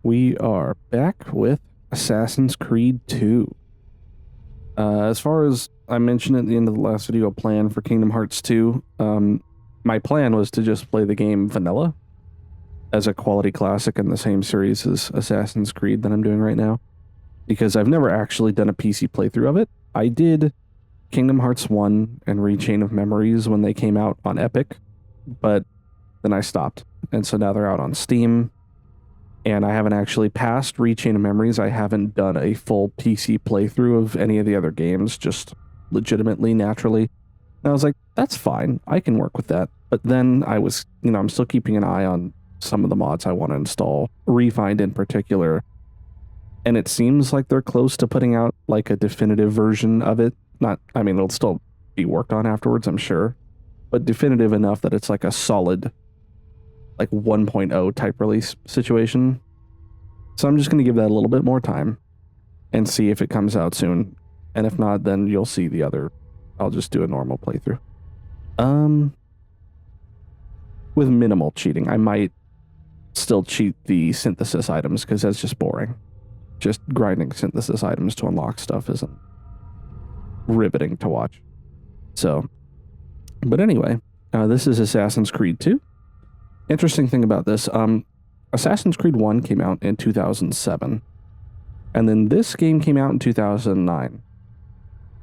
we are back with Assassin's Creed 2. As far as I mentioned at the end of the last video, plan for Kingdom Hearts 2, my plan was to just play the game vanilla as a quality classic in the same series as Assassin's Creed that I'm doing right now, because I've never actually done a PC playthrough of it. I did Kingdom Hearts 1 and Rechain of Memories when they came out on Epic, but then I stopped, and so now they're out on Steam. And I haven't actually passed Rechain of Memories. I haven't done a full PC playthrough of any of the other games, just legitimately, naturally. And I was like, that's fine. I can work with that. But then I was, I'm still keeping an eye on some of the mods I want to install, Refined in particular. And it seems like they're close to putting out like a definitive version of it. It'll still be worked on afterwards, I'm sure. But definitive enough that it's like a solid like 1.0 type release situation. So I'm just going to give that a little bit more time and see if it comes out soon. And if not, then you'll see the other. I'll just do a normal playthrough. With minimal cheating. I might still cheat the synthesis items because that's just boring. Just grinding synthesis items to unlock stuff isn't riveting to watch. So, but anyway, this is Assassin's Creed 2. Interesting thing about this, Assassin's Creed 1 came out in 2007, and then this game came out in 2009,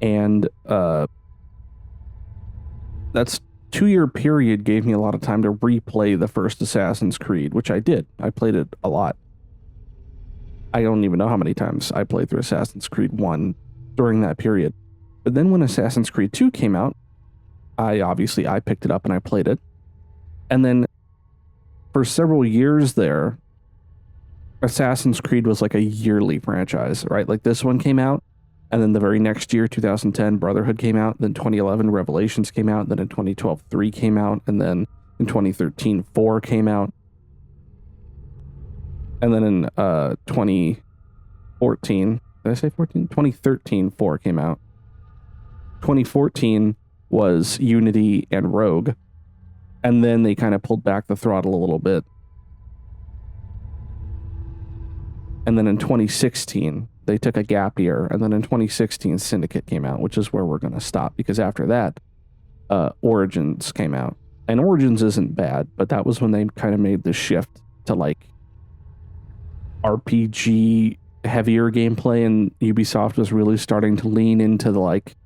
and that's 2-year period gave me a lot of time to replay the first Assassin's Creed, which I did. I played it a lot. I don't even know how many times I played through Assassin's Creed 1 during that period. But then when Assassin's Creed 2 came out, I picked it up and I played it, and then for several years there, Assassin's Creed was like a yearly franchise, right? Like this one came out, and then the very next year, 2010, Brotherhood came out, then 2011, Revelations came out, then in 2012, 3 came out, and then in 2013, 4 came out. And then in 2014, did I say 14? 2013, 4 came out. 2014 was Unity and Rogue. And then they kind of pulled back the throttle a little bit. And then in 2016, they took a gap year. And then in 2016, Syndicate came out, which is where we're going to stop. Because after that, Origins came out. And Origins isn't bad, but that was when they kind of made the shift to like RPG heavier gameplay. And Ubisoft was really starting to lean into the like,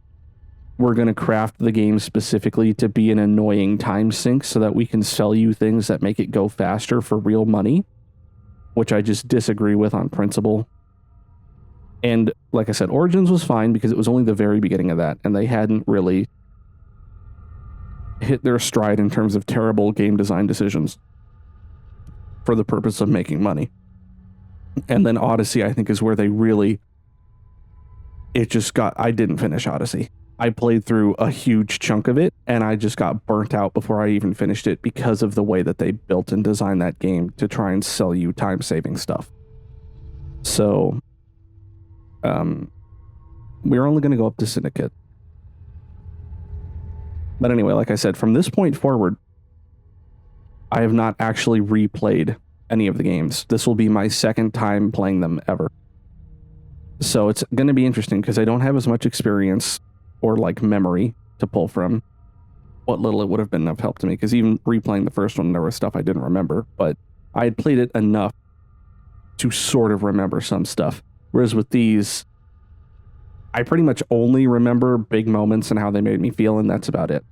we're going to craft the game specifically to be an annoying time sink so that we can sell you things that make it go faster for real money, which I just disagree with on principle. And like I said, Origins was fine because it was only the very beginning of that, and they hadn't really hit their stride in terms of terrible game design decisions for the purpose of making money. And then Odyssey, I think, is where they really... I didn't finish Odyssey. I played through a huge chunk of it, and I just got burnt out before I even finished it because of the way that they built and designed that game to try and sell you time-saving stuff. So, we're only going to go up to Syndicate. But anyway, like I said, from this point forward, I have not actually replayed any of the games. This will be my second time playing them ever. So it's going to be interesting because I don't have as much experience or like memory to pull from. What little it would have been of help to me, because even replaying the first one, there was stuff I didn't remember, but I had played it enough to sort of remember some stuff. Whereas with these, I pretty much only remember big moments and how they made me feel, and that's about it.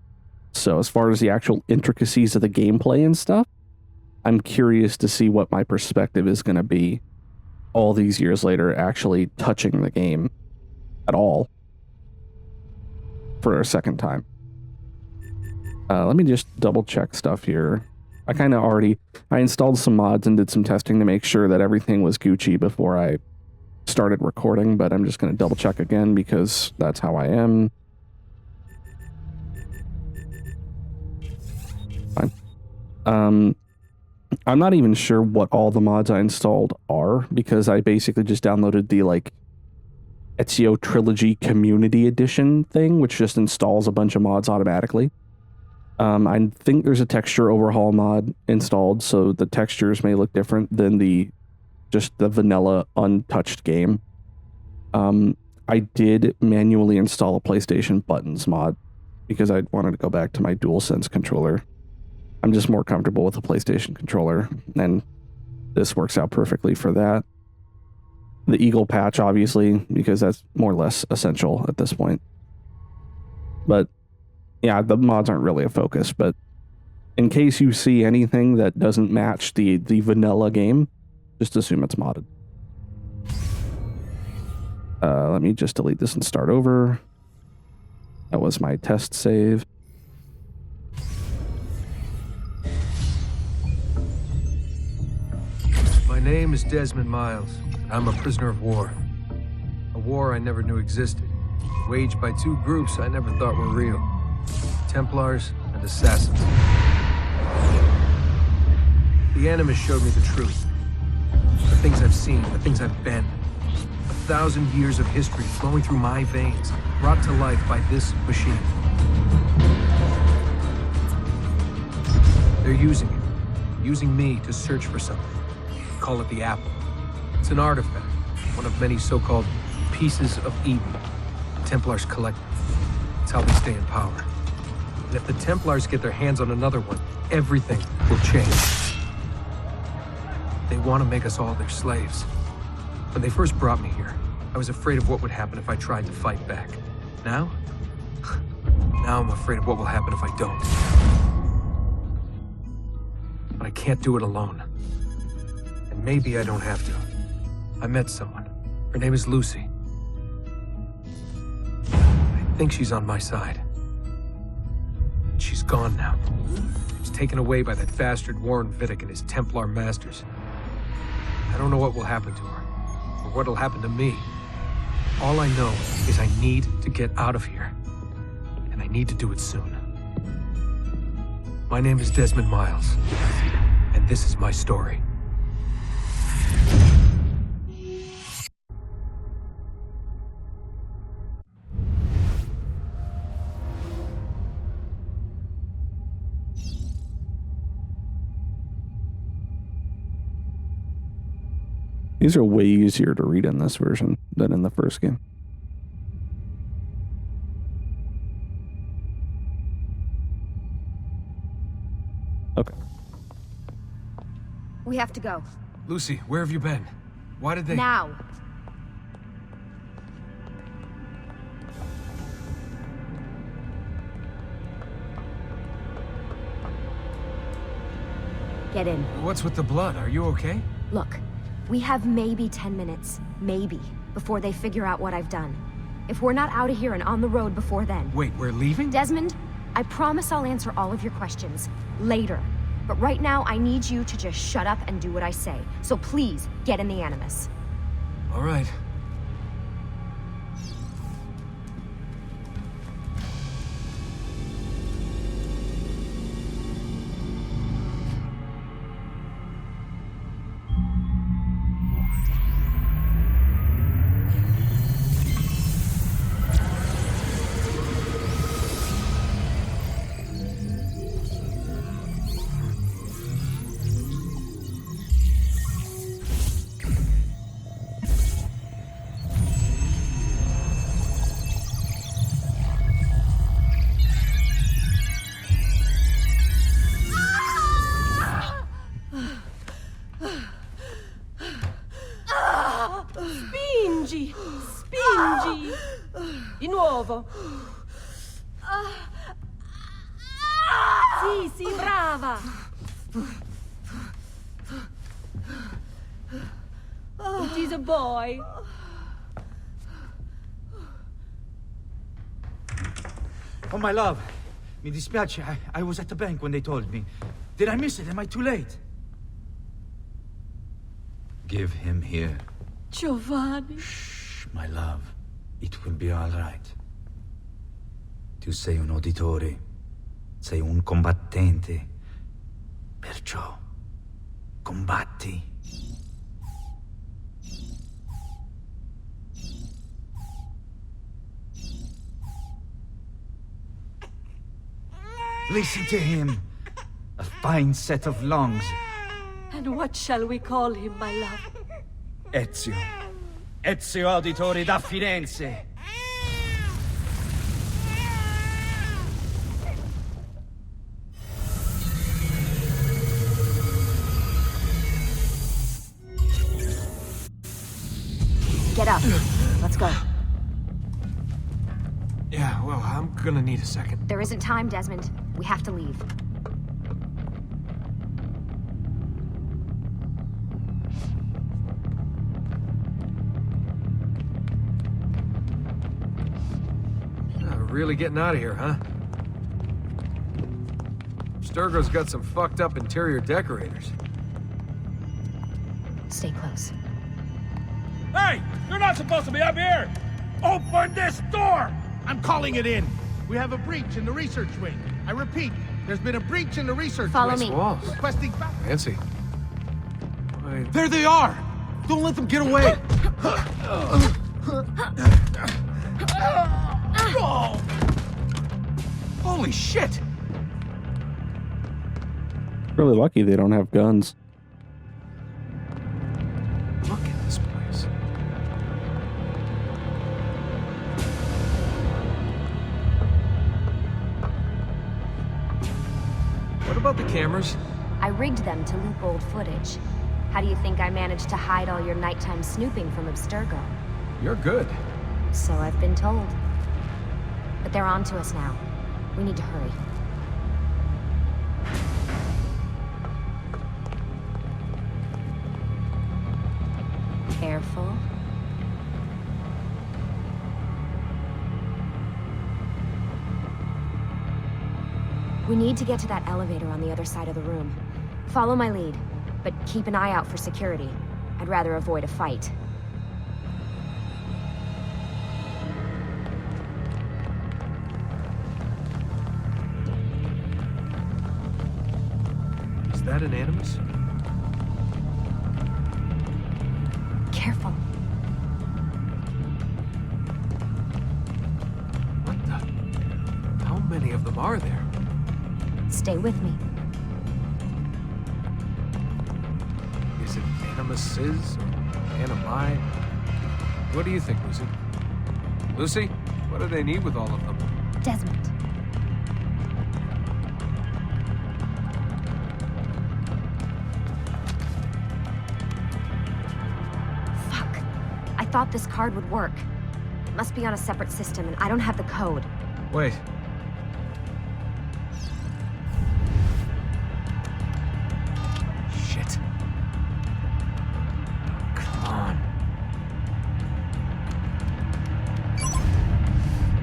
So as far as the actual intricacies of the gameplay and stuff, I'm curious to see what my perspective is going to be all these years later, actually touching the game at all for a second time. Let me just double check stuff here. I installed some mods and did some testing to make sure that everything was Gucci before I started recording, but I'm just going to double check again because that's how I am. Fine. I'm not even sure what all the mods I installed are, because I basically just downloaded the like Ezio Trilogy Community Edition thing, which just installs a bunch of mods automatically. I think there's a texture overhaul mod installed, so the textures may look different than the just the vanilla untouched game. I did manually install a PlayStation Buttons mod because I wanted to go back to my DualSense controller. I'm just more comfortable with a PlayStation controller, and this works out perfectly for that. The Eagle patch, obviously, because that's more or less essential at this point. But yeah, the mods aren't really a focus, but in case you see anything that doesn't match the vanilla game, just assume it's modded. Let me just delete this and start over. That was my test save. My name is Desmond Miles. I'm a prisoner of war. A war I never knew existed, waged by two groups I never thought were real. Templars and Assassins. The Animus showed me the truth. The things I've seen, the things I've been. 1,000 years of history flowing through my veins, brought to life by this machine. They're using me to search for something. Call it the Apple. It's an artifact, one of many so-called pieces of Eden. The Templars collect them. It's how they stay in power. And if the Templars get their hands on another one, everything will change. They want to make us all their slaves. When they first brought me here, I was afraid of what would happen if I tried to fight back. Now? Now I'm afraid of what will happen if I don't. But I can't do it alone. And maybe I don't have to. I met someone. Her name is Lucy. I think she's on my side. She's gone now. She was taken away by that bastard Warren Vidic and his Templar masters. I don't know what will happen to her. Or what'll happen to me. All I know is I need to get out of here. And I need to do it soon. My name is Desmond Miles. And this is my story. These are way easier to read in this version than in the first game. Okay. We have to go. Lucy, where have you been? Why did they... Now! Get in. What's with the blood? Are you okay? Look, we have maybe 10 minutes, maybe, before they figure out what I've done. If we're not out of here and on the road before then... Wait, we're leaving? Desmond, I promise I'll answer all of your questions later. But right now, I need you to just shut up and do what I say. So please, get in the Animus. All right. Spingi! Spingi! Di nuovo! Sì, sì, brava! It is a boy. Oh, my love. Mi dispiace. I was at the bank when they told me. Did I miss it? Am I too late? Give him here. Giovanni. Shh, my love. It will be all right. Tu sei un uditore. Sei un combattente. Perciò, combatti. Listen to him. A fine set of lungs. And what shall we call him, my love? Ezio. Ezio Auditore da Firenze. Get up. Let's go. Yeah, well, I'm gonna need a second. There isn't time, Desmond. We have to leave. Really getting out of here, huh? Sturgo's got some fucked up interior decorators. Stay close. Hey! You're not supposed to be up here! Open this door! I'm calling it in. We have a breach in the research wing. I repeat, there's been a breach in the research Follow wing. me. Walls. Requesting back. Fancy. Wait, There they are! Don't let them get away! holy shit! Really lucky they don't have guns. Look at this place. What about the cameras? I rigged them to loop old footage. How do you think I managed to hide all your nighttime snooping from Abstergo? You're good. So I've been told. But they're on to us now. We need to hurry. Careful. We need to get to that elevator on the other side of the room. Follow my lead, but keep an eye out for security. I'd rather avoid a fight. Is that an animus? Careful. What the? How many of them are there? Stay with me. Is it animuses or animi? What do you think, Lucy? Lucy, what do they need with all of them? Desmond. Fuck. I thought this card would work. It must be on a separate system, and I don't have the code. Wait. Shit. Come on.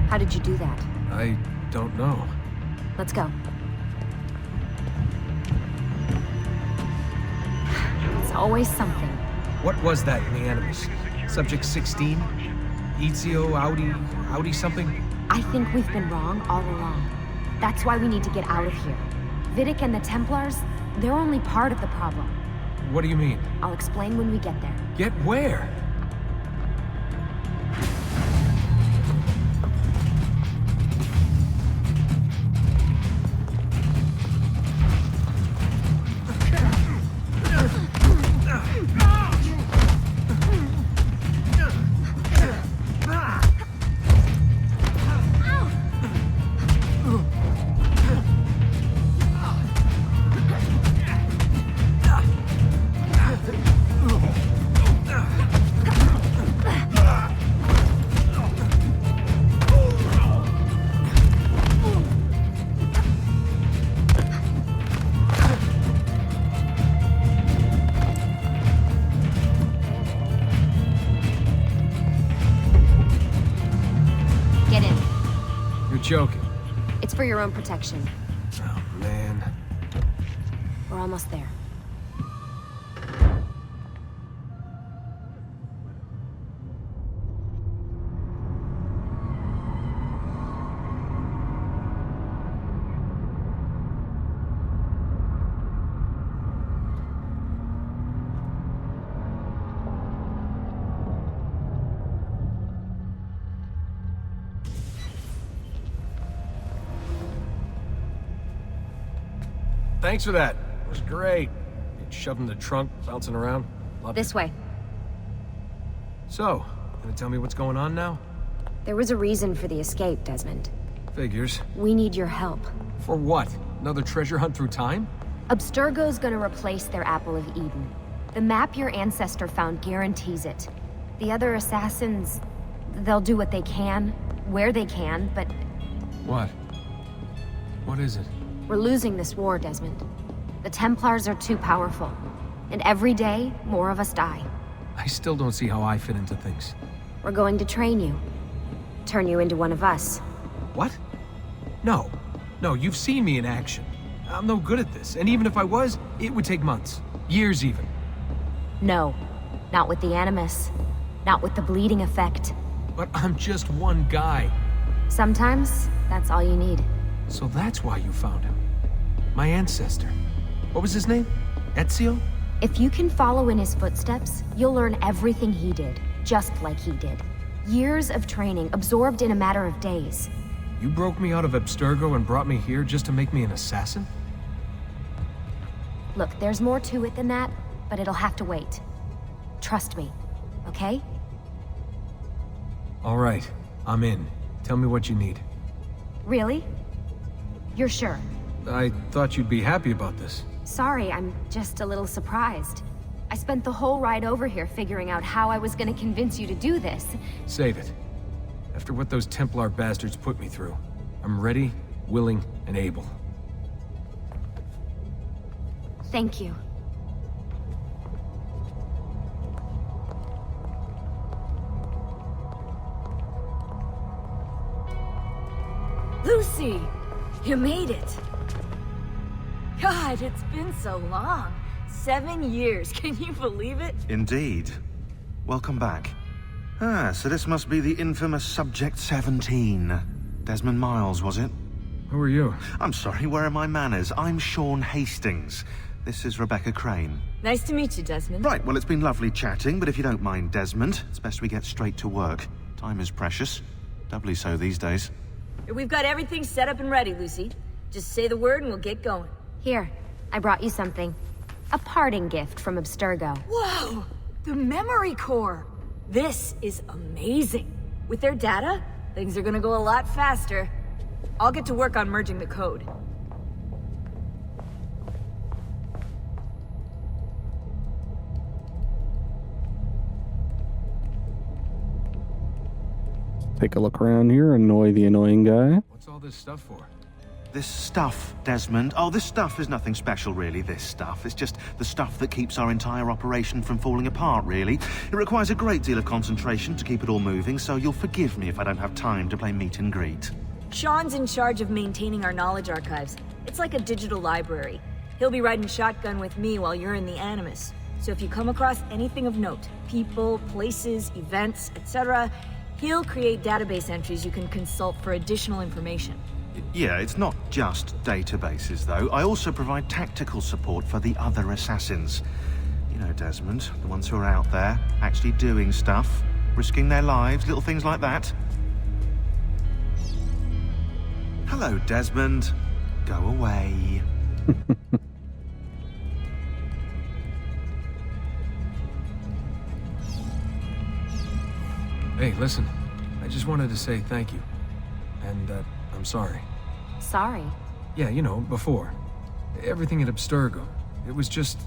How did you do that? I don't know. Let's go. It's always something. What was that in the animus? Subject 16? Ezio, Audi something? I think we've been wrong all along. That's why we need to get out of here. Vidic and the Templars, they're only part of the problem. What do you mean? I'll explain when we get there. Get where? Get in. You're joking. It's for your own protection. Oh, man. We're almost there. Thanks for that. It was great. Get shoved in the trunk, bouncing around. Loved This way. So, gonna tell me what's going on now? There was a reason for the escape, Desmond. Figures. We need your help. For what? Another treasure hunt through time? Abstergo's gonna replace their Apple of Eden. The map your ancestor found guarantees it. The other assassins, they'll do what they can, where they can, but What? What is it? we're losing this war, Desmond. The Templars are too powerful, and every day, more of us die. I still don't see how I fit into things. We're going to train you. Turn you into one of us. What? No. No, you've seen me in action. I'm no good at this, and even if I was, it would take months. Years even. No, not with the Animus. Not with the bleeding effect. But I'm just one guy. Sometimes, that's all you need. So that's why you found him. My ancestor. What was his name? Ezio? If you can follow in his footsteps, you'll learn everything he did, just like he did. Years of training absorbed in a matter of days. You broke me out of Abstergo and brought me here just to make me an assassin? Look, there's more to it than that, but it'll have to wait. Trust me, okay? All right, I'm in. Tell me what you need. Really? You're sure? I thought you'd be happy about this. Sorry, I'm just a little surprised. I spent the whole ride over here figuring out how I was gonna convince you to do this. Save it. After what those Templar bastards put me through, I'm ready, willing, and able. Thank you. Lucy! You made it! God, it's been so long. 7 years, can you believe it? Indeed. Welcome back. So this must be the infamous Subject 17. Desmond Miles, was it? Who are you? I'm sorry, where are my manners? I'm Sean Hastings. This is Rebecca Crane. Nice to meet you, Desmond. Right, well, it's been lovely chatting, but if you don't mind, Desmond, it's best we get straight to work. Time is precious. Doubly so these days. We've got everything set up and ready, Lucy. Just say the word and we'll get going. Here, I brought you something. A parting gift from Abstergo. Whoa! The memory core! This is amazing. With their data, things are gonna go a lot faster. I'll get to work on merging the code. Take a look around here, annoy the annoying guy. What's all this stuff for? This stuff, Desmond. Oh, this stuff is nothing special, really, this stuff. It's just the stuff that keeps our entire operation from falling apart, really. It requires a great deal of concentration to keep it all moving, so you'll forgive me if I don't have time to play meet and greet. Sean's in charge of maintaining our knowledge archives. It's like a digital library. He'll be riding shotgun with me while you're in the Animus. So if you come across anything of note, people, places, events, etc., he'll create database entries you can consult for additional information. Yeah, it's not just databases, though. I also provide tactical support for the other assassins. You know, Desmond, the ones who are out there, actually doing stuff, risking their lives, little things like that. Hello, Desmond. Go away. Hey, listen. I just wanted to say thank you. And, I'm sorry. Sorry. Yeah, you know, before. Everything at Abstergo. It was just...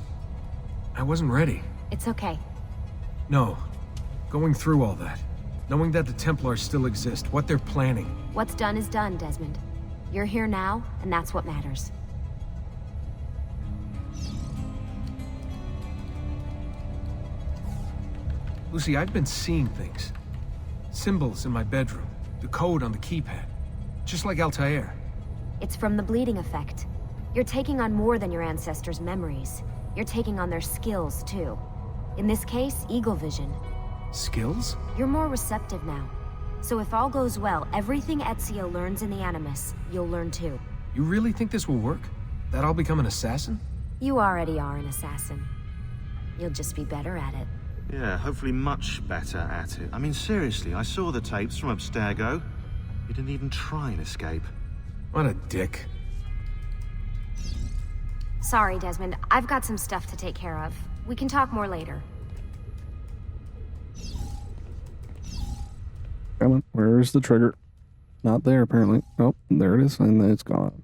I wasn't ready. It's okay. No. Going through all that. Knowing that the Templars still exist, what they're planning. What's done is done, Desmond. You're here now, and that's what matters. Lucy, I've been seeing things. Symbols in my bedroom. The code on the keypad. Just like Altair. It's from the bleeding effect. You're taking on more than your ancestors' memories. You're taking on their skills, too. In this case, eagle vision. Skills? You're more receptive now. So if all goes well, everything Ezio learns in the Animus, you'll learn too. You really think this will work? That I'll become an assassin? You already are an assassin. You'll just be better at it. Yeah, hopefully much better at it. I mean, seriously, I saw the tapes from Abstergo. You didn't even try and escape. What a dick. Sorry, Desmond. I've got some stuff to take care of. We can talk more later. Come on. Where's the trigger? Not there, apparently. Oh, there it is, and then it's gone.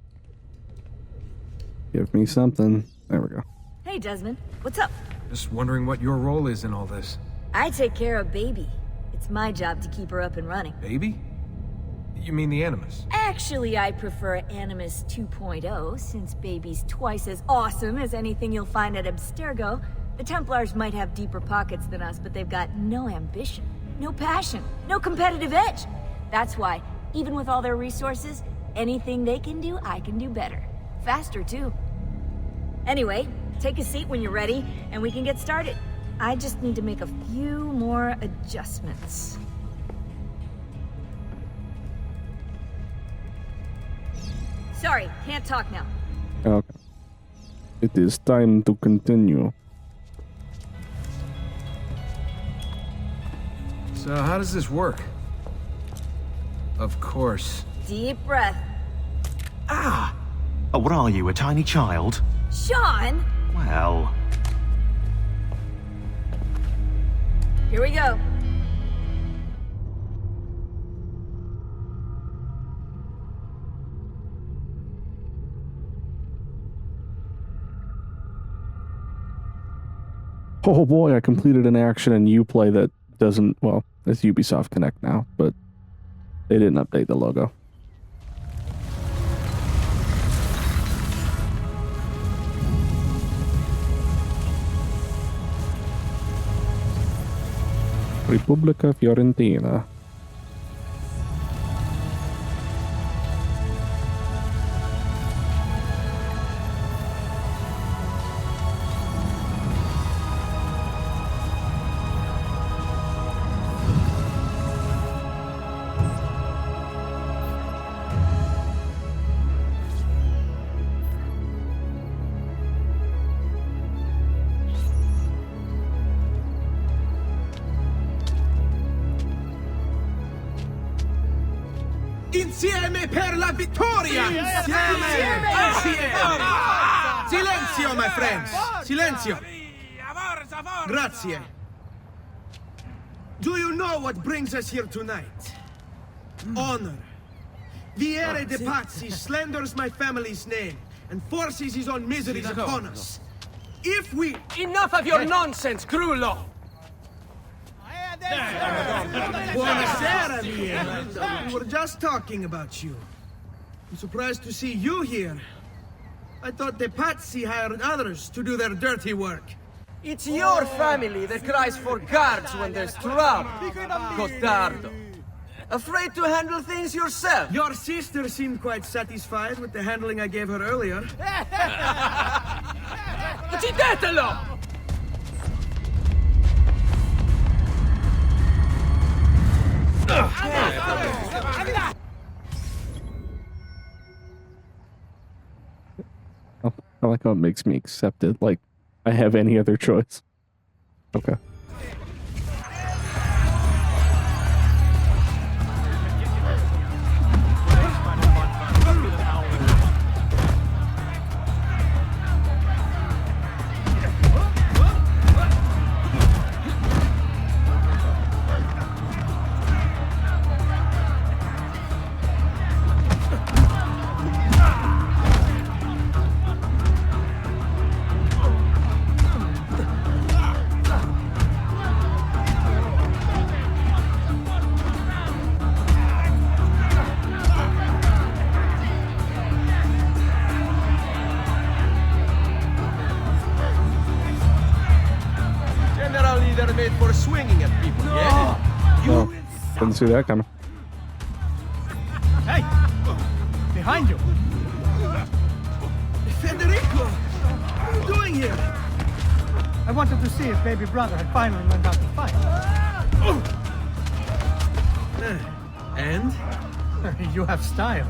Give me something. There we go. Hey, Desmond. What's up? Just wondering what your role is in all this. I take care of Baby. It's my job to keep her up and running. Baby? You mean the Animus? Actually, I prefer Animus 2.0, since Baby's twice as awesome as anything you'll find at Abstergo. The Templars might have deeper pockets than us, but they've got no ambition, no passion, no competitive edge. That's why, even with all their resources, anything they can do, I can do better. Faster, too. Anyway, take a seat when you're ready, and we can get started. I just need to make a few more adjustments. Sorry, can't talk now. Okay. It is time to continue. So how does this work? Of course. Deep breath. Oh, what are you, a tiny child? Sean! Well... Here we go. Oh boy, I completed an action in Uplay that doesn't, well, it's Ubisoft Connect now, but they didn't update the logo. Repubblica Fiorentina. Insieme per la vittoria! Insieme! Silenzio, my friends! Silenzio! Grazie. Do you know what brings us here tonight? Honor. Viere de Pazzi slanders my family's name and forces his own miseries upon us. If we... Enough of your nonsense, Grullo! Buonasera, Viera. We were just talking about you. I'm surprised to see you here. I thought the Pazzi hired others to do their dirty work. It's your family that cries for guards when there's trouble, Cotardo. Afraid to handle things yourself? Your sister seemed quite satisfied with the handling I gave her earlier. Uccidetelo! I like how it makes me accept it, like I have any other choice. Okay. Generally, they're made for swinging at people, yeah? Oh, didn't see that coming. Hey! Behind you! Federico! What are you doing here? I wanted to see if baby brother had finally learned how to fight. And? You have style.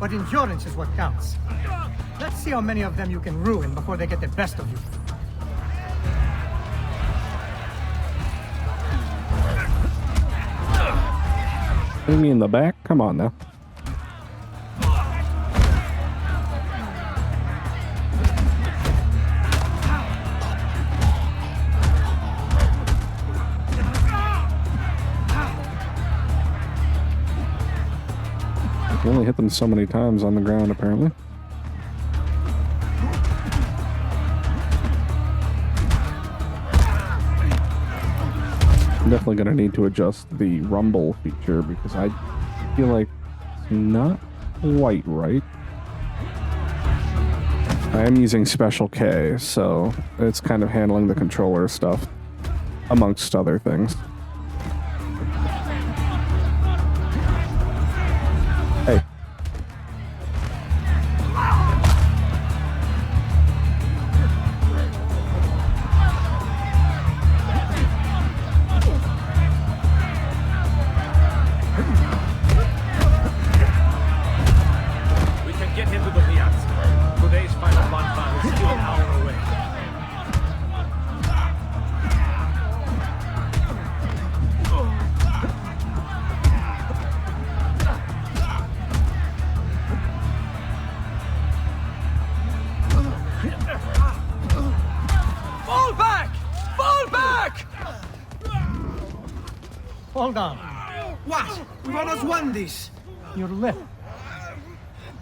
But endurance is what counts. Let's see how many of them you can ruin before they get the best of you. Hitting me in the back? Come on now. hit them so many times on the ground, apparently. I'm definitely going to need to adjust the rumble feature because I feel like it's not quite right. I am using Special K, so it's kind of handling the controller stuff, amongst other things. Hey. We can get him to the piazza. Today's final bonfire is still an hour away. Fall back! Fall back! Hold on. What? We've almost won this. Your lip.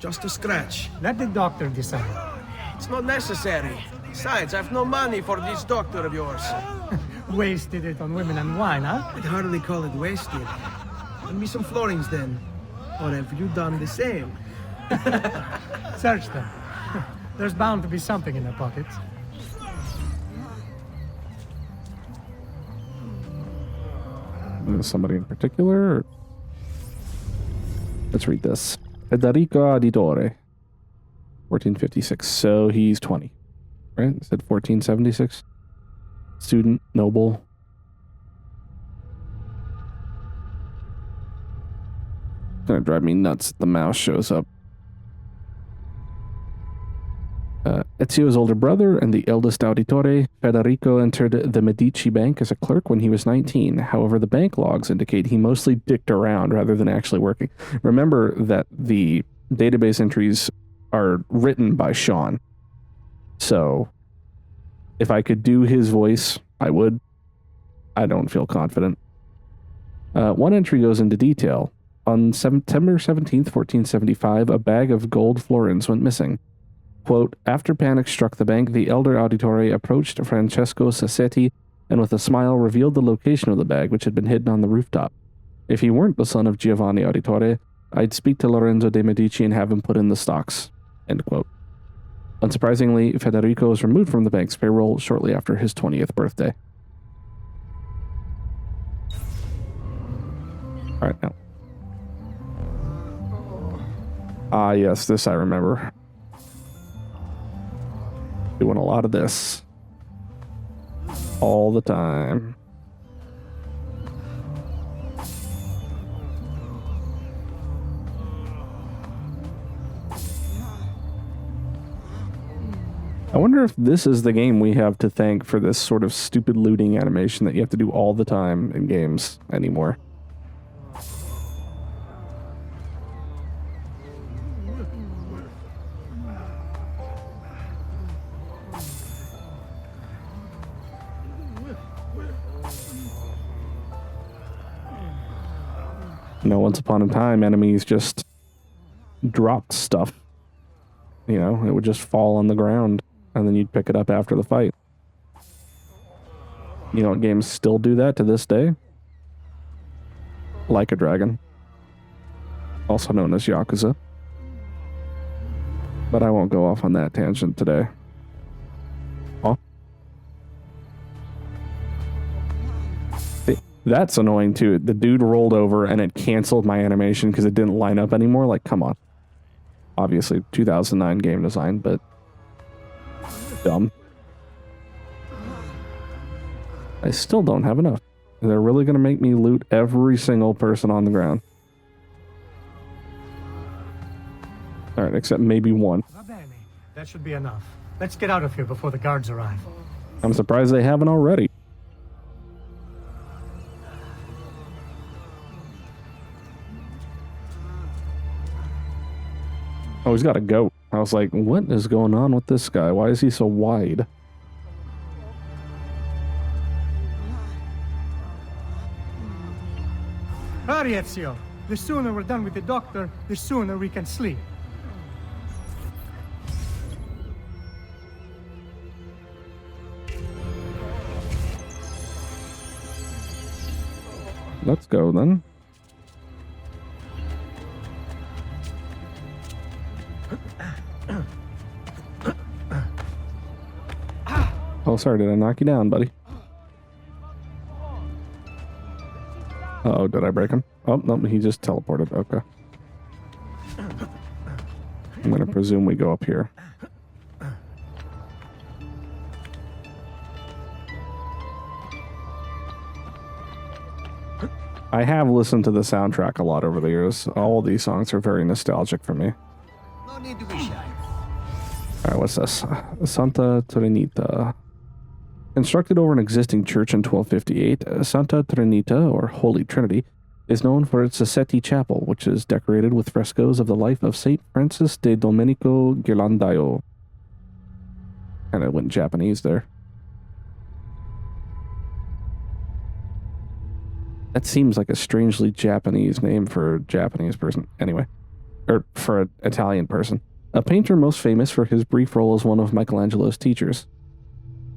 Just a scratch. Let the doctor decide. It's not necessary. Besides, I've no money for this doctor of yours. Wasted it on women and wine, huh? I'd hardly call it wasted. Lend me some florins then. Or have you done the same? Search them. There's bound to be something in their pockets. Somebody in particular? Or... Let's read this. Federico Auditore. 1456. So he's 20. Right? It said 1476. Student, noble. It's gonna drive me nuts if the mouse shows up. Ezio's older brother and the eldest Auditore, Federico entered the Medici Bank as a clerk when he was 19. However, the bank logs indicate he mostly dicked around rather than actually working. Remember that the database entries are written by Sean. So, if I could do his voice, I would. I don't feel confident. One entry goes into detail. On September 17th, 1475, a bag of gold florins went missing. Quote, after panic struck the bank, the elder Auditore approached Francesco Sassetti and with a smile revealed the location of the bag, which had been hidden on the rooftop. If he weren't the son of Giovanni Auditore, I'd speak to Lorenzo de' Medici and have him put in the stocks. End quote. Unsurprisingly, Federico was removed from the bank's payroll shortly after his 20th birthday. Alright, now. Ah, yes, this I remember. Doing a lot of this. All the time. I wonder if this is the game we have to thank for this sort of stupid looting animation that you have to do all the time in games anymore. Once upon a time, enemies just dropped stuff. You know, it would just fall on the ground, and then you'd pick it up after the fight. You know what games still do that to this day? Like a Dragon. Also known as Yakuza. But I won't go off on that tangent today. Oh. That's annoying too. The dude rolled over and it canceled my animation because it didn't line up anymore. Like, come on. Obviously, 2009 game design, but dumb. I still don't have enough. They're really going to make me loot every single person on the ground. Alright, except maybe one. That should be enough. Let's get out of here before the guards arrive. I'm surprised they haven't already. Oh, he's got a goat. I was like, what is going on with this guy? Why is he so wide? Hurry, Ezio. The sooner we're done with the doctor, the sooner we can sleep. Let's go then. Oh, sorry, did I knock you down, buddy? Uh-oh, did I break him? Oh, no, he just teleported. Okay. I'm gonna presume we go up here. I have listened to the soundtrack a lot over the years. All these songs are very nostalgic for me. No need to be shy. Alright, what's this? Santa Trinita. Constructed over an existing church in 1258, Santa Trinita, or Holy Trinity, is known for its Sassetti Chapel, which is decorated with frescoes of the life of Saint Francis de Domenico Ghirlandaio. Kind of went Japanese there. That seems like a strangely Japanese name for a Japanese person. Anyway. Or for an Italian person. A painter most famous for his brief role as one of Michelangelo's teachers.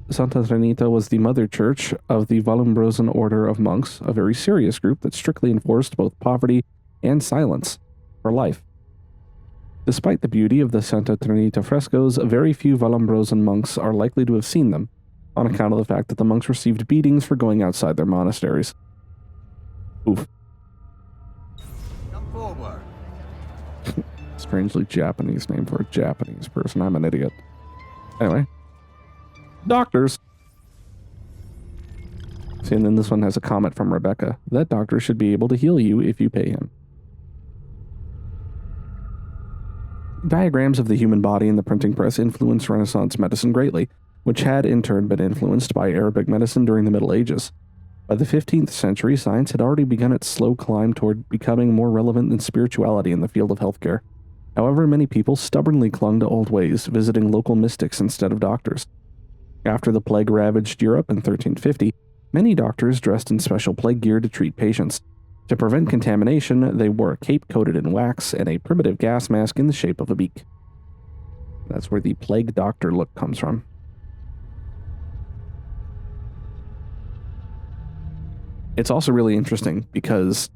Santa Trinita was the mother church of the Vallombrosan order of monks, a very serious group that strictly enforced both poverty and silence for life. Despite the beauty of the Santa Trinita frescoes, very few Vallombrosan monks are likely to have seen them, on account of the fact that the monks received beatings for going outside their monasteries. Oof. Come forward. Strangely Japanese name for a Japanese person. I'm an idiot. Anyway. Doctors. See, and then this one has a comment from Rebecca. That doctor should be able to heal you if you pay him. Diagrams of the human body in the printing press influenced Renaissance medicine greatly, which had in turn been influenced by Arabic medicine during the Middle Ages. By the 15th century, science had already begun its slow climb toward becoming more relevant than spirituality in the field of healthcare. However, many people stubbornly clung to old ways, visiting local mystics instead of doctors. After the plague ravaged Europe in 1350, many doctors dressed in special plague gear to treat patients. To prevent contamination, they wore a cape coated in wax and a primitive gas mask in the shape of a beak. That's where the plague doctor look comes from. It's also really interesting because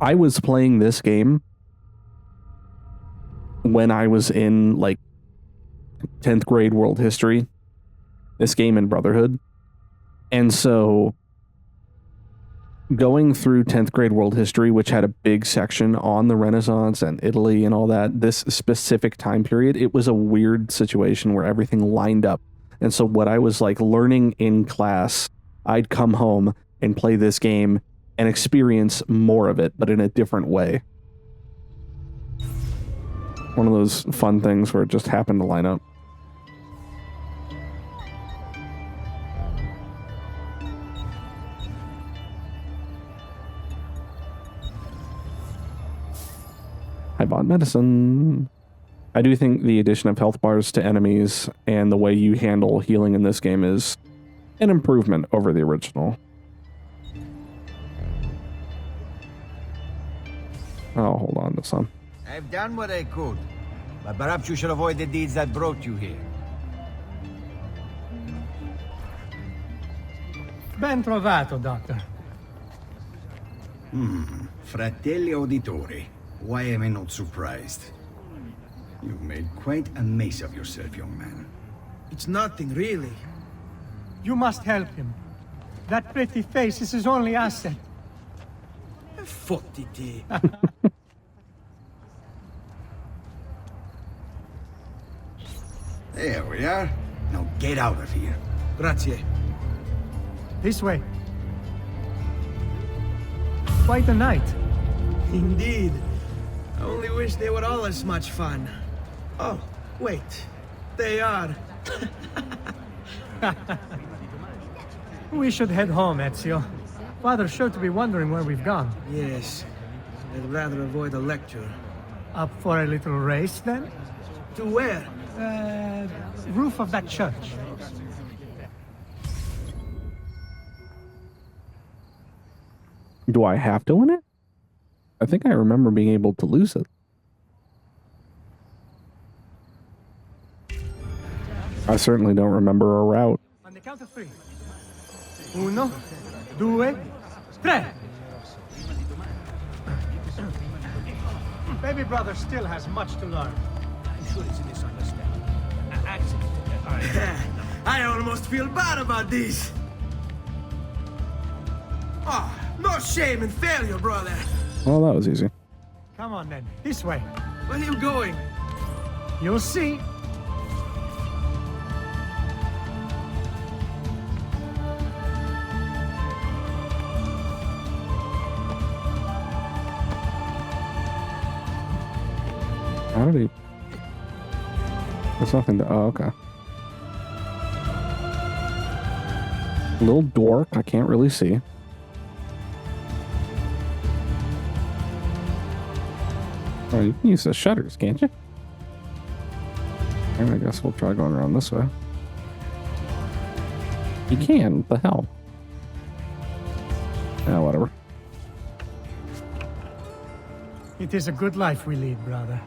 I was playing this game when I was in, 10th grade world history. This game in Brotherhood. And so, going through 10th grade world history, which had a big section on the Renaissance and Italy and all that, this specific time period, it was a weird situation where everything lined up. And so what I was learning in class, I'd come home and play this game and experience more of it, but in a different way. One of those fun things where it just happened to line up. I bought medicine. I do think the addition of health bars to enemies and the way you handle healing in this game is an improvement over the original. Oh, hold on to some. I've done what I could, but perhaps you should avoid the deeds that brought you here. Ben trovato, Doctor. Fratelli Auditori, why am I not surprised? You've made quite a mess of yourself, young man. It's nothing, really. You must help him. That pretty face is his only asset. Fottiti. There we are. Now get out of here. Grazie. This way. Quite a night. Indeed. I only wish they were all as much fun. Oh, wait. They are. We should head home, Ezio. Father's sure to be wondering where we've gone. Yes. I'd rather avoid a lecture. Up for a little race, then? To where? Roof of that church. Do I have to win it? I think I remember being able to lose it. I certainly don't remember a route. On the count of 3. Uno, due, tre. Baby brother still has much to learn. I'm sure it's a misunderstanding. Accident. I almost feel bad about this. Ah, no shame in failure, brother. Well, that was easy. Come on then, this way. Where are you going? You'll see. How did he... There's nothing to... Oh, okay. Little dork, I can't really see. Oh, you can use the shutters, can't you? And I guess we'll try going around this way. You can, what the hell? Yeah, whatever. It is a good life we lead, brother.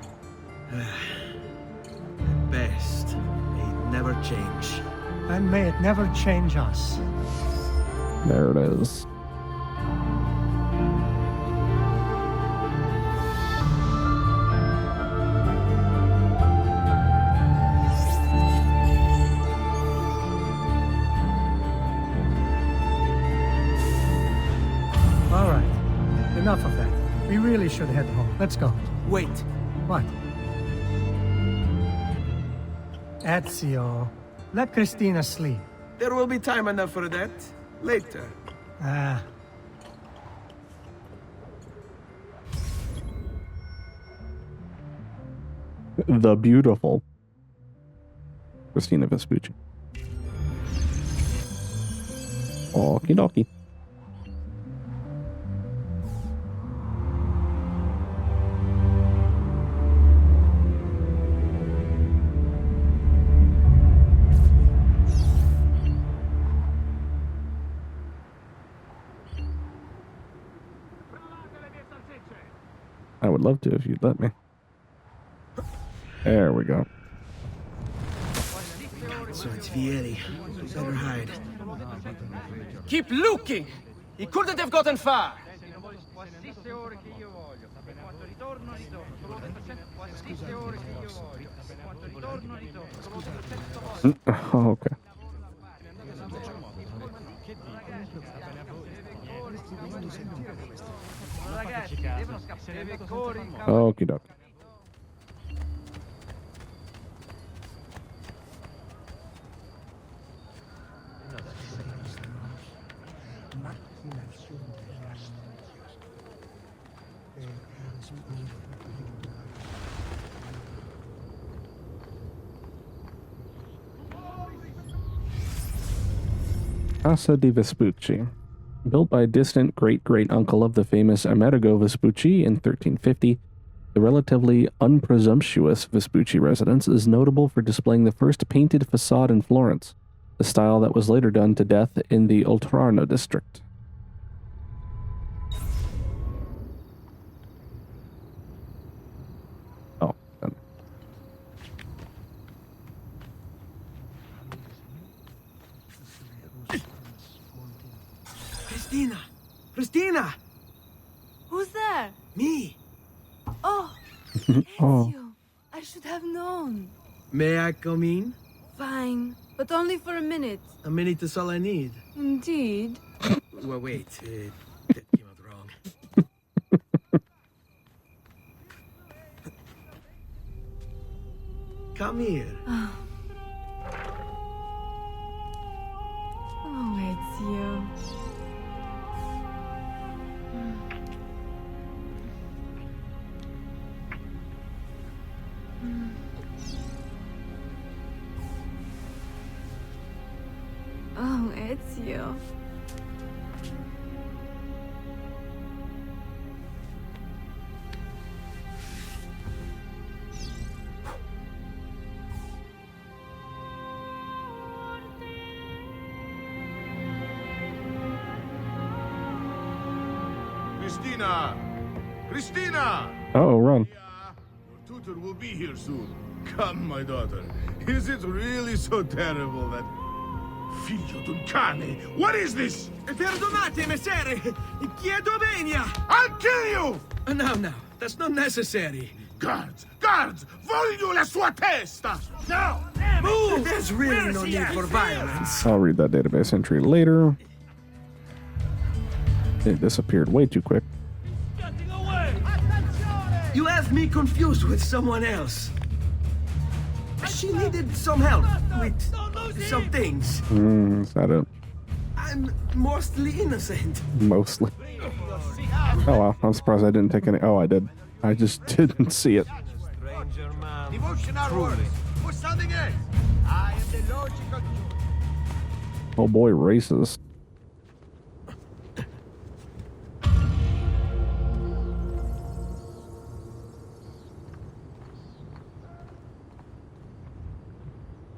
Best. May it never change. And may it never change us. There it is. All right. Enough of that. We really should head home. Let's go. Wait. What? Ezio, let Christina sleep. There will be time enough for that. Later. Ah. The beautiful Christina Vespucci. Okie dokie. I would love to if you'd let me. There we go. So it's Vieri. Better hide. Keep looking! He couldn't have gotten far! Oh, okay. Okie dokie. Casa di Vespucci. Built by a distant great-great-uncle of the famous Amerigo Vespucci in 1350, the relatively unpresumptuous Vespucci residence is notable for displaying the first painted facade in Florence, a style that was later done to death in the Oltrarno district. Oh, done. Christina! Christina! Who's there? Me! Oh, Oh, you. I should have known. May I come in? Fine, but only for a minute. A minute is all I need. Indeed. Well, wait. That came out wrong. Come here. Oh, it's you. Oh, it's you. Christina! Christina! Oh, run. Your tutor will be here soon. Come, my daughter. Is it really so terrible that... Figlio d'un cane! What is this? Perdonate, messere! Chiedo venia! I'll kill you! No, that's not necessary. Guards! Guards! Voglio la sua testa! Now! Move! There's really no need for violence. I'll read that database entry later. It disappeared way too quick. You have me confused with someone else. She needed some help with some things. Is that it? I'm mostly innocent. Mostly. Oh wow, I'm surprised I didn't take any. Oh, I did. I just didn't see it. Oh boy, races.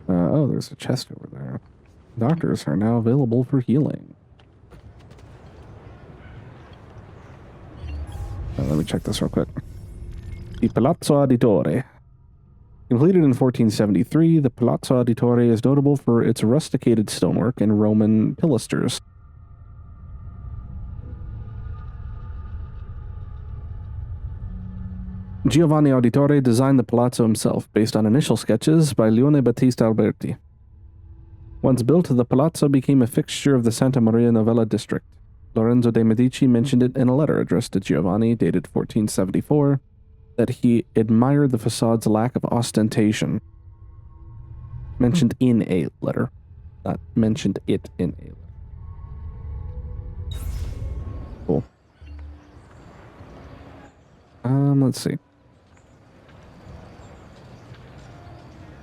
Oh, there's a chest over there. Doctors are now available for healing. Let me check this real quick. The Palazzo Auditore. Completed in 1473, the Palazzo Auditore is notable for its rusticated stonework and Roman pilasters. Giovanni Auditore designed the palazzo himself, based on initial sketches by Leone Battista Alberti. Once built, the palazzo became a fixture of the Santa Maria Novella district. Lorenzo de' Medici mentioned it in a letter addressed to Giovanni, dated 1474, that he admired the facade's lack of ostentation. Mentioned in a letter, not mentioned it in a letter. Cool. Let's see.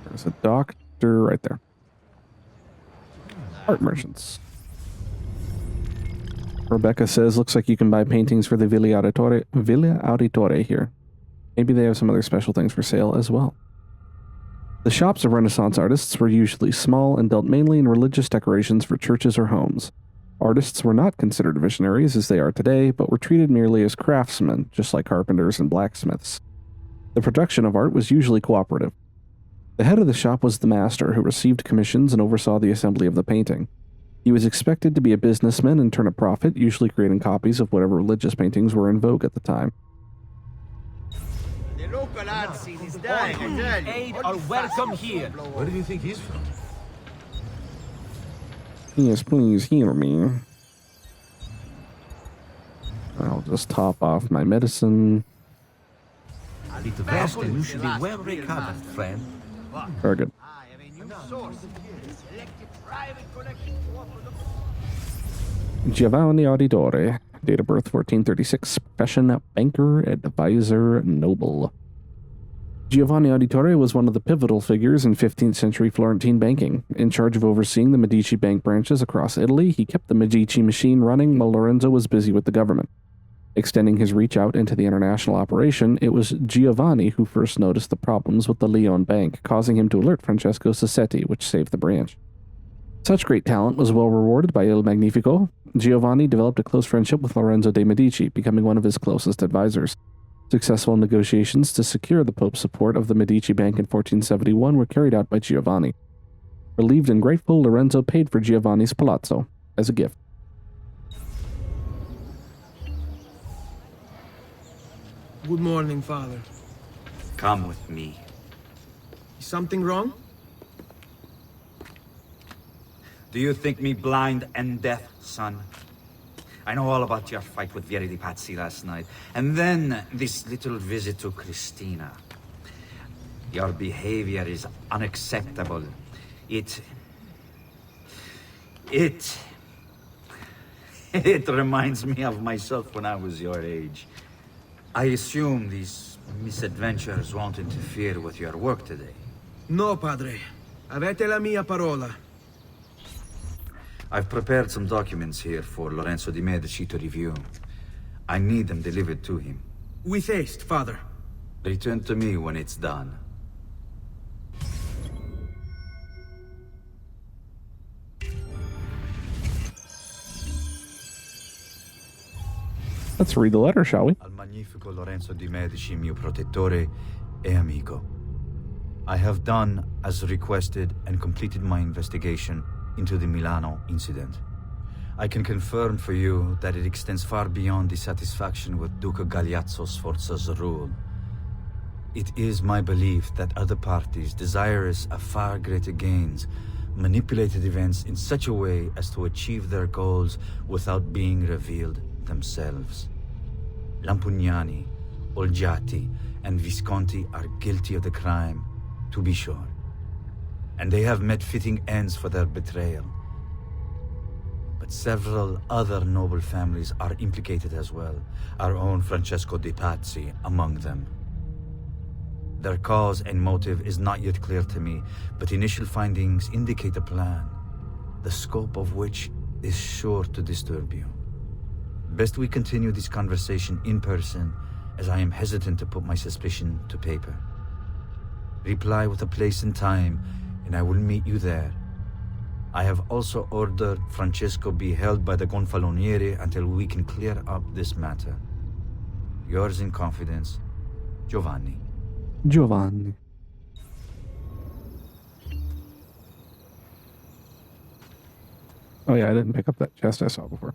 There's a doctor right there. Art merchants. Rebecca says, looks like you can buy paintings for the Villa Auditore here. Maybe they have some other special things for sale as well. The shops of Renaissance artists were usually small and dealt mainly in religious decorations for churches or homes. Artists were not considered visionaries as they are today, but were treated merely as craftsmen, just like carpenters and blacksmiths. The production of art was usually cooperative. The head of the shop was the master, who received commissions and oversaw the assembly of the painting. He was expected to be a businessman and turn a profit, usually creating copies of whatever religious paintings were in vogue at the time. The local art scene is dying, I tell you. Aid are welcome here. Where do you think he's from? Yes, please heal me. I'll just top off my medicine. With the rest, and you should be well recovered, friend. Very good. Giovanni Auditore, date of birth 1436, profession banker, advisor, noble. Giovanni Auditore was one of the pivotal figures in 15th century Florentine banking. In charge of overseeing the Medici bank branches across Italy, he kept the Medici machine running while Lorenzo was busy with the government. Extending his reach out into the international operation, it was Giovanni who first noticed the problems with the Leone Bank, causing him to alert Francesco Sassetti, which saved the branch. Such great talent was well rewarded by Il Magnifico. Giovanni developed a close friendship with Lorenzo de' Medici, becoming one of his closest advisors. Successful negotiations to secure the Pope's support of the Medici Bank in 1471 were carried out by Giovanni. Relieved and grateful, Lorenzo paid for Giovanni's palazzo as a gift. Good morning, Father. Come with me. Is something wrong? Do you think me blind and deaf, son? I know all about your fight with Vieri di Pazzi last night, and then this little visit to Christina. Your behavior is unacceptable. It reminds me of myself when I was your age. I assume these misadventures won't interfere with your work today. No, Padre. Avete la mia parola. I've prepared some documents here for Lorenzo de' Medici to review. I need them delivered to him. With haste, Father. Return to me when it's done. Let's read the letter, shall we? Al magnifico Lorenzo di Medici, mio protettore e amico. I have done as requested and completed my investigation into the Milano incident. I can confirm for you that it extends far beyond dissatisfaction with Duca Galeazzo Sforza's rule. It is my belief that other parties, desirous of far greater gains, manipulated events in such a way as to achieve their goals without being revealed themselves. Lampugnani, Olgiati, and Visconti are guilty of the crime, to be sure. And they have met fitting ends for their betrayal. But several other noble families are implicated as well, our own Francesco de' Pazzi among them. Their cause and motive is not yet clear to me, but initial findings indicate a plan, the scope of which is sure to disturb you. Best we continue this conversation in person, as I am hesitant to put my suspicion to paper. Reply with a place and time, and I will meet you there. I have also ordered Francesco be held by the Gonfaloniere until we can clear up this matter. Yours in confidence, Giovanni. Giovanni. Oh yeah, I didn't pick up that chest I saw before.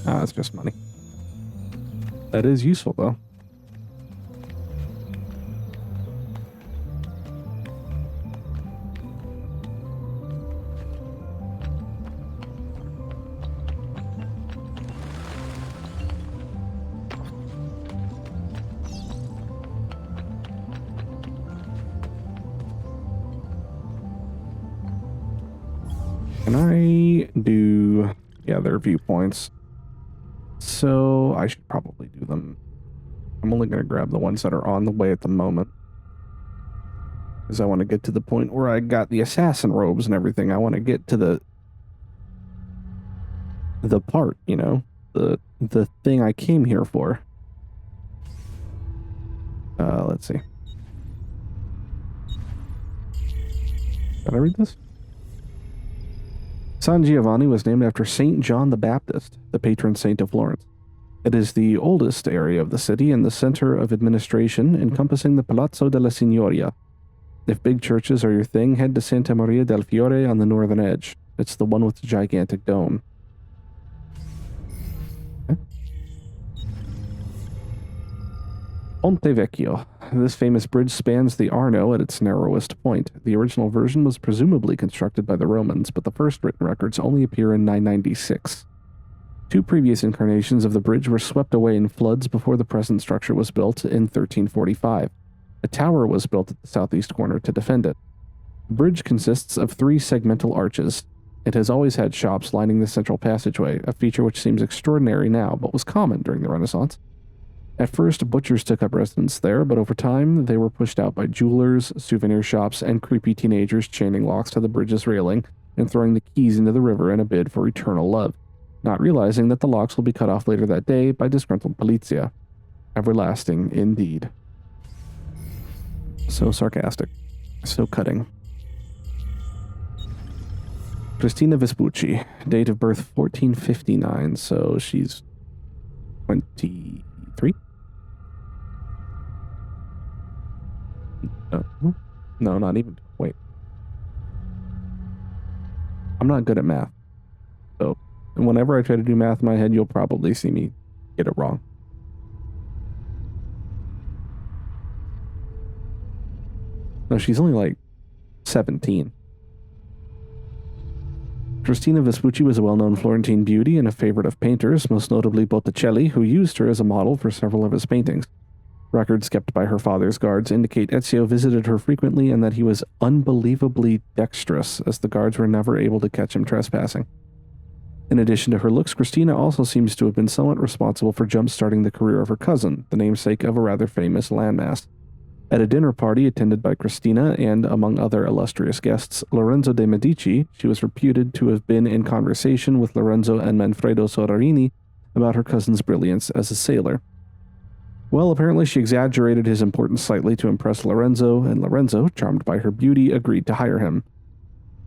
Ah, it's just money. That is useful, though. Can I do... Yeah, their viewpoints. So I should probably do them. I'm only going to grab the ones that are on the way at the moment. Because I want to get to the point where I got the assassin robes and everything. I want to get to the part, you know? The thing I came here for. Let's see. Did I read this? San Giovanni was named after Saint John the Baptist, the patron saint of Florence. It is the oldest area of the city and the center of administration, encompassing the Palazzo della Signoria. If big churches are your thing, head to Santa Maria del Fiore on the northern edge. It's the one with the gigantic dome. Okay. Ponte Vecchio. This famous bridge spans the Arno at its narrowest point. The original version was presumably constructed by the Romans, but the first written records only appear in 996. Two previous incarnations of the bridge were swept away in floods before the present structure was built in 1345. A tower was built at the southeast corner to defend it. The bridge consists of 3 segmental arches. It has always had shops lining the central passageway, a feature which seems extraordinary now, but was common during the Renaissance. At first, butchers took up residence there, but over time, they were pushed out by jewelers, souvenir shops, and creepy teenagers chaining locks to the bridge's railing and throwing the keys into the river in a bid for eternal love, not realizing that the locks will be cut off later that day by disgruntled polizia. Everlasting indeed. So sarcastic. So cutting. Cristina Vespucci, date of birth 1459, so she's 23? No, not even. Wait. I'm not good at math. So, whenever I try to do math in my head, you'll probably see me get it wrong. No, she's only like 17. Cristina Vespucci was a well-known Florentine beauty and a favorite of painters, most notably Botticelli, who used her as a model for several of his paintings. Records kept by her father's guards indicate Ezio visited her frequently and that he was unbelievably dexterous, as the guards were never able to catch him trespassing. In addition to her looks, Cristina also seems to have been somewhat responsible for jump-starting the career of her cousin, the namesake of a rather famous landmass. At a dinner party attended by Cristina and, among other illustrious guests, Lorenzo de' Medici, she was reputed to have been in conversation with Lorenzo and Manfredo Soderini about her cousin's brilliance as a sailor. Well, apparently she exaggerated his importance slightly to impress Lorenzo, and Lorenzo, charmed by her beauty, agreed to hire him.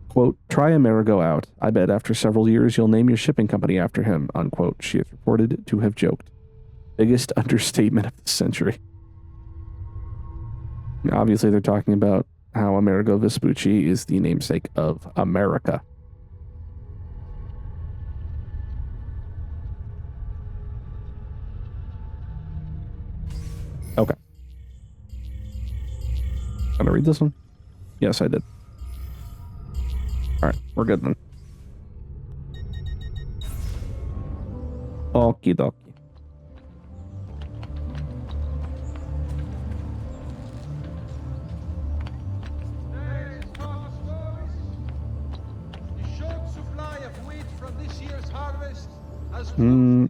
Quote, try Amerigo out. I bet after several years you'll name your shipping company after him, unquote, she is reported to have joked. Biggest understatement of the century. Obviously, they're talking about how Amerigo Vespucci is the namesake of America. Okay. Gonna read this one? Yes, I did. Alright, we're good then. Okie dokie.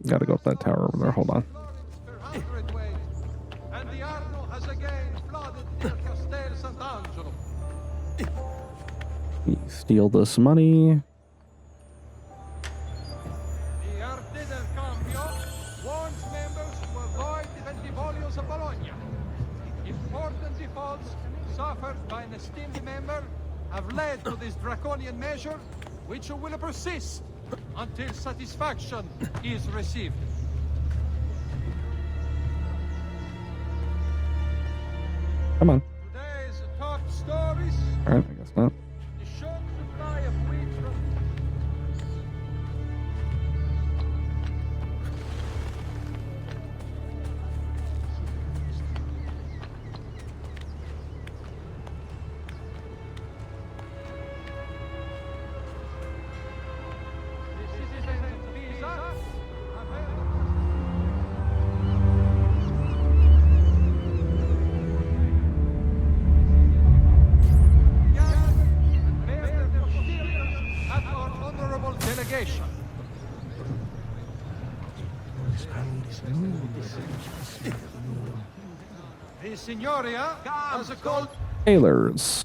Gotta go up that tower over there. Hold on. Steal this money. The Arte del Cambio warns members to avoid the Ventivolios of Bologna. Important defaults suffered by an esteemed member have led to this draconian measure, which will persist until satisfaction is received. Come on. Today's top stories. Alright, I guess not. The short supply of wheat from delegation. The Signoria has a call. Tailors.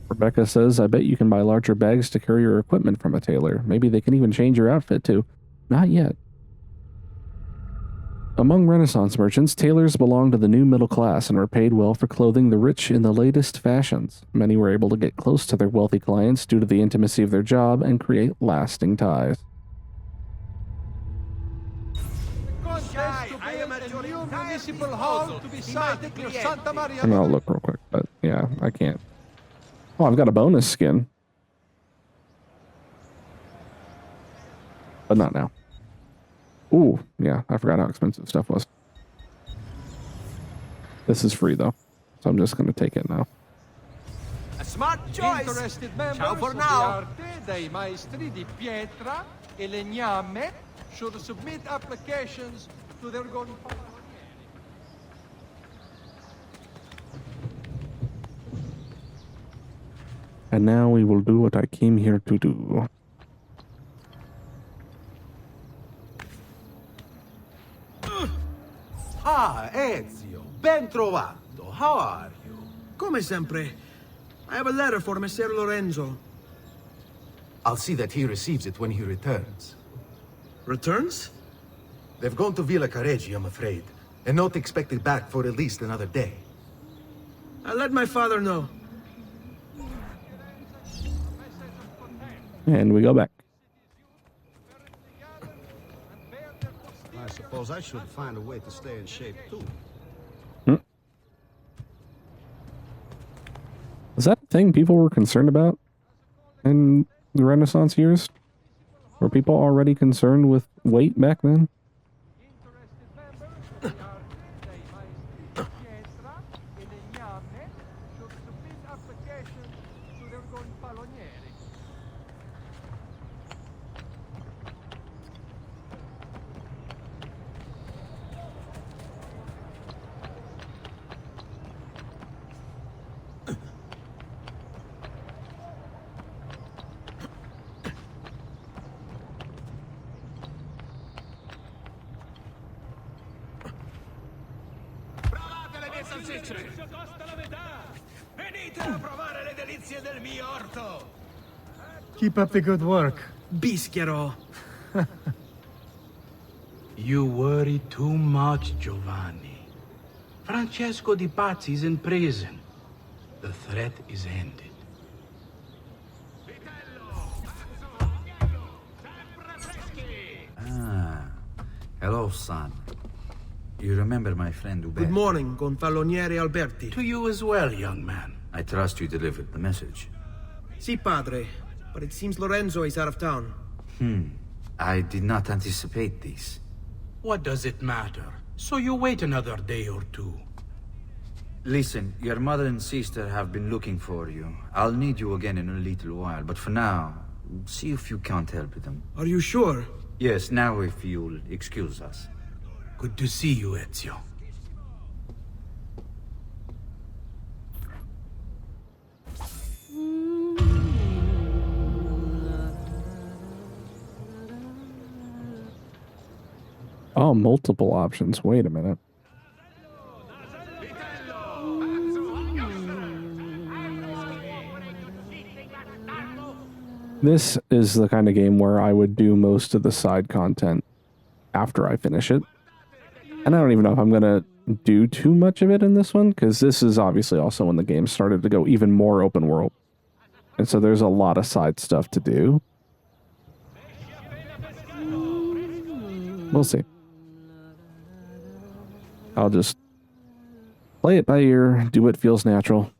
Rebecca says, I bet you can buy larger bags to carry your equipment from a tailor. Maybe they can even change your outfit too. Not yet. Among Renaissance merchants, tailors belonged to the new middle class and were paid well for clothing the rich in the latest fashions. Many were able to get close to their wealthy clients due to the intimacy of their job and create lasting ties. I'm gonna look real quick, but yeah, I can't. Oh, I've got a bonus skin. But not now. Ooh, yeah, I forgot how expensive stuff was. This is free though, so I'm just gonna take it now. A smart choice. Interested members Ciao for of now. the Arte dei Maestri di Pietra e Legname should submit applications to their And now we will do what I came here to do. Ah, Ezio, ben trovato. How are you? Come sempre. I have a letter for Messer Lorenzo. I'll see that he receives it when he returns. Returns? They've gone to Villa Careggi, I'm afraid, and not expected back for at least another day. I'll let my father know. And we go back. I suppose I should find a way to stay in shape, too. Is that a thing people were concerned about in the Renaissance years? Were people already concerned with weight back then? Keep up the good work. Bischero. You worry too much, Giovanni. Francesco Di Pazzi's in prison. The threat is ended. Ah, hello, son. You remember my friend Uber? Good morning, Gonfaloniere Alberti. To you as well, young man. I trust you delivered the message. Si, padre. But it seems Lorenzo is out of town. I did not anticipate this. What does it matter? So you wait another day or two. Listen, your mother and sister have been looking for you. I'll need you again in a little while, but for now, see if you can't help them. Are you sure? Yes, now if you'll excuse us. Good to see you, Ezio. Oh, multiple options. Wait a minute. This is the kind of game where I would do most of the side content after I finish it. And I don't even know if I'm going to do too much of it in this one, because this is obviously also when the game started to go even more open world. And so there's a lot of side stuff to do. We'll see. I'll just play it by ear, do what feels natural.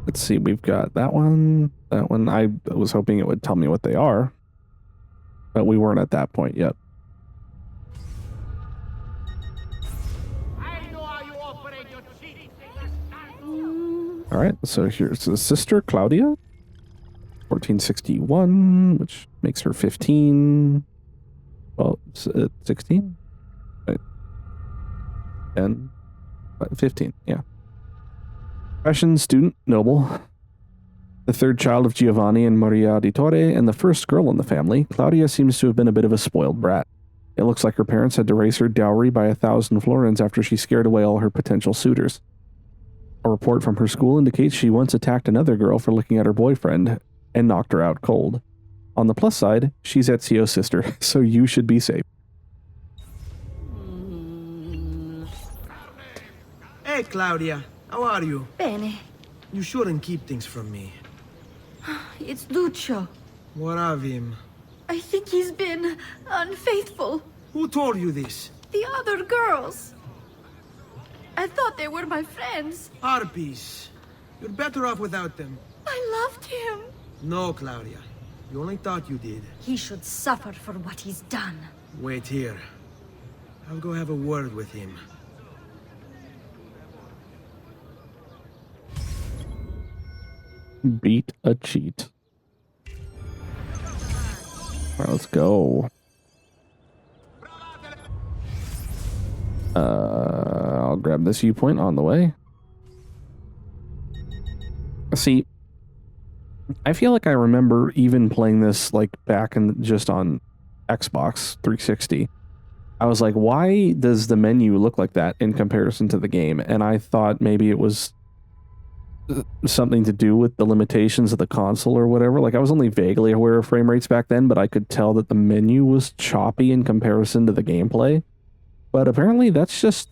Let's see, we've got that one. That one, I was hoping it would tell me what they are, but we weren't at that point yet. All right, so here's the sister, Claudia, 1461, which makes her 15. Well, 16? Right. 10? 15, yeah. Profession, student, noble. The third child of Giovanni and Maria di Torre, and the first girl in the family, Claudia seems to have been a bit of a spoiled brat. It looks like her parents had to raise her dowry by 1,000 florins after she scared away all her potential suitors. A report from her school indicates she once attacked another girl for looking at her boyfriend and knocked her out cold. On the plus side, she's Ezio's sister, so you should be safe. Hey, Claudia. How are you? Bene. You shouldn't keep things from me. It's Lucio. What of him? I think he's been unfaithful. Who told you this? The other girls. I thought they were my friends. Harpies. You're better off without them. I loved him. No, Claudia. You only thought you did. He should suffer for what he's done. Wait here. I'll go have a word with him. Beat a cheat. All right, let's go. I'll grab this viewpoint on the way. See, I feel like I remember even playing this like back in just on Xbox 360. I was like, why does the menu look like that in comparison to the game? And I thought maybe it was something to do with the limitations of the console or whatever. Like, I was only vaguely aware of frame rates back then, but I could tell that the menu was choppy in comparison to the gameplay. But apparently that's just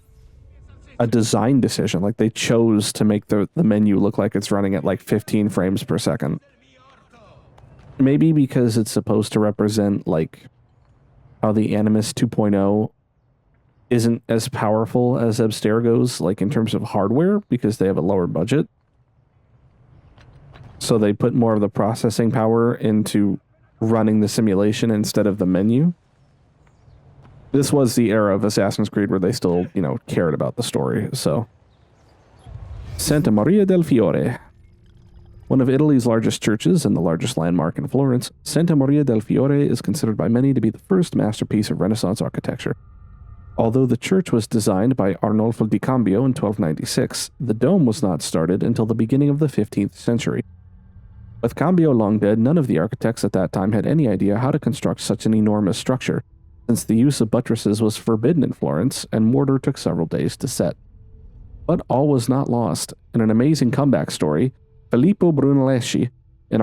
a design decision. Like, they chose to make the menu look like it's running at like 15 frames per second. Maybe because it's supposed to represent like how the Animus 2.0 isn't as powerful as Abstergo's, like in terms of hardware, because they have a lower budget. So they put more of the processing power into running the simulation instead of the menu. This was the era of Assassin's Creed where they still, you know, cared about the story, so. Santa Maria del Fiore. One of Italy's largest churches and the largest landmark in Florence, Santa Maria del Fiore is considered by many to be the first masterpiece of Renaissance architecture. Although the church was designed by Arnolfo di Cambio in 1296, the dome was not started until the beginning of the 15th century. With Cambio long dead, none of the architects at that time had any idea how to construct such an enormous structure, since the use of buttresses was forbidden in Florence and mortar took several days to set. But all was not lost. In an amazing comeback story, Filippo Brunelleschi, an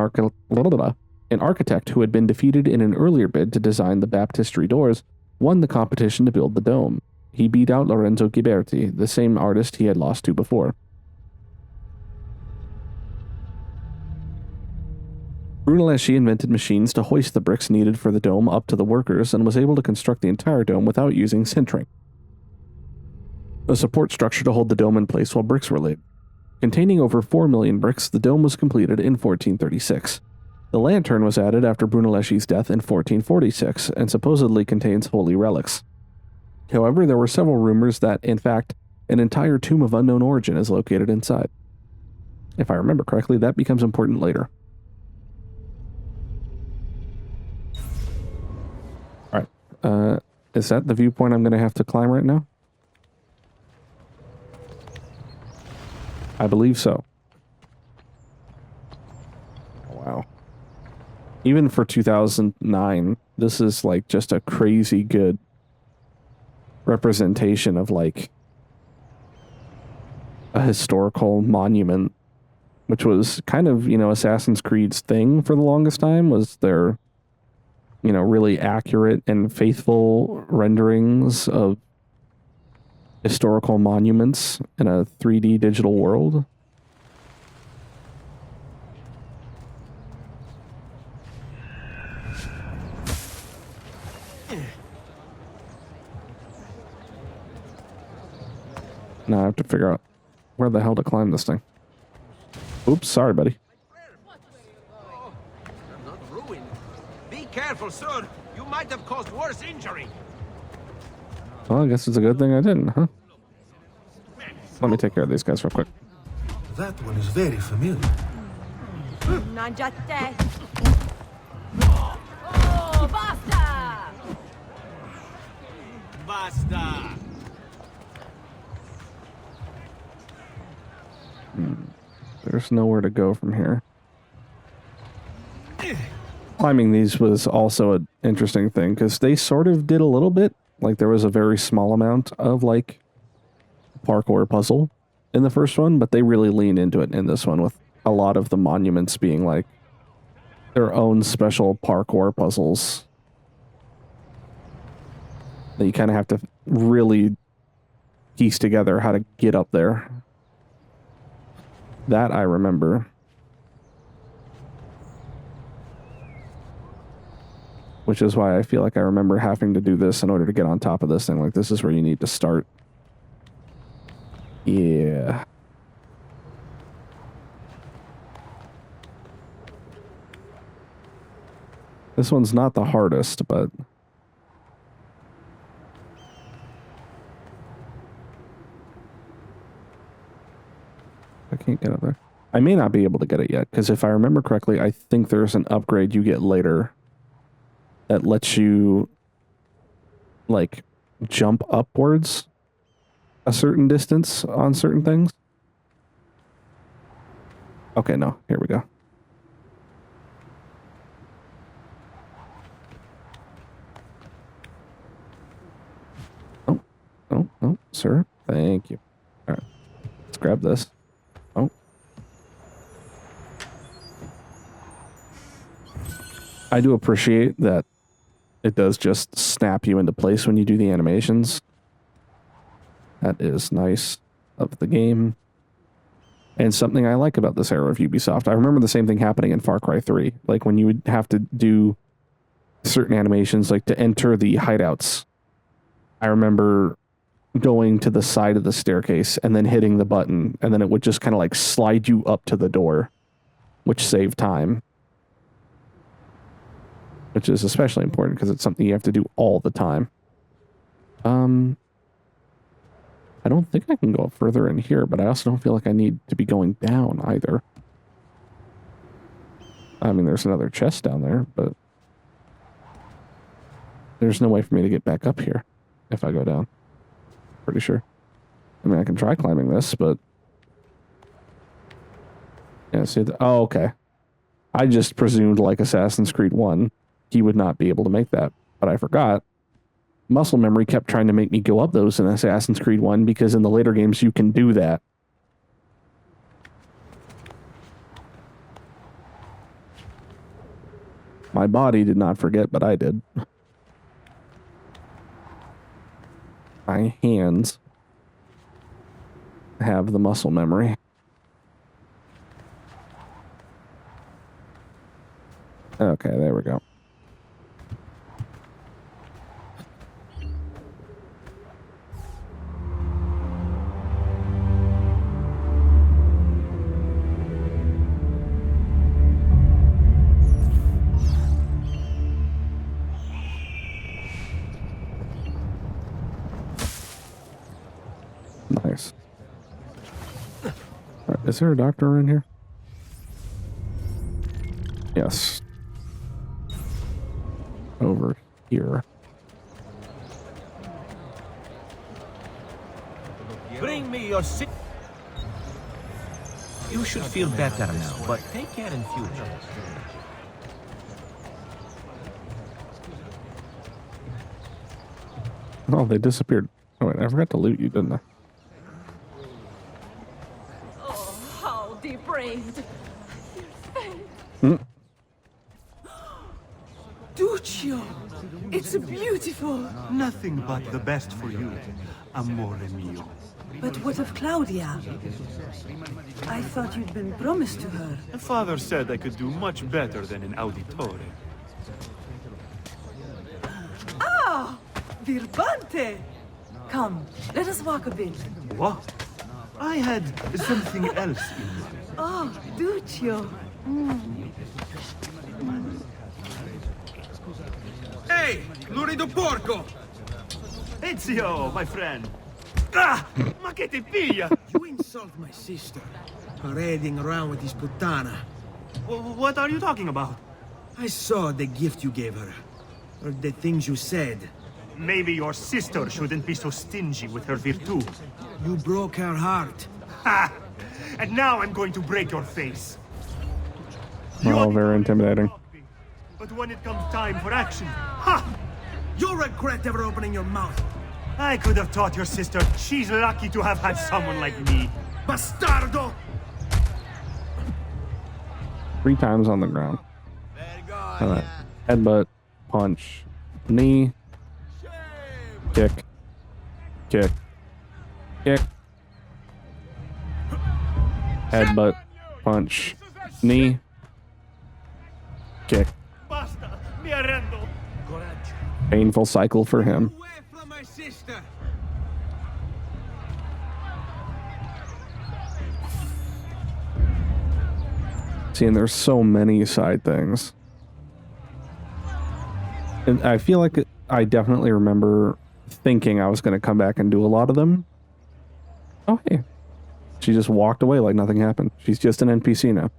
An architect who had been defeated in an earlier bid to design the baptistry doors won the competition to build the dome. He beat out Lorenzo Ghiberti, the same artist he had lost to before. Brunelleschi invented machines to hoist the bricks needed for the dome up to the workers and was able to construct the entire dome without using sintering, a support structure to hold the dome in place while bricks were laid. Containing over 4 million bricks, the dome was completed in 1436. The lantern was added after Brunelleschi's death in 1446 and supposedly contains holy relics. However, there were several rumors that, in fact, an entire tomb of unknown origin is located inside. If I remember correctly, that becomes important later. Alright, is that the viewpoint I'm going to have to climb right now? I believe so. Wow. Even for 2009, this is like just a crazy good representation of like a historical monument, which was kind of, Assassin's Creed's thing for the longest time, was their, really accurate and faithful renderings of historical monuments in a 3D digital world. Now I have to figure out where the hell to climb this thing. Oops, sorry, buddy. Not ruined. Be careful, sir. You might have caused worse injury. Well, I guess it's a good thing I didn't, huh? Let me take care of these guys real quick. That one is very familiar. Mangiate. Oh, basta! Basta! There's nowhere to go from here. Climbing these was also an interesting thing, because they sort of did a little bit. Like, there was a very small amount of, like, parkour puzzle in the first one, but they really leaned into it in this one, with a lot of the monuments being, like, their own special parkour puzzles that you kind of have to really piece together how to get up there. That I remember. Which is why I feel like I remember having to do this in order to get on top of this thing. Like, this is where you need to start. Yeah. This one's not the hardest, but... I can't get up there. I may not be able to get it yet, because if I remember correctly, I think there's an upgrade you get later that lets you, like, jump upwards a certain distance on certain things. Okay, no. Here we go. Oh, oh, oh, sir. Thank you. All right. Let's grab this. Oh. I do appreciate that it does just snap you into place when you do the animations. That is nice of the game. And something I like about this era of Ubisoft. I remember the same thing happening in Far Cry 3. Like, when you would have to do certain animations, like to enter the hideouts. I remember going to the side of the staircase and then hitting the button, and then it would just kind of like slide you up to the door, which saved time. Which is especially important because it's something you have to do all the time. I don't think I can go further in here, but I also don't feel like I need to be going down either. I mean, there's another chest down there, but there's no way for me to get back up here if I go down. Pretty sure. I mean, I can try climbing this, but... Yeah, see the... Oh, okay. I just presumed, like Assassin's Creed 1, he would not be able to make that, but I forgot. Muscle memory kept trying to make me go up those in Assassin's Creed 1 because in the later games you can do that. My body did not forget, but I did. My hands have the muscle memory. Okay, there we go. Nice. Right, is there a doctor in here? Yes. Over here. Bring me your sick. You should feel better now, but take care in future. Oh, they disappeared. Oh wait, I forgot to loot you, didn't I? Oh, how depraved. Duccio! It's beautiful! Nothing but the best for you, amore mio. But what of Claudia? I thought you'd been promised to her. Father said I could do much better than an auditore. Ah! Birbante! Come, let us walk a bit. What? I had something else in mind. Oh, Duccio. Hey, lurido porco! Ezio, my friend. Ah! Ma che ti piglia? You insult my sister, parading around with this puttana. What are you talking about? I saw the gift you gave her, or the things you said. Maybe your sister shouldn't be so stingy with her virtù. You broke her heart. Ha! And now I'm going to break your face. Oh, very intimidating. But when it comes time for action, ha! You'll regret ever opening your mouth. I could have taught your sister. She's lucky to have had someone like me. Bastardo! 3 times on the ground. Alright. Headbutt, punch, knee, kick, kick, kick. Headbutt, punch, knee, kick. Basta, mi arrendo. Painful cycle for him. Away from my sister! See, and there's so many side things. And I feel like I definitely remember thinking I was going to come back and do a lot of them. Oh, hey. She just walked away like nothing happened. She's just an NPC now.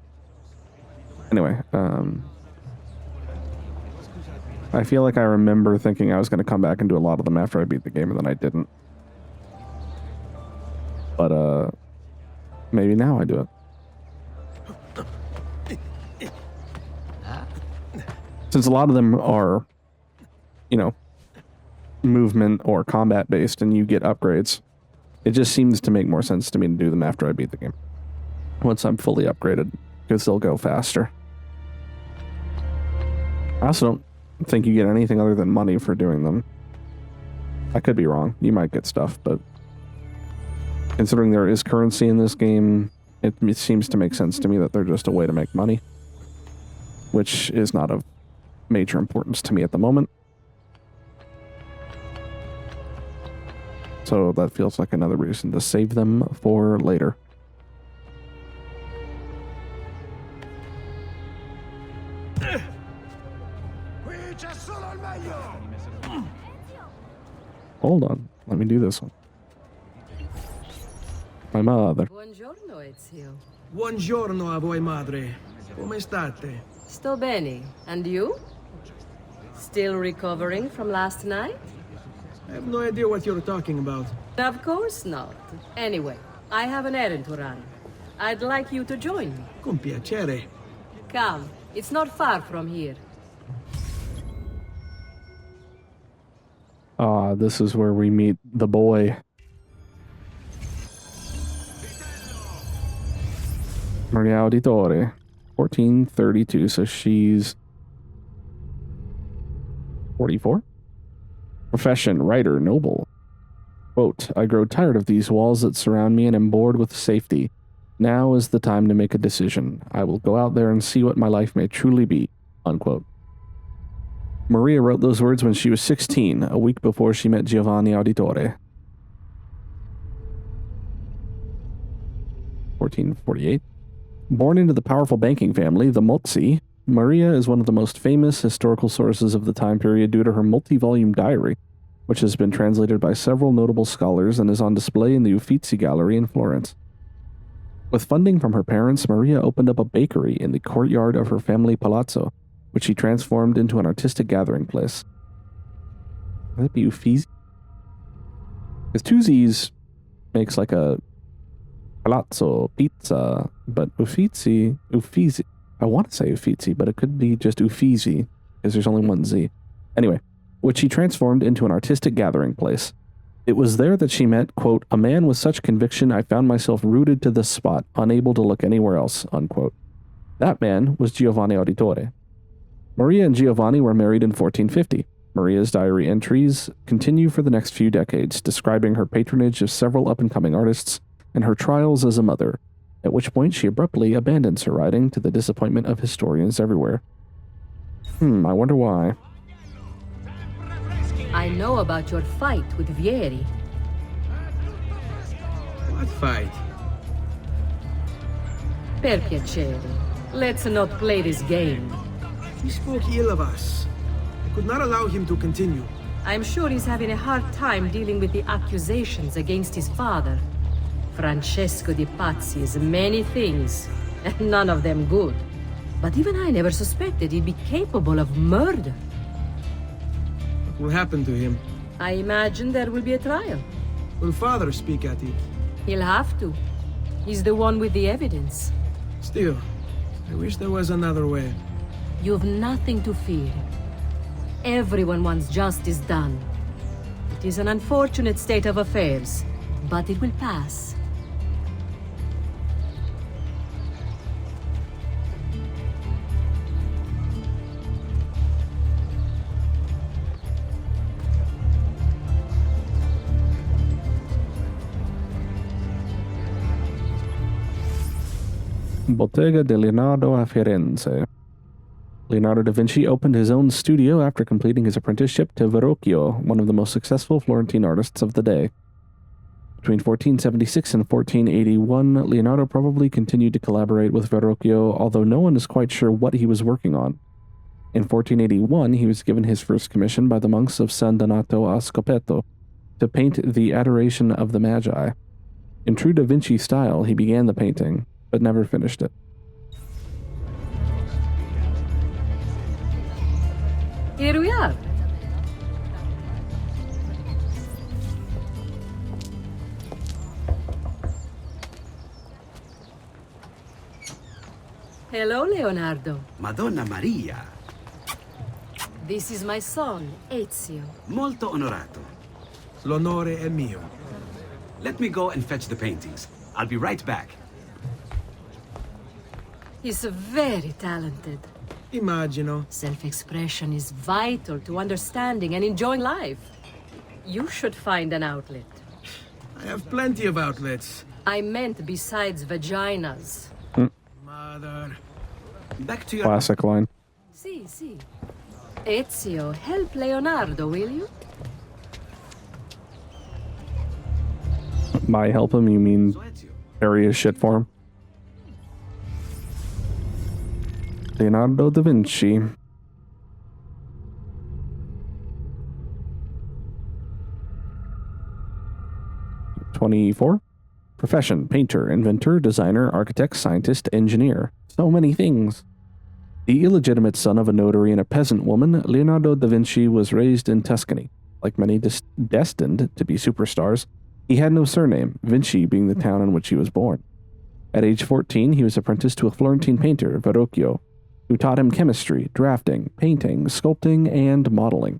Anyway, I feel like I remember thinking I was going to come back and do a lot of them after I beat the game, and then I didn't. But, maybe now I do it. Since a lot of them are, you know, movement or combat based and you get upgrades, it just seems to make more sense to me to do them after I beat the game. Once I'm fully upgraded, because they'll go faster. I also don't think you get anything other than money for doing them. I could be wrong. You might get stuff, but considering there is currency in this game, it seems to make sense to me that they're just a way to make money, which is not of major importance to me at the moment. So that feels like another reason to save them for later. Hold on, let me do this one. My mother. Buongiorno, Ezio. Buongiorno a voi, madre. Come state? Sto bene. And you? Still recovering from last night? I have no idea what you're talking about. Of course not. Anyway, I have an errand to run. I'd like you to join me. Con piacere. Come, it's not far from here. Ah, this is where we meet the boy. Maria Auditore. 1432, so she's 44. Profession, writer, noble. Quote, I grow tired of these walls that surround me and am bored with safety. Now is the time to make a decision. I will go out there and see what my life may truly be. Unquote. Maria wrote those words when she was 16, a week before she met Giovanni Auditore. 1448. Born into the powerful banking family, the Mozzi, Maria is one of the most famous historical sources of the time period due to her multi-volume diary, which has been translated by several notable scholars and is on display in the Uffizi Gallery in Florence. With funding from her parents, Maria opened up a bakery in the courtyard of her family palazzo, which she transformed into an artistic gathering place. Would that be Uffizi? Because two Z's makes like a palazzo pizza, but Uffizi, I want to say Uffizi, but it could be just Uffizi, because there's only one Z. Anyway, which she transformed into an artistic gathering place. It was there that she met, quote, a man with such conviction I found myself rooted to this spot, unable to look anywhere else, unquote. That man was Giovanni Auditore. Maria and Giovanni were married in 1450. Maria's diary entries continue for the next few decades, describing her patronage of several up-and-coming artists and her trials as a mother, at which point she abruptly abandons her writing to the disappointment of historians everywhere. I wonder why. I know about your fight with Vieri. What fight? Per piacere, let's not play this game. He spoke ill of us. I could not allow him to continue. I'm sure he's having a hard time dealing with the accusations against his father. Francesco di Pazzi is many things, and none of them good. But even I never suspected he'd be capable of murder. What will happen to him? I imagine there will be a trial. Will father speak at it? He'll have to. He's the one with the evidence. Still, I wish there was another way. You've nothing to fear. Everyone wants justice done. It is an unfortunate state of affairs, but it will pass. Bottega di Leonardo a Firenze. Leonardo da Vinci opened his own studio after completing his apprenticeship to Verrocchio, one of the most successful Florentine artists of the day. Between 1476 and 1481, Leonardo probably continued to collaborate with Verrocchio, although no one is quite sure what he was working on. In 1481, he was given his first commission by the monks of San Donato a Scopeto to paint the Adoration of the Magi. In true Da Vinci style, he began the painting, but never finished it. Here we are. Hello, Leonardo. Madonna Maria. This is my son, Ezio. Molto onorato. L'onore è mio. Let me go and fetch the paintings. I'll be right back. He's very talented. Immagino. Self-expression is vital to understanding and enjoying life. You should find an outlet. I have plenty of outlets. I meant besides vaginas. Mother. Back to your... Classic line. Si. Ezio, help Leonardo, will you? By help him, you mean carry his shit for him? Leonardo da Vinci. (24) Profession: painter, inventor, designer, architect, scientist, engineer. So many things. The illegitimate son of a notary and a peasant woman, Leonardo da Vinci was raised in Tuscany. Like many destined to be superstars, he had no surname, Vinci being the town in which he was born. At age 14, he was apprenticed to a Florentine painter, Verrocchio, who taught him chemistry, drafting, painting, sculpting, and modeling.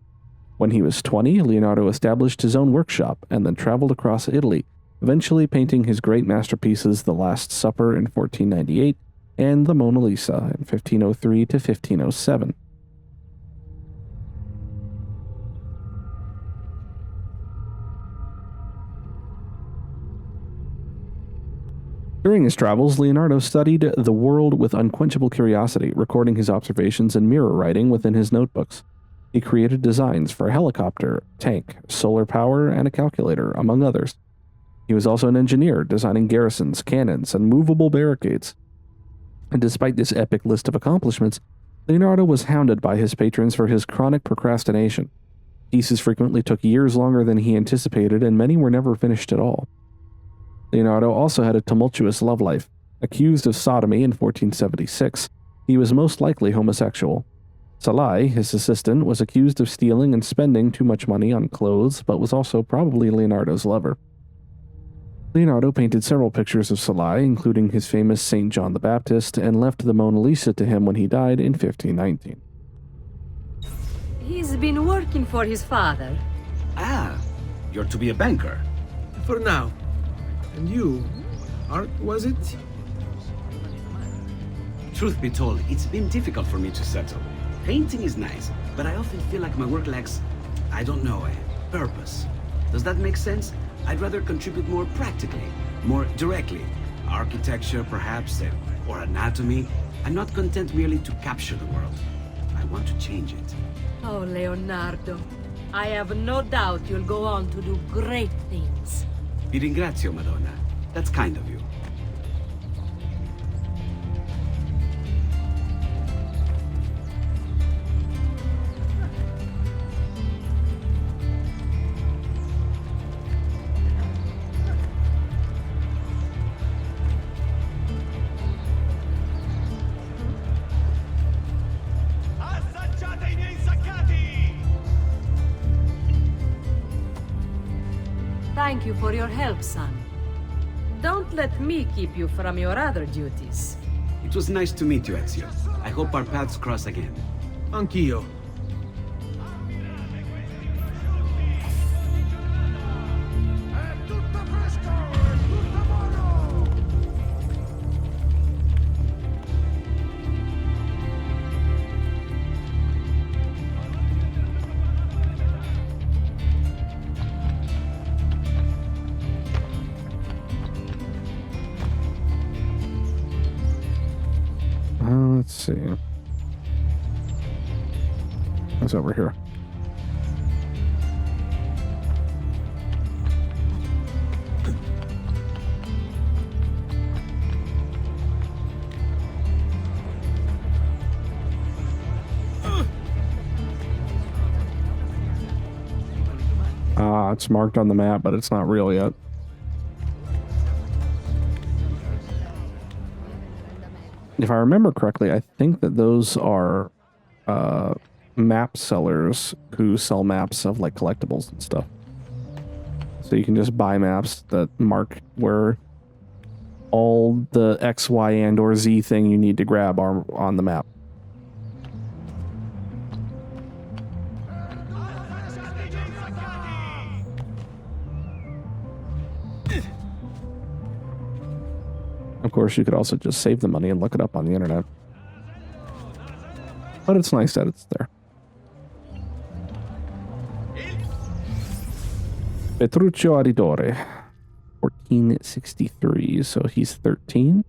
When he was 20, Leonardo established his own workshop and then traveled across Italy, eventually painting his great masterpieces The Last Supper in 1498 and the Mona Lisa in 1503 to 1507. During his travels, Leonardo studied the world with unquenchable curiosity, recording his observations and mirror writing within his notebooks. He created designs for a helicopter, tank, solar power, and a calculator, among others. He was also an engineer, designing garrisons, cannons, and movable barricades. And despite this epic list of accomplishments, Leonardo was hounded by his patrons for his chronic procrastination. Pieces frequently took years longer than he anticipated, and many were never finished at all. Leonardo also had a tumultuous love life. Accused of sodomy in 1476, he was most likely homosexual. Salai, his assistant, was accused of stealing and spending too much money on clothes, but was also probably Leonardo's lover. Leonardo painted several pictures of Salai, including his famous St. John the Baptist, and left the Mona Lisa to him when he died in 1519. He's been working for his father. Ah, you're to be a banker. For now. And you? Art, was it? Truth be told, it's been difficult for me to settle. Painting is nice, but I often feel like my work lacks, I don't know, a purpose. Does that make sense? I'd rather contribute more practically, more directly. Architecture, perhaps, or anatomy. I'm not content merely to capture the world. I want to change it. Oh, Leonardo. I have no doubt you'll go on to do great things. Vi ringrazio, Madonna. That's kind of you. Thank you for your help, son. Don't let me keep you from your other duties. It was nice to meet you, Ezio. I hope our paths cross again. Anch'io. Let's see. What's over here? It's marked on the map, but it's not real yet. If I remember correctly, I think that those are map sellers who sell maps of like collectibles and stuff. So you can just buy maps that mark where all the X, Y, and or Z thing you need to grab are on the map. Of course, you could also just save the money and look it up on the internet. But it's nice that it's there. Petruccio Auditore, 1463, so he's 13.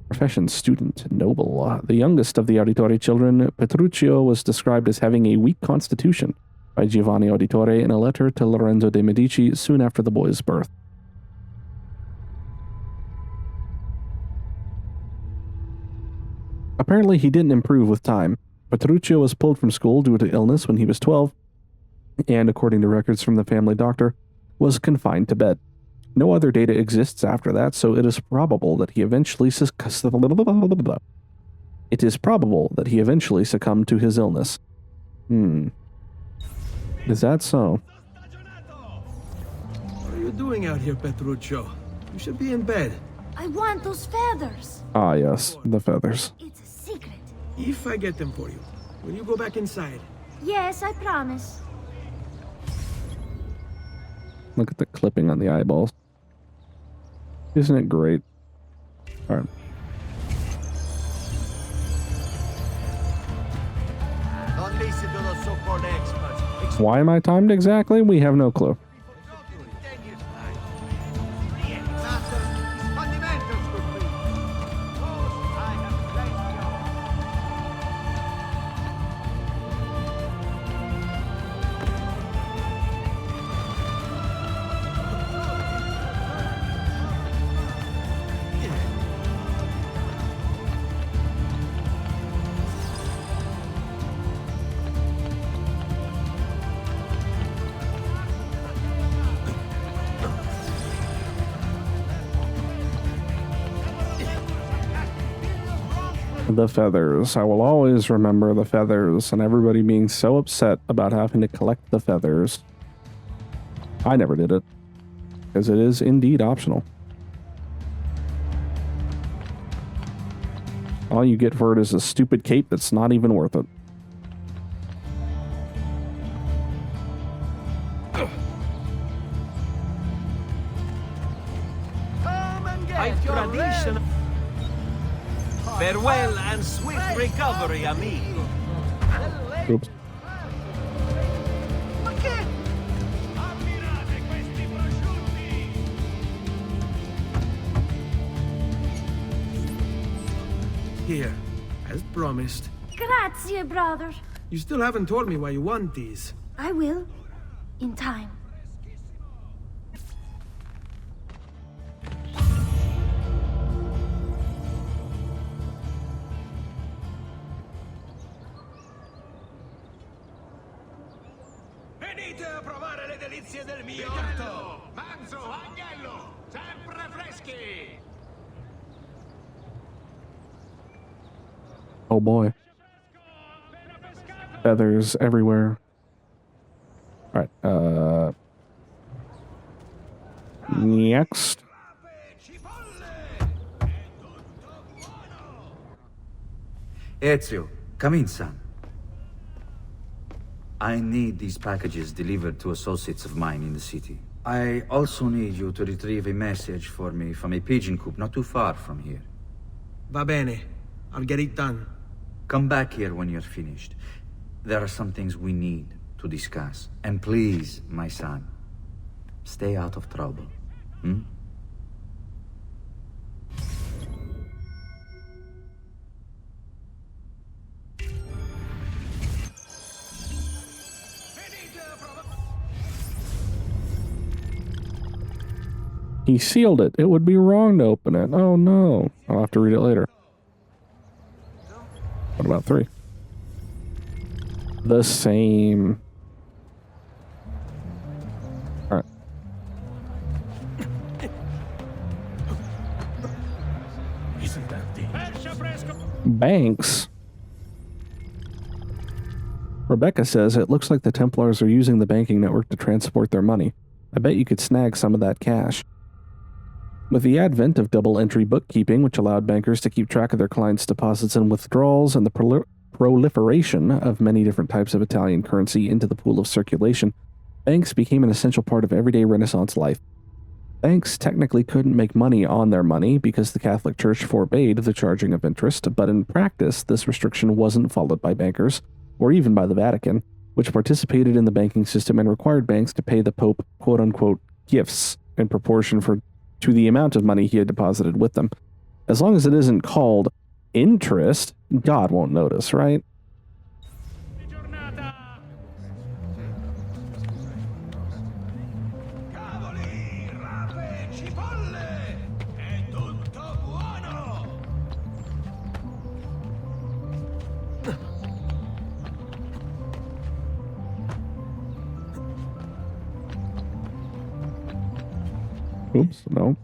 Profession student, noble. The youngest of the Auditore children, Petruccio was described as having a weak constitution by Giovanni Auditore in a letter to Lorenzo de' Medici soon after the boy's birth. Apparently, he didn't improve with time. Petruccio was pulled from school due to illness when he was 12, and according to records from the family doctor, was confined to bed. No other data exists after that, so it is probable that he eventually succumbed to his illness. Is that so? What are you doing out here, Petruccio? You should be in bed. I want those feathers. Ah, yes, the feathers. It's a secret. If I get them for you, will you go back inside? Yes, I promise. Look at the clipping on the eyeballs. Isn't it great? All right. Don't listen to those so-called experts. Why am I timed exactly? We have no clue. The feathers. I will always remember the feathers and everybody being so upset about having to collect the feathers. I never did it, because it is indeed optional. All you get for it is a stupid cape that's not even worth it. Tradition. Farewell and swift recovery, amigo. Oops. Here, as promised. Grazie, brother. You still haven't told me why you want these. I will. In time. Venite a provare le delizie del mio orto! Manzo, agnello, sempre freschi! Oh boy. Feathers everywhere. Alright, next. Ezio, come in, son. I need these packages delivered to associates of mine in the city. I also need you to retrieve a message for me from a pigeon coop not too far from here. Va bene. I'll get it done. Come back here when you're finished. There are some things we need to discuss. And please, my son, stay out of trouble. Hmm? He sealed it. It would be wrong to open it. Oh no. I'll have to read it later. What about 3? The same. Alright. Isn't that dangerous? Banks. Rebecca says it looks like the Templars are using the banking network to transport their money. I bet you could snag some of that cash. With the advent of double-entry bookkeeping, which allowed bankers to keep track of their clients' deposits and withdrawals, and the proliferation of many different types of Italian currency into the pool of circulation, banks became an essential part of everyday Renaissance life. Banks technically couldn't make money on their money because the Catholic Church forbade the charging of interest, but in practice, this restriction wasn't followed by bankers, or even by the Vatican, which participated in the banking system and required banks to pay the Pope quote-unquote gifts in proportion to the amount of money he had deposited with them. As long as it isn't called interest, God won't notice, right? Oops, no.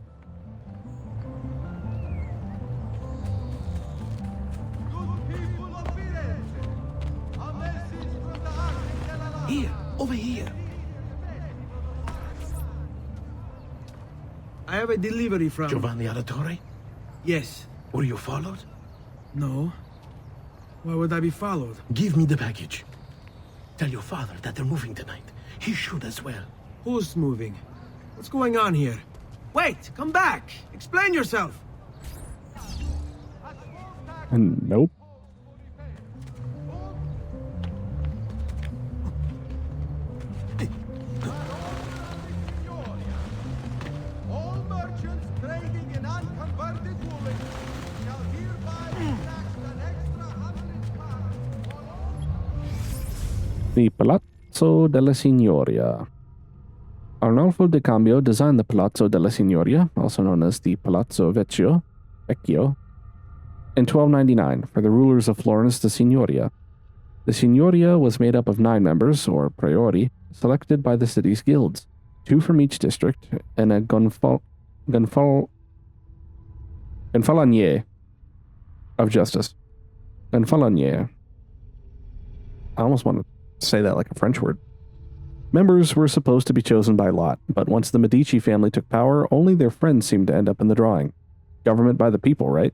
Here, over here. I have a delivery from... Giovanni Auditore? Yes. Were you followed? No. Why would I be followed? Give me the package. Tell your father that they're moving tonight. He should as well. Who's moving? What's going on here? Wait, come back. Explain yourself. Nope. All merchants trading in unconverted woolen shall hereby be taxed an extra 100 pounds. The Palazzo della Signoria. Arnolfo de Cambio designed the Palazzo della Signoria, also known as the Palazzo Vecchio, in 1299 for the rulers of Florence the Signoria. The Signoria was made up of 9 members, or priori, selected by the city's guilds, 2 from each district, and a gonfalonier of justice. And Falonier. I almost want to say that like a French word. Members were supposed to be chosen by lot, but once the Medici family took power, only their friends seemed to end up in the drawing. Government by the people, right?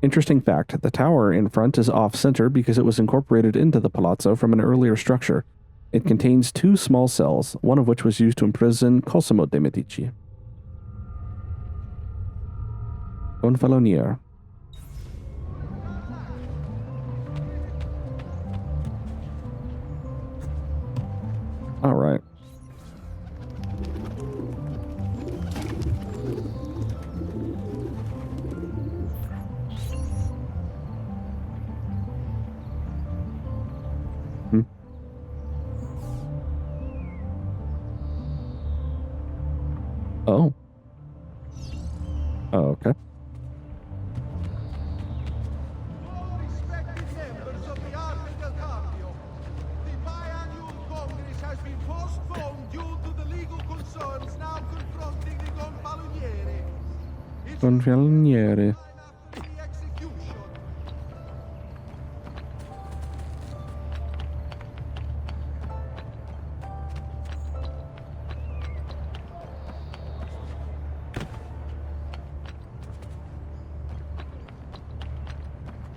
Interesting fact, the tower in front is off-center because it was incorporated into the palazzo from an earlier structure. It contains 2 small cells, one of which was used to imprison Cosimo de' Medici. Gonfalonier. All right. Oh. Oh, okay. Respected members of the Army del Cambio, the biannual Congress has been postponed due to the legal concerns now confronting the Gonfaloniere. Gonfaloniere. The execution.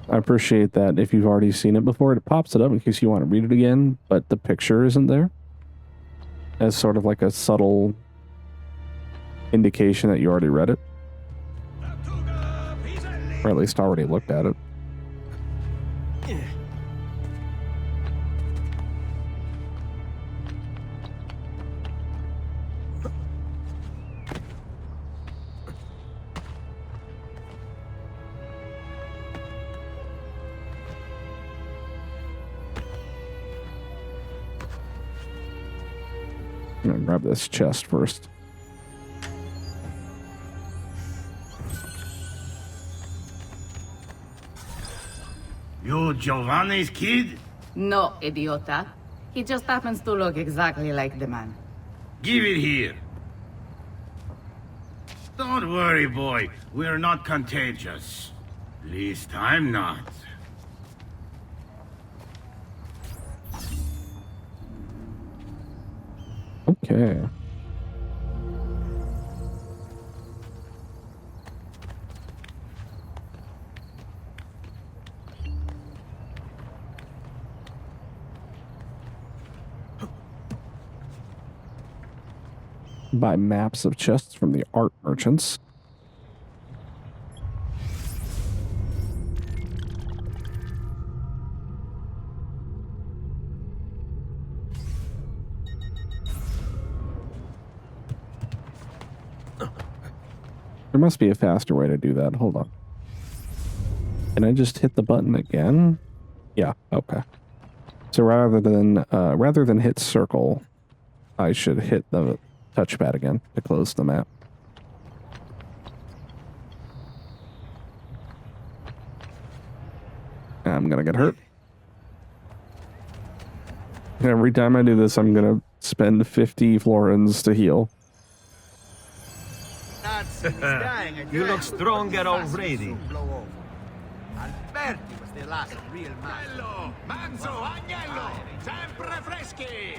I appreciate that if you've already seen it before, it pops it up in case you want to read it again, but the picture isn't there. As sort of like a subtle indication that you already read it. Or at least already looked at it. I'm gonna grab this chest first. You Giovanni's kid? No, idiota. He just happens to look exactly like the man. Give it here. Don't worry, boy. We're not contagious. Least I'm not. Okay. Buy maps of chests from the art merchants. There must be a faster way to do that. Hold on. Can I just hit the button again? Yeah, okay. So rather than hit circle, I should hit the touchpad again to close the map. I'm gonna get hurt. Every time I do this, I'm gonna spend 50 florins to heal. You look stronger already. Alberti was the last real man. Manzo, Agnello, sempre freschi.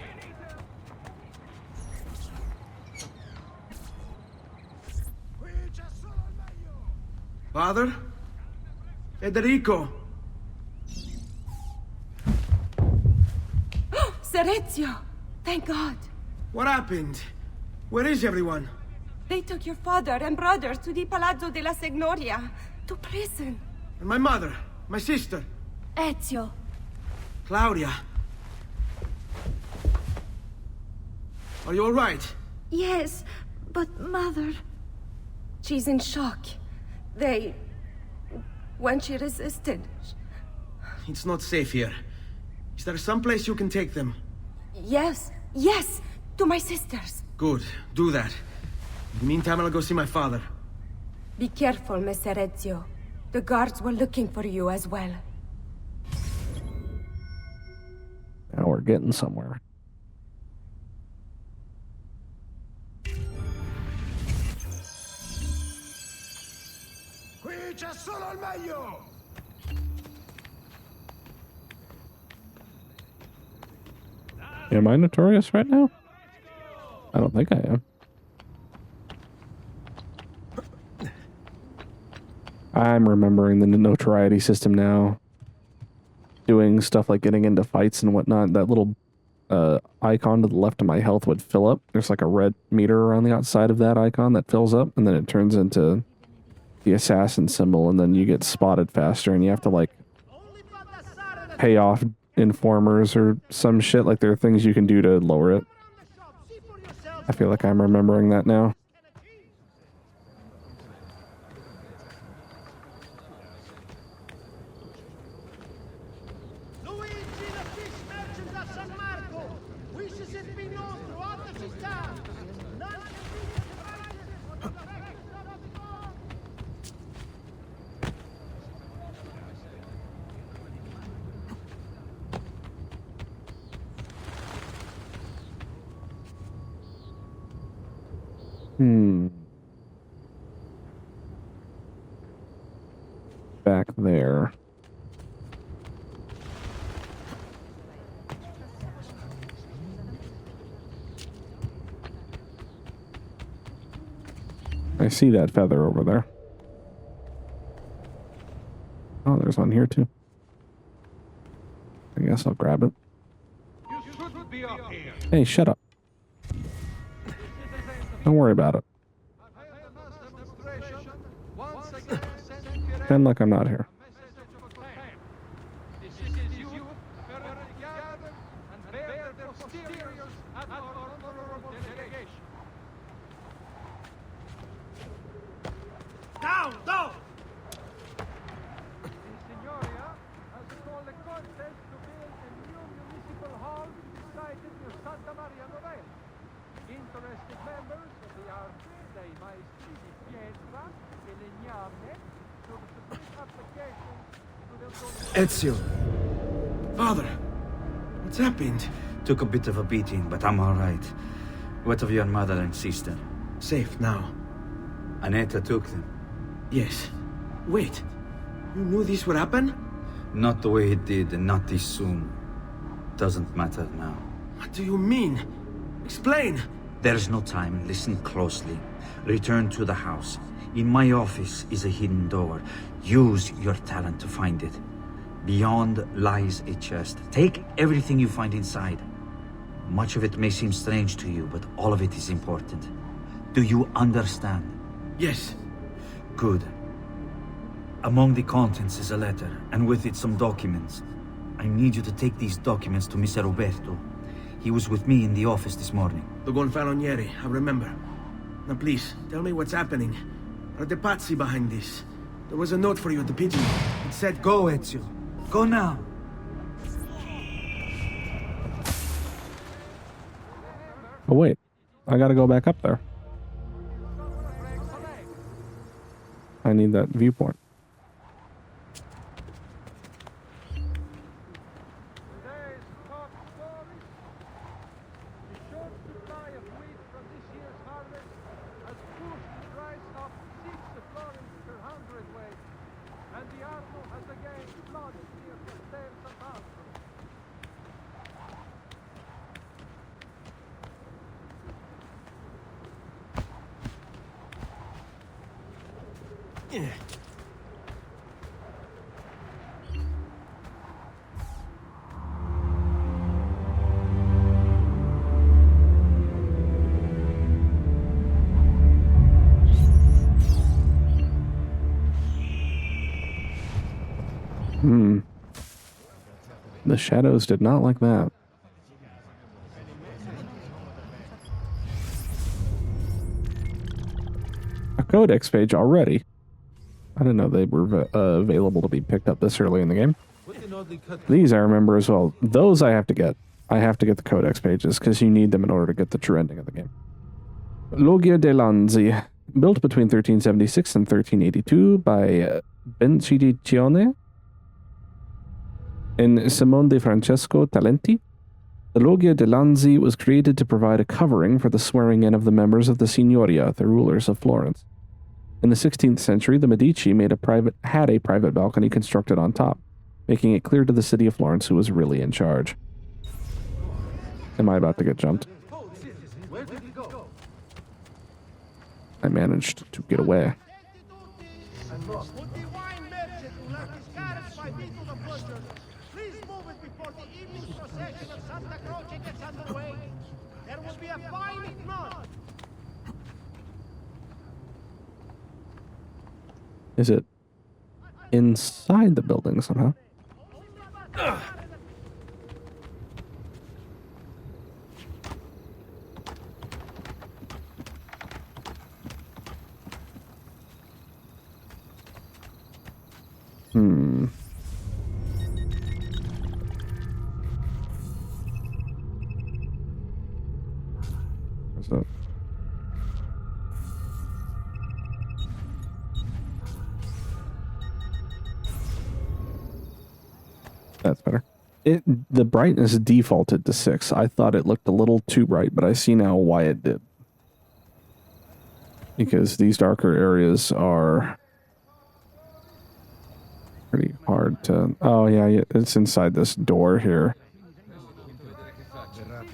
Father? Federico! Serezio! Thank God! What happened? Where is everyone? They took your father and brother to the Palazzo della Signoria, to prison. And my mother? My sister? Ezio. Claudia? Are you alright? Yes, but Mother... She's in shock. When she resisted... It's not safe here. Is there some place you can take them? Yes, to my sisters. Good, do that. In the meantime, I'll go see my father. Be careful, Messer Ezio. The guards were looking for you as well. Now we're getting somewhere. Qui c'è solo il meglio. Am I notorious right now? I don't think I am. I'm remembering the notoriety system now. Doing stuff like getting into fights and whatnot. That little icon to the left of my health would fill up. There's like a red meter around the outside of that icon that fills up, and then it turns into the assassin symbol, and then you get spotted faster, and you have to like pay off informers or some shit. Like there are things you can do to lower it. I feel like I'm remembering that now. Back there. I see that feather over there. Oh, there's one here too. I guess I'll grab it. Hey, shut up. Don't worry about it. Pretend like I'm not here. Down, down! Interested members of the arte dei maestri di pietra e legname should submit applications to the Ezio. Father, what's happened? Took a bit of a beating, but I'm all right. What of your mother and sister? Safe now. Aneta took them. Yes. Wait. You knew this would happen? Not the way it did, and not this soon. Doesn't matter now. What do you mean? Explain! There's no time. Listen closely. Return to the house. In my office is a hidden door. Use your talent to find it. Beyond lies a chest. Take everything you find inside. Much of it may seem strange to you, but all of it is important. Do you understand? Yes. Good. Among the contents is a letter, and with it some documents. I need you to take these documents to Mr. Roberto. He was with me in the office this morning. The Gonfaloniere, I remember. Now please, tell me what's happening. Are the Pazzi behind this? There was a note for you at the pigeon. It said, go, Ezio. Go now. Oh wait, I gotta go back up there. I need that viewpoint. The shadows did not like that. A codex page already. I didn't know they were available to be picked up this early in the game. These I remember as well. Those I have to get. I have to get the codex pages because you need them in order to get the true ending of the game. Loggia dei Lanzi, built between 1376 and 1382 by Benediccione and Simone de Francesco Talenti. The Loggia dei Lanzi was created to provide a covering for the swearing in of the members of the Signoria, the rulers of Florence. In the 16th century, the Medici had a private balcony constructed on top, making it clear to the city of Florence who was really in charge. Am I about to get jumped? Where did he go? I managed to get away. I'm lost. Would the wine merchant who left his carriage by me to the butcher please move it before the evening procession of Santa Croce gets underway? There will be a fine if not. Is it inside the building somehow? What's up? That's better. The brightness defaulted to 6. I thought it looked a little too bright, but I see now why it did. Because these darker areas are pretty hard to... Oh, yeah, it's inside this door here.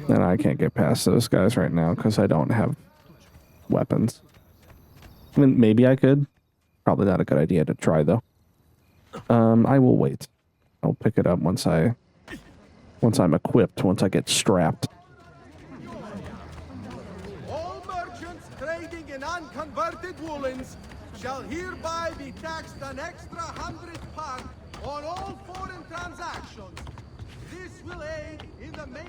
And I can't get past those guys right now because I don't have weapons. I mean, maybe I could. Probably not a good idea to try, though. I will wait. I'll pick it up once I'm equipped, once I get strapped. All merchants trading in unconverted woolens shall hereby be taxed an extra 100 pound on all foreign transactions. This will aid in the main...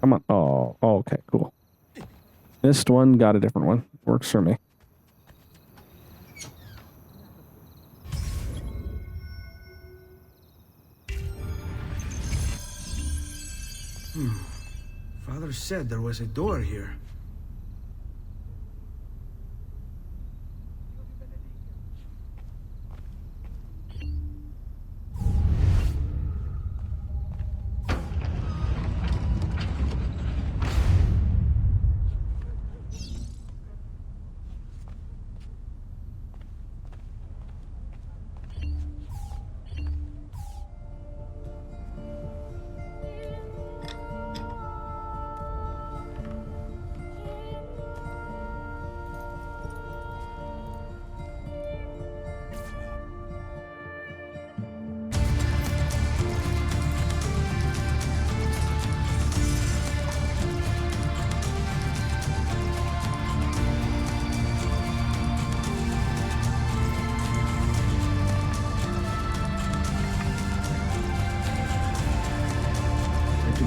Come on. Oh, okay, cool. Missed one, got a different one. Works for me. Father said there was a door here.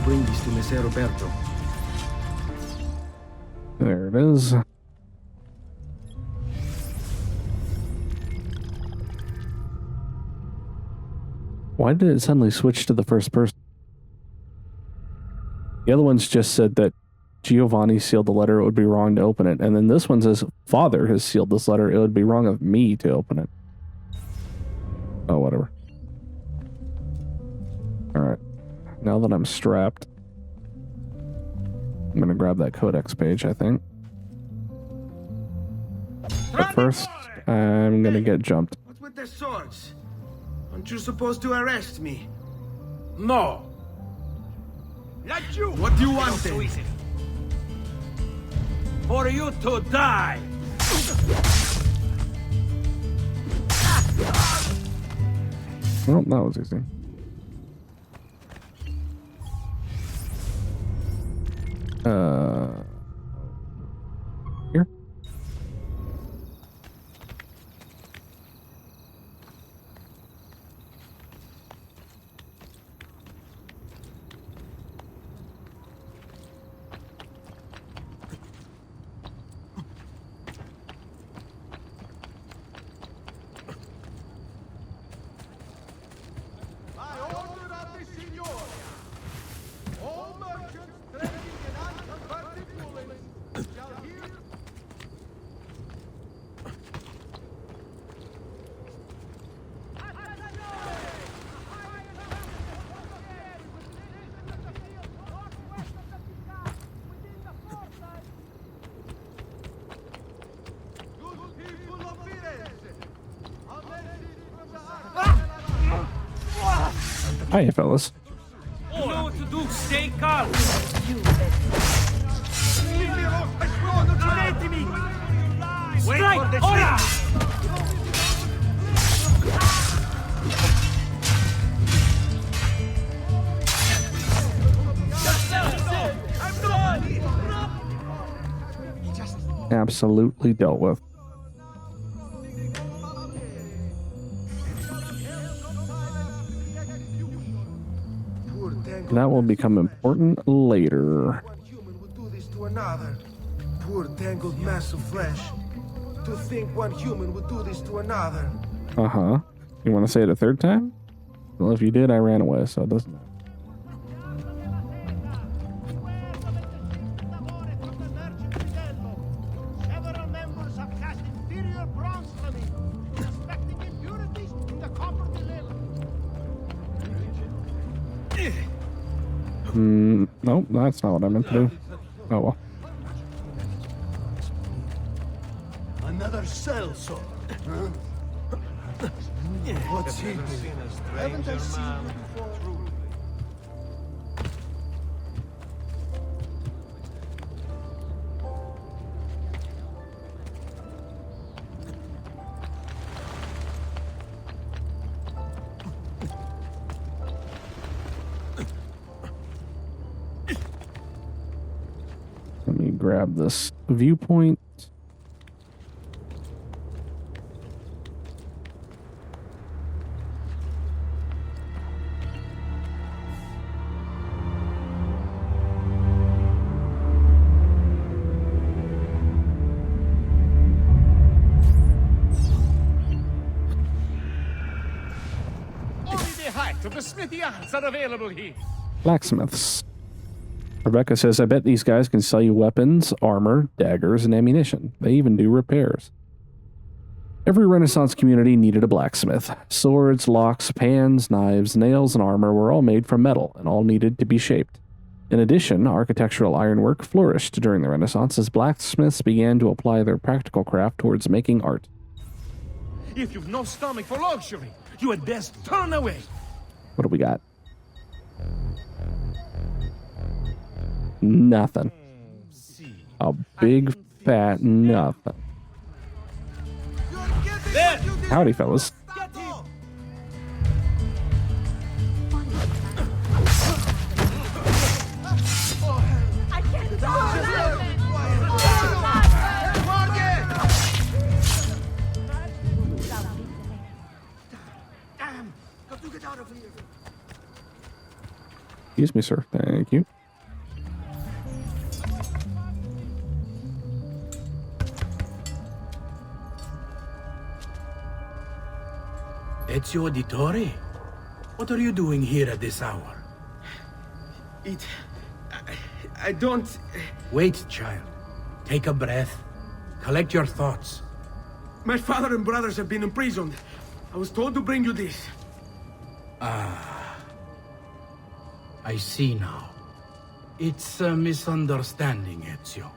Bring this to Messer Roberto. There it is. Why did it suddenly switch to the first person? The other ones just said that Giovanni sealed the letter, it would be wrong to open it. And then this one says, Father has sealed this letter, it would be wrong of me to open it. Oh, whatever. Alright. Now that I'm strapped, I'm gonna grab that codex page, I think. But first, I'm gonna get jumped. What's with the swords? Aren't you supposed to arrest me? No. Let you! What do you want then? For you to die! Well, that was easy. Here? By order of the Signor, all merchants trading in unconverted Hiya, fellas. You know what to do. Stay calm. Strike! Ora! Absolutely dealt with. That will become important later. To another. Poor tangled mass of flesh. To think one human would do this to another. Uh-huh. You want to say it a third time? Well, if you did, I ran away, so it doesn't matter. Several members have cast inferior blasphemy, suspecting impurities in the copper delivered. Nope, that's not what I meant to do. Oh well. Another sellsword, huh? What's he doing? Haven't I seen you before? Let me grab this viewpoint. Only the height of the smithy arts are available here. Blacksmiths. Rebecca says, I bet these guys can sell you weapons, armor, daggers, and ammunition. They even do repairs. Every Renaissance community needed a blacksmith. Swords, locks, pans, knives, nails, and armor were all made from metal and all needed to be shaped. In addition, architectural ironwork flourished during the Renaissance as blacksmiths began to apply their practical craft towards making art. If you've no stomach for luxury, you had best turn away. What do we got? Nothing. A big fat nothing. Howdy, fellas. Excuse me, sir. Thank you. Ezio Auditore? What are you doing here at this hour? I don't... Wait, child. Take a breath. Collect your thoughts. My father and brothers have been imprisoned. I was told to bring you this. Ah. I see now. It's a misunderstanding, Ezio.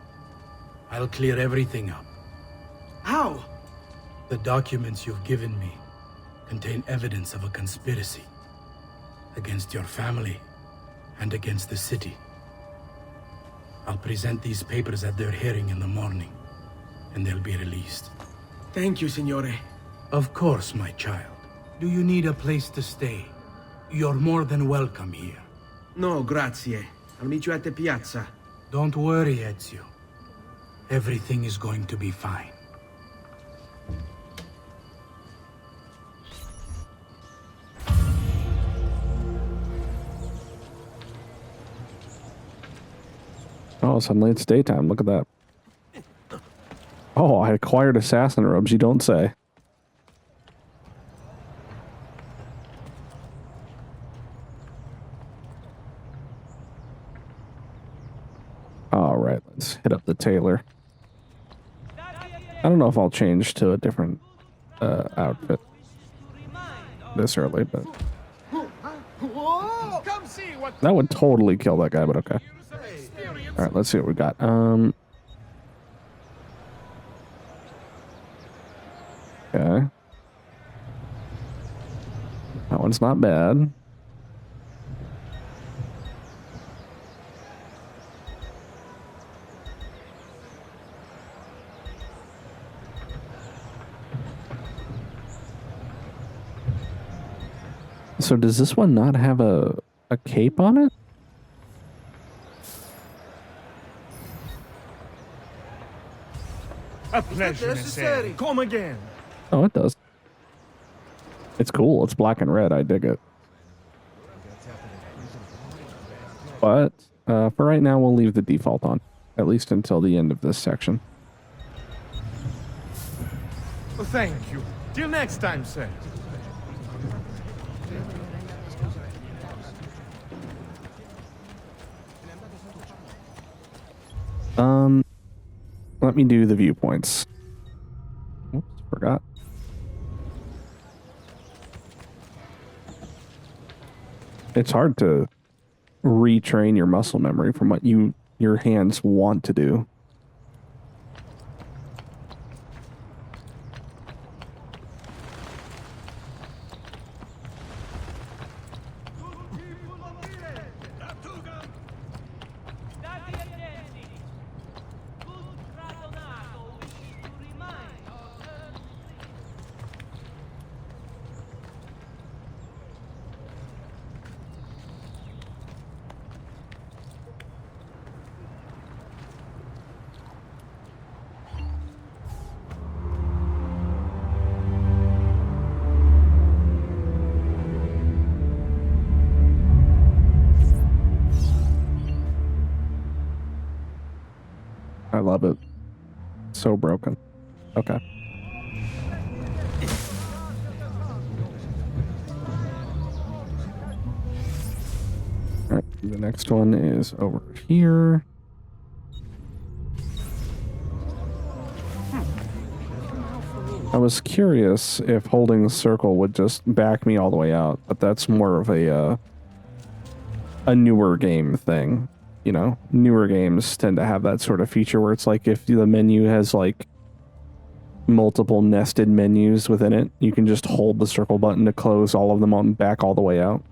I'll clear everything up. How? The documents you've given me contain evidence of a conspiracy against your family and against the city. I'll present these papers at their hearing in the morning, and they'll be released. Thank you, Signore. Of course, my child. Do you need a place to stay? You're more than welcome here. No, grazie. I'll meet you at the piazza. Don't worry, Ezio. Everything is going to be fine. Oh, suddenly it's daytime. Look at that. Oh, I acquired assassin robes, you don't say. All right, let's hit up the tailor. I don't know if I'll change to a different outfit this early, but Come see what that would totally kill that guy, but okay. All right, let's see what we got. Okay. That one's not bad. So does this one not have a cape on it? A pleasure, necessary. Come again. Oh, it does. It's cool. It's black and red. I dig it. But for right now, we'll leave the default on, at least until the end of this section. Well, thank you. Till next time, sir. Let me do the viewpoints. Oops, forgot. It's hard to retrain your muscle memory from what your hands want to do. I love it. So broken. Okay. Alright, the next one is over here. I was curious if holding circle would just back me all the way out, but that's more of a newer game thing. You know, newer games tend to have that sort of feature where it's like if the menu has like multiple nested menus within it, you can just hold the circle button to close all of them on back all the way out.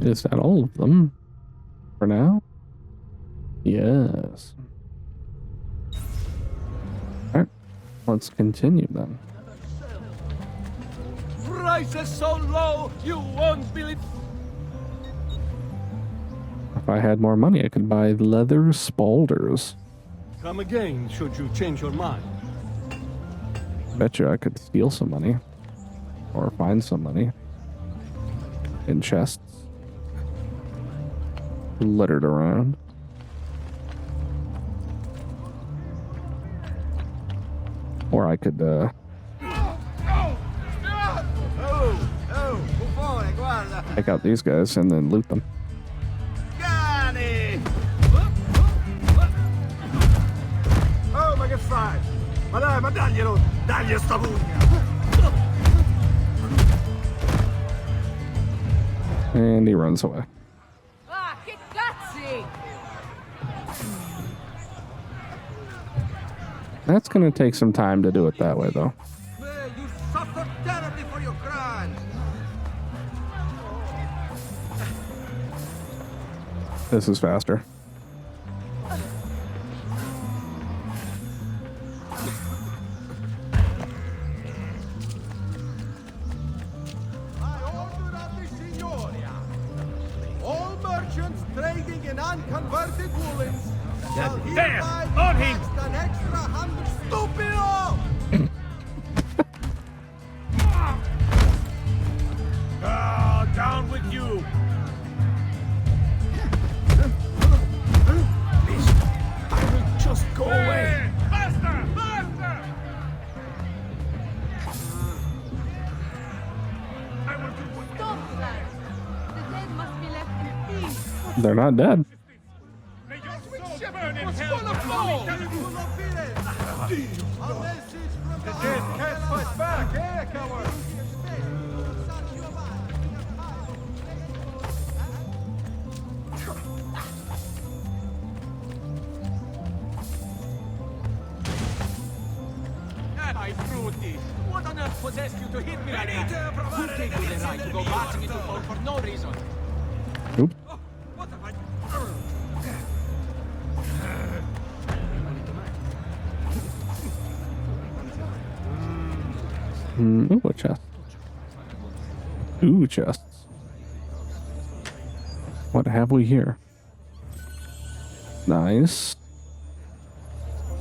Is that all of them for now? Yes. Alright, let's continue then. Prices so low, you won't believe. If I had more money, I could buy leather spaulders. Come again, should you change your mind. Bet you I could steal some money. Or find some money. In chests. Littered around. Or I could take out these guys and then loot them. Oh, ma che fai? Ma dai, ma daglielo! Dagli sta pugna! And he runs away. Ah, che cazzi! That's gonna take some time to do it that way, though. You suffer terribly for your crime! This is faster. All merchants trading in unconverted woolens shall There! hereby be On him! taxed an extra 100 stupido! Ah, down with you! Please, I will just go away! Faster! Faster! I will do what... Stop that! The dead must be left in peace. They're not dead. May your soul burn in hell! possessed you to hit me like that? Who gave you the right to go marching into folk for no reason? Oop. Ooh, a chest. Ooh, chests. What have we here? Nice.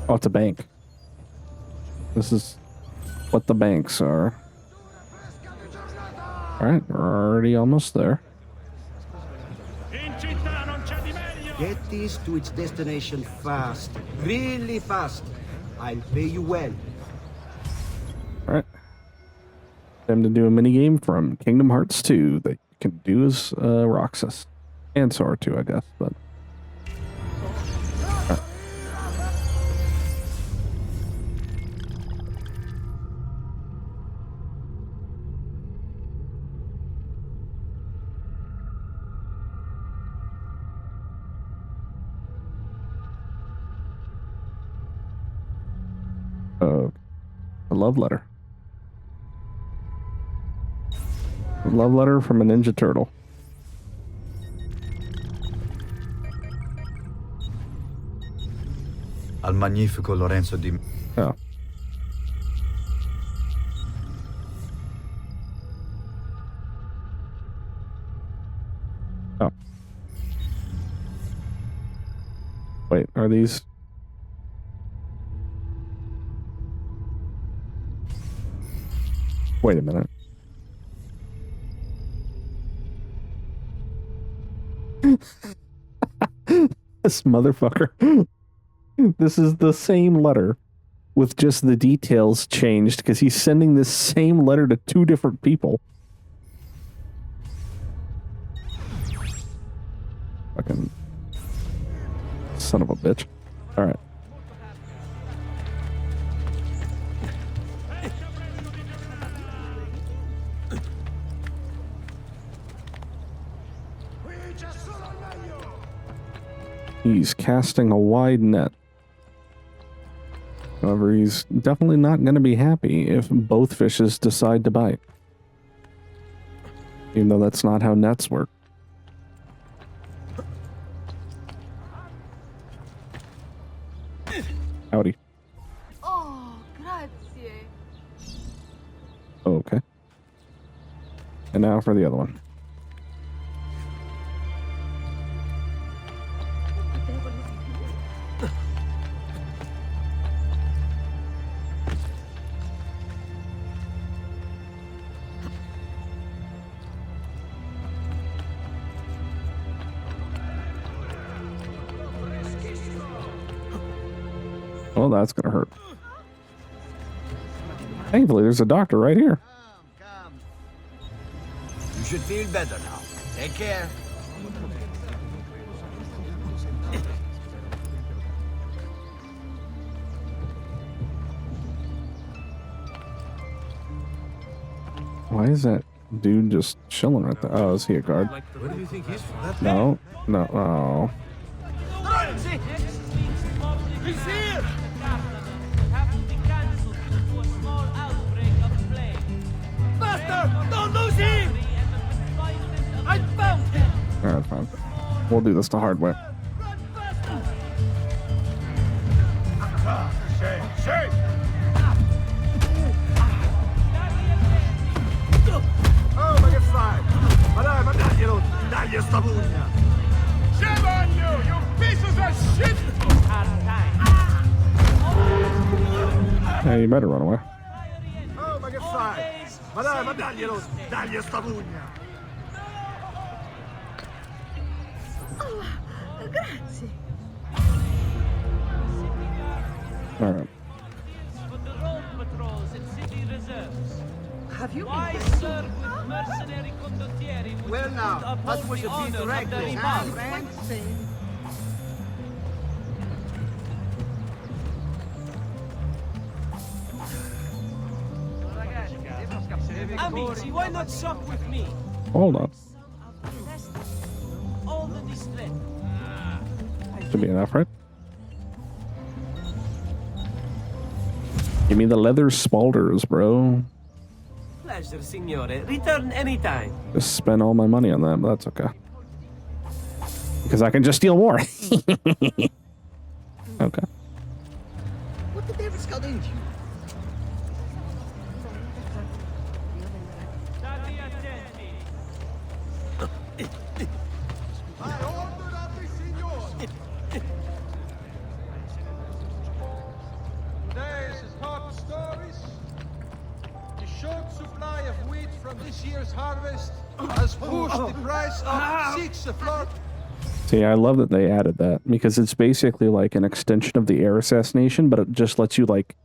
Oh, it's a bank. This is what the banks are. Alright, we're already almost there. Get this to its destination fast. Really fast. I'll pay you well. Alright. Time to do a mini game from Kingdom Hearts 2 that you can do as Roxas. And Sora too, I guess, but. A love letter. A love letter from a Ninja Turtle. Al magnifico Lorenzo di... Oh. Oh. Wait, are these... Wait a minute. This motherfucker. This is the same letter with just the details changed because he's sending this same letter to two different people. Fucking son of a bitch. All right. He's casting a wide net. However, he's definitely not going to be happy if both fishes decide to bite. Even though that's not how nets work. Howdy. Oh, grazie. Okay. And now for the other one. Well, that's gonna hurt. Thankfully, there's a doctor right here. You should feel better now. Take care. Why is that dude just chilling right there? Oh, is he a guard? Where do you think he's from? No, no. Oh, He's here! Master! Don't lose him! I found him! all right, fine. We'll do this the hard way. Shame! Oh, ma che fai? Ma dai, ma daglielo! Dagli sta pugna! Shame on you, you pieces of shit! Hey, you better run away. Oh, ma che fai? Ma dai, ma daglielo! Dagli sta pugna! Oh, grazie. All right. Have you Why been serve with mercenary condottieri who Well now, would that uphold was the a honor bit of the reckless, Rival? huh, friend? Amici, why not shop with me? Hold up. All the distress. Should be enough, right? Give me the leather spalders, bro. Pleasure, signore. Return anytime. Just spend all my money on that, but that's okay. Because I can just steal more. Okay. What the devil's got into you? Today's top stories. The short supply of wheat from this year's harvest has pushed the price up 6 a floor. See, I love that they added that because it's basically like an extension of the air assassination, but it just lets you like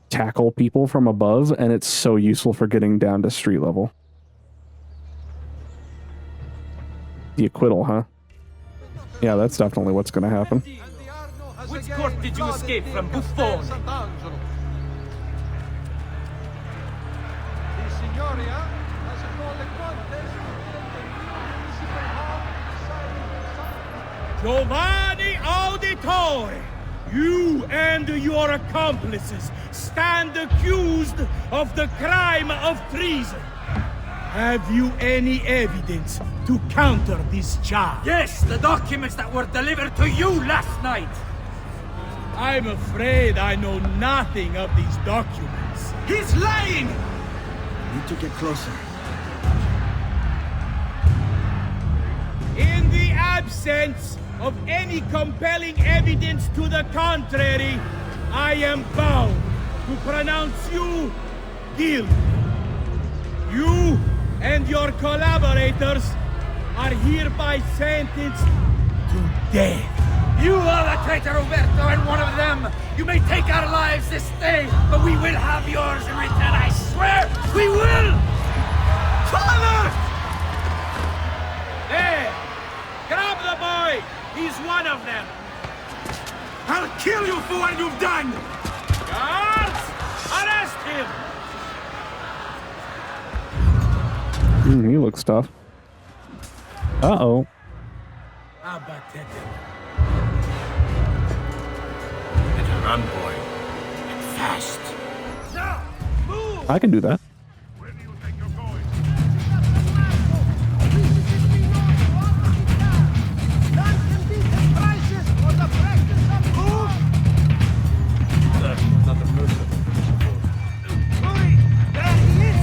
tackle people from above, and it's so useful for getting down to street level. The acquittal, huh? Yeah, that's definitely what's going to happen. Which court did you escape from, Buffon? The Signoria has a called contest in the municipal hall deciding Giovanni Auditore, you and your accomplices stand accused of the crime of treason. Have you any evidence to counter this charge? Yes, the documents that were delivered to you last night. I'm afraid I know nothing of these documents. He's lying! Need to get closer. In the absence of any compelling evidence to the contrary, I am bound to pronounce you guilty. You and your collaborators are hereby sentenced to death. You are the traitor, Roberto, and one of them. You may take our lives this day, but we will have yours in return, I swear! We will! Father! There! Grab the boy! He's one of them! I'll kill you for what you've done! Guards! Arrest him! He looks tough. Uh-oh. Better run, boy. And fast. I can do that. Another person. Hurry! There he is!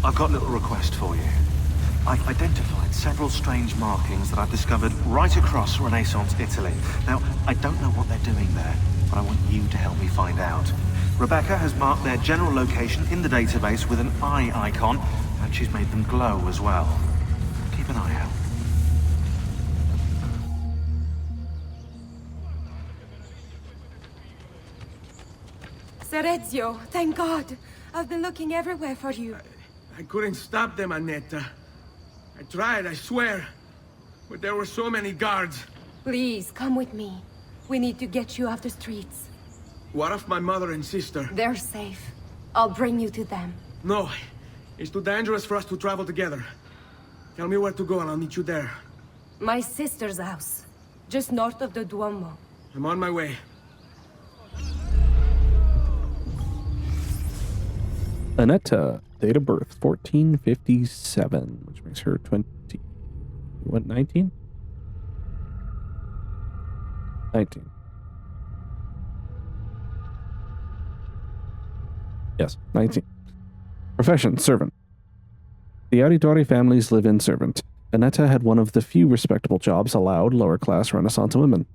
I've got a little request for you. I've identified several strange markings that I've discovered right across Renaissance Italy. Now, I don't know what they're doing there, but I want you to help me find out. Rebecca has marked their general location in the database with an eye icon, and she's made them glow as well. Keep an eye out. Serezio, thank God. I've been looking everywhere for you. I couldn't stop them, Annetta. I tried, I swear. But there were so many guards. Please, come with me. We need to get you off the streets. What of my mother and sister? They're safe. I'll bring you to them. No. It's too dangerous for us to travel together. Tell me where to go and I'll meet you there. My sister's house. Just north of the Duomo. I'm on my way. Annetta, date of birth 1457, which makes her 20. What, 19? 19. Yes, 19. Profession, servant. The Auditore family's live-in servant. Annetta had one of the few respectable jobs allowed lower-class Renaissance women.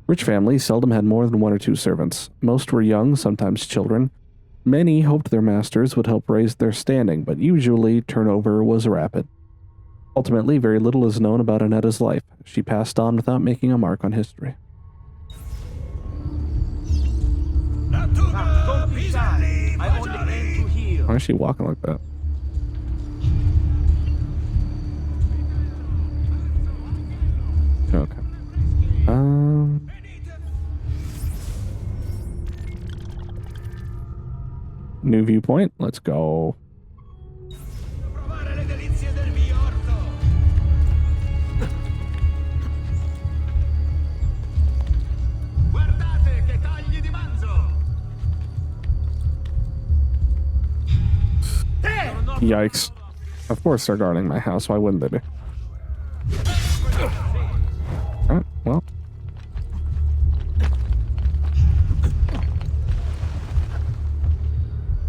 Rich families seldom had more than one or two servants. Most were young, sometimes children. Many hoped their masters would help raise their standing, but usually turnover was rapid. Ultimately, very little is known about Annetta's life. She passed on without making a mark on history. Why is she walking like that? Okay. New viewpoint. Let's go. Yikes. Of course they're guarding my house. Why wouldn't they be? Alright, well.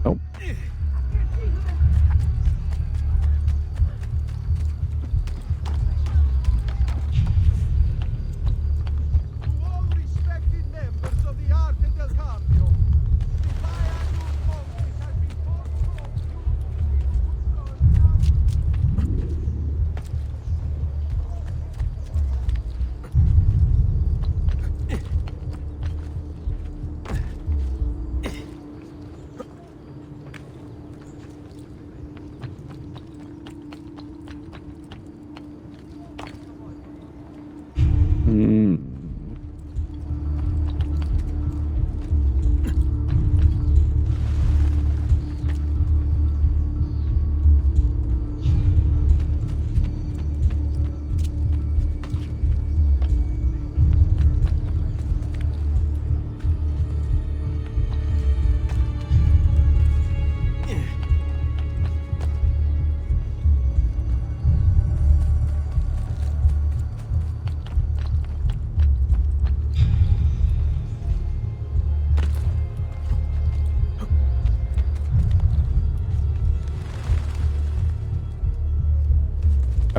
Oh.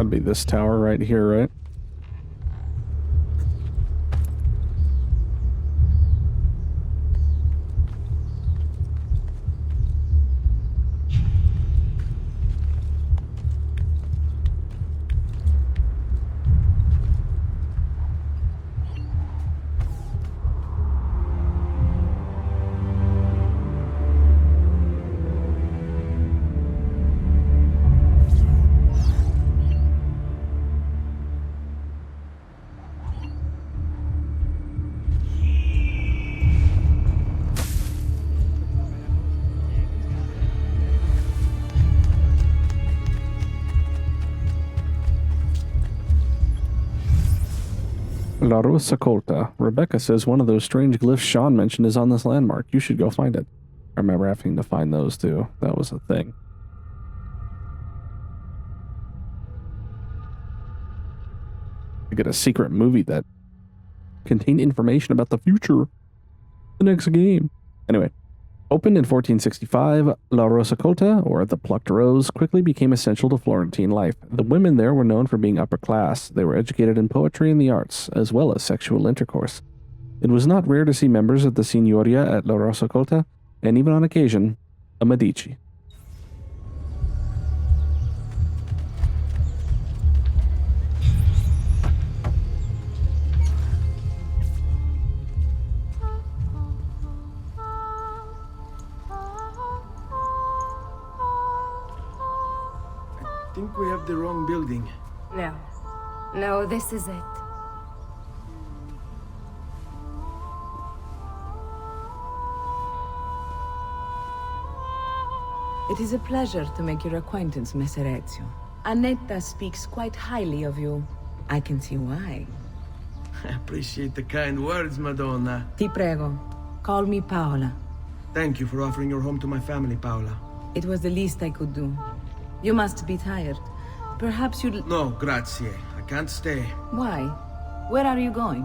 Gotta be this tower right here, right? La Rosa Colta. Rebecca says one of those strange glyphs Sean mentioned is on this landmark. You should go find it. I remember having to find those too. That was a thing. I get a secret movie that contained information about the future. The next game. Anyway. Opened in 1465, La Rosa Colta, or the Plucked Rose, quickly became essential to Florentine life. The women there were known for being upper class. They were educated in poetry and the arts, as well as sexual intercourse. It was not rare to see members of the Signoria at La Rosa Colta, and even on occasion, a Medici. I think we have the wrong building. No. No, this is it. It is a pleasure to make your acquaintance, Messer Ezio. Annetta speaks quite highly of you. I can see why. I appreciate the kind words, Madonna. Ti prego. Call me Paola. Thank you for offering your home to my family, Paola. It was the least I could do. You must be tired. Perhaps you'd... No, grazie. I can't stay. Why? Where are you going?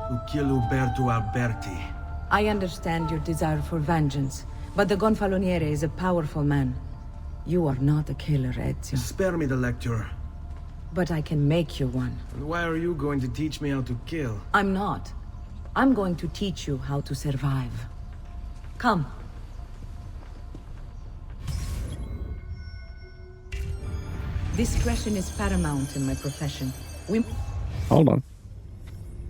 To kill Uberto Alberti. I understand your desire for vengeance, but the Gonfaloniere is a powerful man. You are not a killer, Ezio. Spare me the lecture. But I can make you one. And why are you going to teach me how to kill? I'm not. I'm going to teach you how to survive. Come. Discretion is paramount in my profession. Hold on.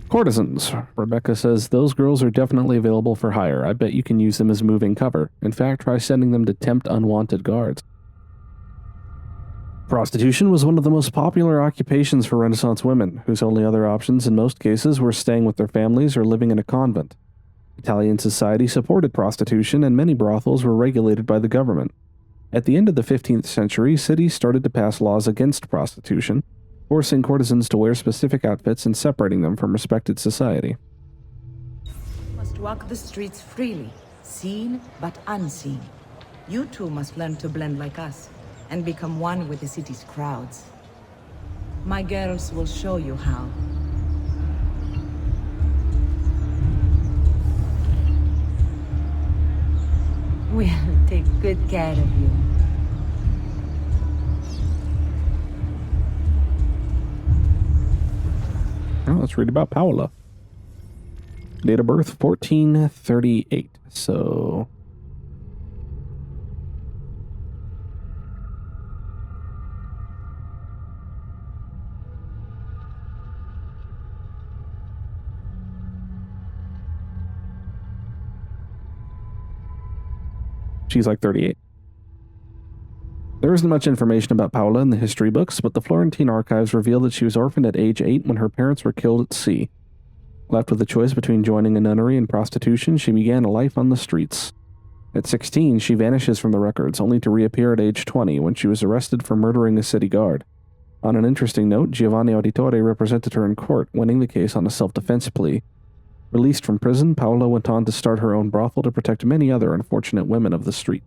Courtesans. Rebecca says, those girls are definitely available for hire. I bet you can use them as moving cover. In fact, try sending them to tempt unwanted guards. Prostitution was one of the most popular occupations for Renaissance women, whose only other options in most cases were staying with their families or living in a convent. Italian society supported prostitution, and many brothels were regulated by the government. At the end of the 15th century, cities started to pass laws against prostitution, forcing courtesans to wear specific outfits and separating them from respected society. You must walk the streets freely, seen but unseen. You too must learn to blend like us, and become one with the city's crowds. My girls will show you how. We'll take good care of you. Well, let's read about Paola. Date of birth, 1438. So... she's like 38. There isn't much information about Paola in the history books, but the Florentine archives reveal that she was orphaned at age 8 when her parents were killed at sea. Left with the choice between joining a nunnery and prostitution, she began a life on the streets. At 16, she vanishes from the records, only to reappear at age 20 when she was arrested for murdering a city guard. On an interesting note, Giovanni Auditore represented her in court, winning the case on a self-defense plea. Released from prison, Paola went on to start her own brothel to protect many other unfortunate women of the street.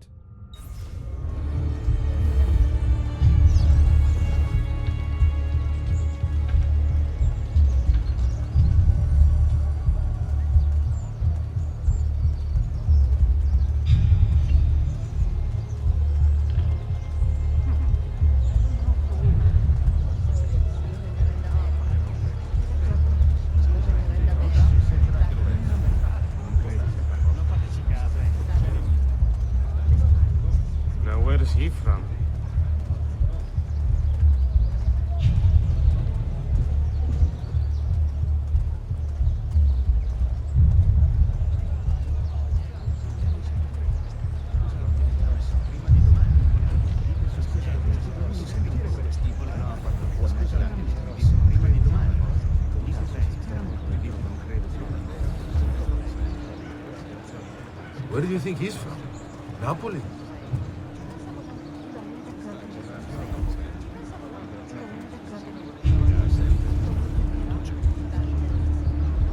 He from? Where do you think he's from? Napoli?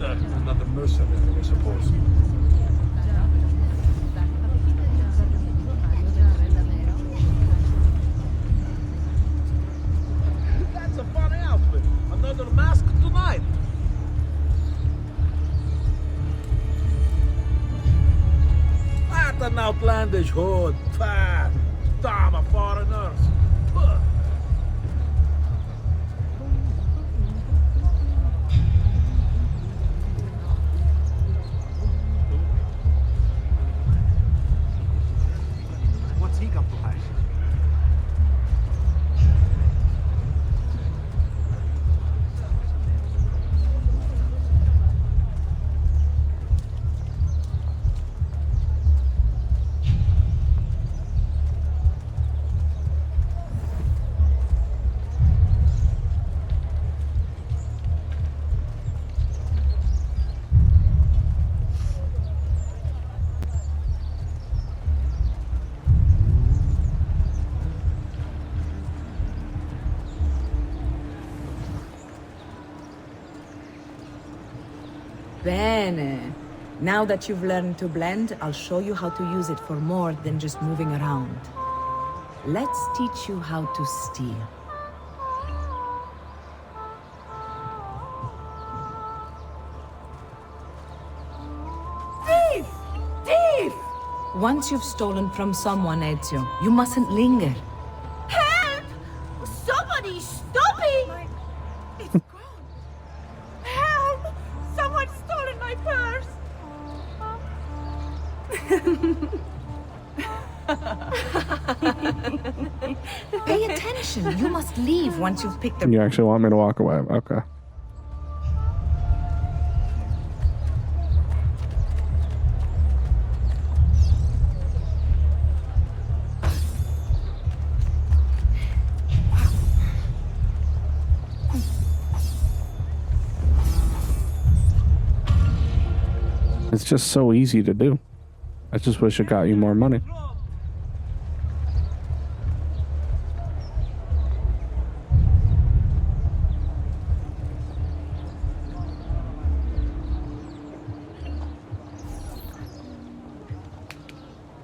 Another mercenary, I suppose. That's a funny outfit. Another mask tonight. What an outlandish hood. Damn a foreigners. What's he got to hide? Bene. Now that you've learned to blend, I'll show you how to use it for more than just moving around. Let's teach you how to steal. Once you've stolen from someone, Ezio, you mustn't linger. Help! Somebody stop it! It's gone. Help! Someone's stolen my purse! Pay attention. You must leave once you've picked the... You actually want me to walk away? Okay. It's just so easy to do. I just wish it got you more money.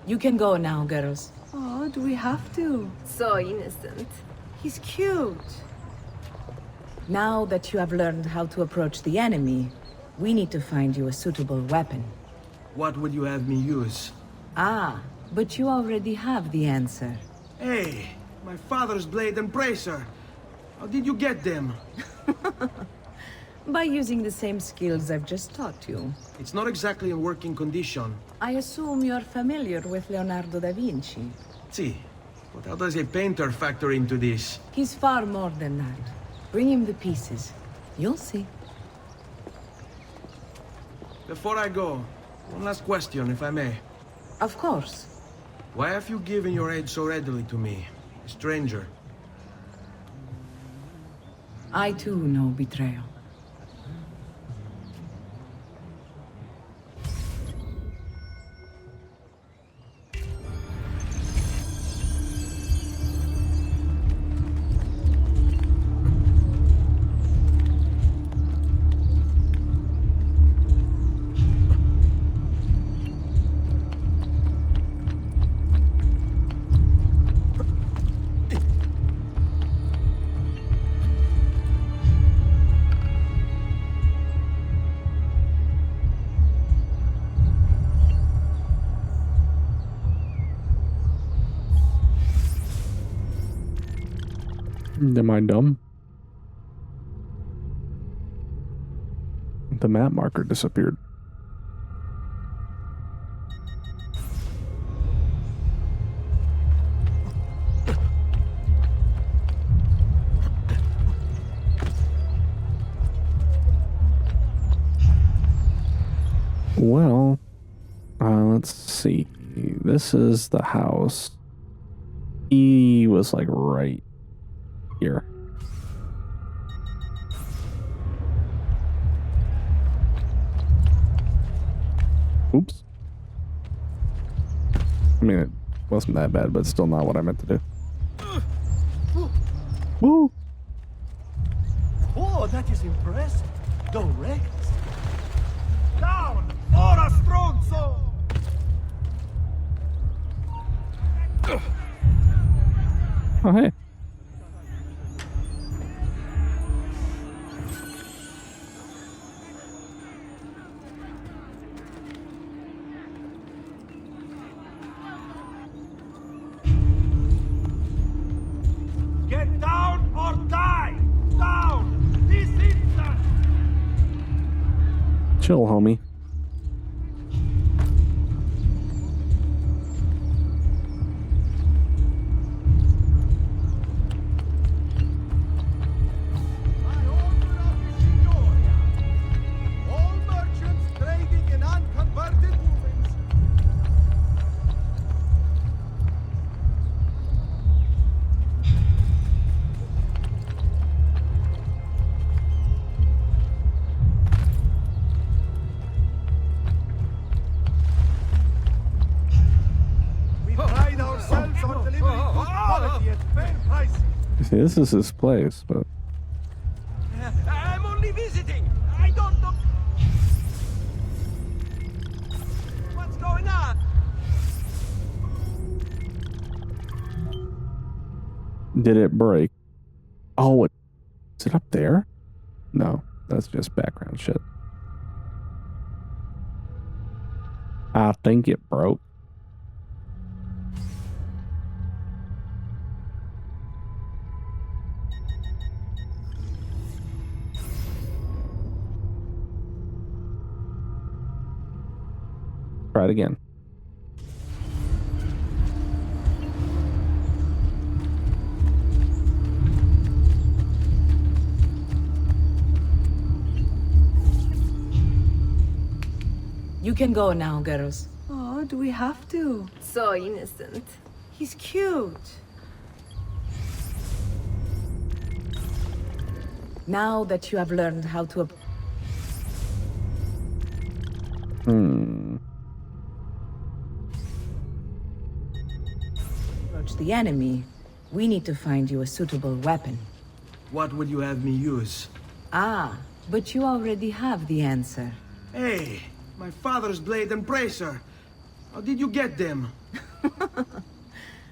You can go now, girls. Oh, do we have to? So innocent. He's cute. Now that you have learned how to approach the enemy, we need to find you a suitable weapon. What would you have me use? Ah, but you already have the answer. Hey, my father's blade and bracer. How did you get them? By using the same skills I've just taught you. It's not exactly in working condition. I assume you're familiar with Leonardo da Vinci. See, but how does a painter factor into this? He's far more than that. Bring him the pieces. You'll see. Before I go, one last question, if I may. Of course. Why have you given your aid so readily to me, a stranger? I too know betrayal. Am I dumb? The map marker disappeared. Well, let's see. This is the house. He was like right here. Oops. I mean, it wasn't that bad, but still not what I meant to do. Woo! Oh, that is impressive. Direct. Down! Ora stronzo! Oh, hey. Get down or die! Down! This instant! Chill, homie. All merchants trading in unconverted woolens. We pride ourselves on delivering good quality at fair prices. See, this is his place, but I'm only visiting. I don't know. What's going on? did it break? Oh, is it up there? No, that's just background shit. I think it broke. Try it again. You can go now, girls. Oh, do we have to? So innocent. He's cute. Now that you have learned how to approach the enemy, we need to find you a suitable weapon. What would you have me use? Ah, but you already have the answer. Hey, my father's blade and bracer. How did you get them?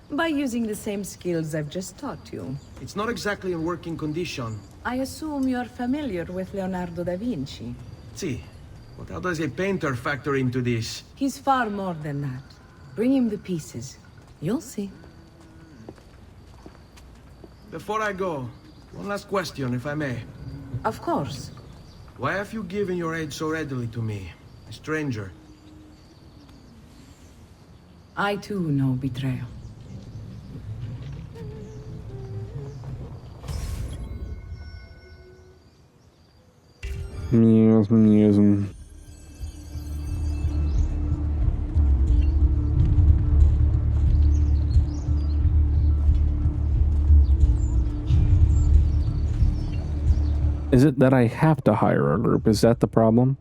By using the same skills I've just taught you. It's not exactly in working condition. I assume you're familiar with Leonardo da Vinci. See, but how does a painter factor into this? He's far more than that. Bring him the pieces. You'll see. Before I go, one last question, if I may. Of course. Why have you given your aid so readily to me, a stranger? I too know betrayal. Musing. Is it that I have to hire a group? Is that the problem?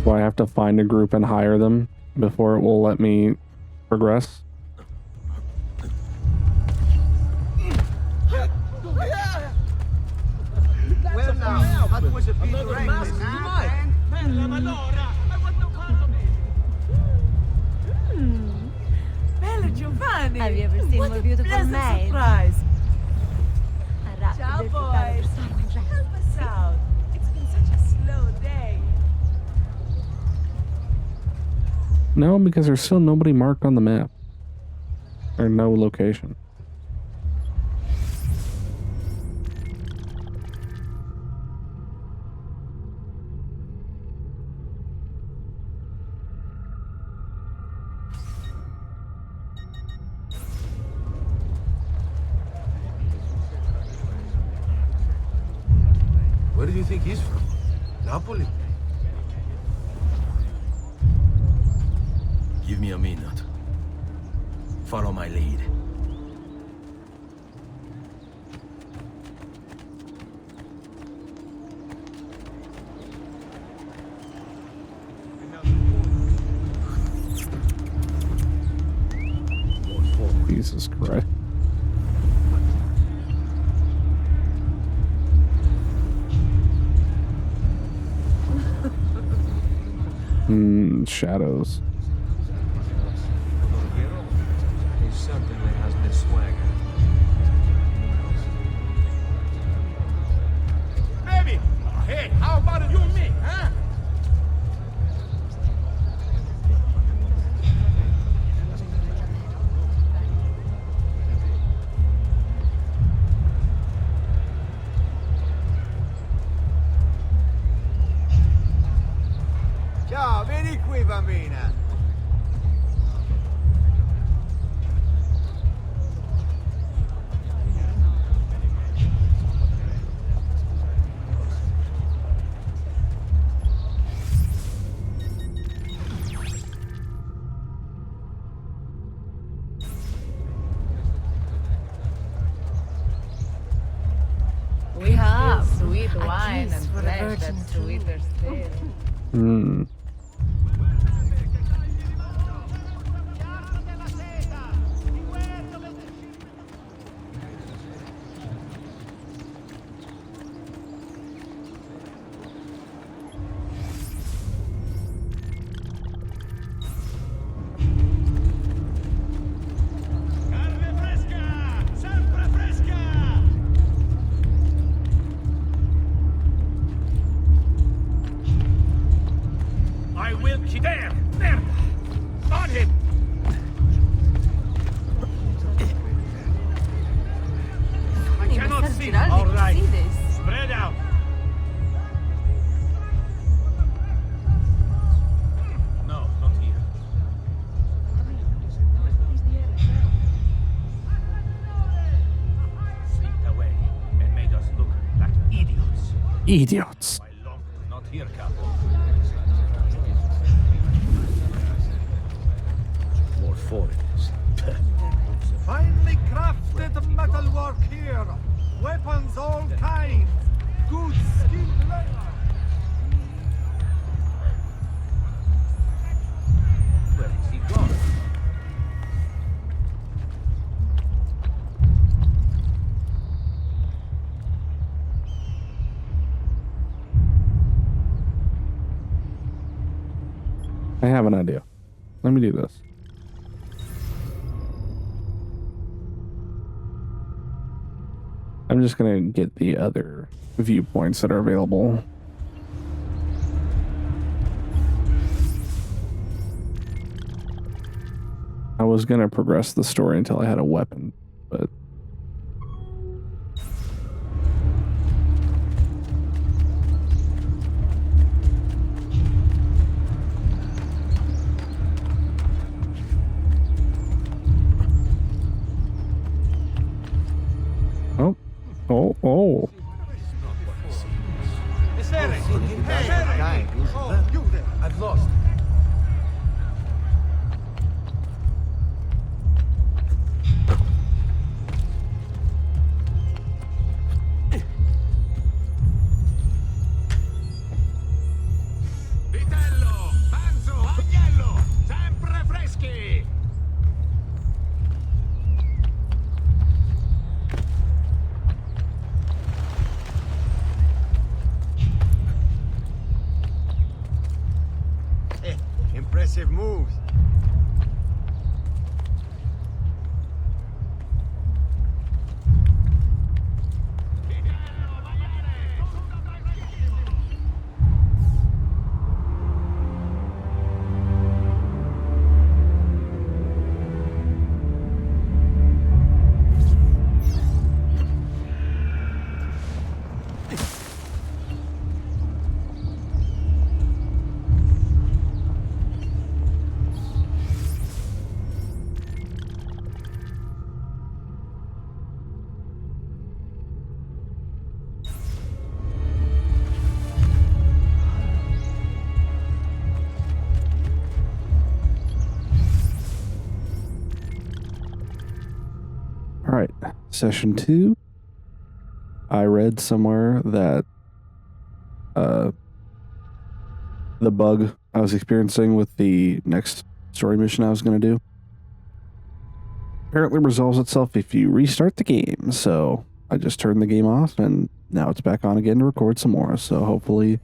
Do I have to find a group and hire them before it will let me progress? Well now, that was a bit reckless, huh? Bella Giovanni! Have you ever seen What more a beautiful pleasant maids? surprise! Ciao, boys! Help us out! It's been such a slow day. No, because there's still nobody marked on the map. Or no location. Where do you think he's from? Napoli? Give me a minute. Follow my lead. Jesus Christ. Shadows. He certainly has the swagger. Baby! Hey, how about you and me, huh? Ciao, vieni qui, bambina. We have sweet A wine kiss and for a flesh virgin that's too. sweeter still. Hmm. Idiots. Not here, Capo. More foreigners. Finely crafted metalwork here. Weapons all kinds. Good skilled labor. Where is he gone? I have an idea. Let me do this. I'm just gonna get the other viewpoints that are available. I was gonna progress the story until I had a weapon, but oh. Hey, oh, you there. I've lost. Vitello, manzo, agnello, sempre freschi! Impressive moves. All right, session 2. I read somewhere that the bug I was experiencing with the next story mission I was going to do apparently resolves itself if you restart the game. So I just turned the game off and now it's back on again to record some more. So hopefully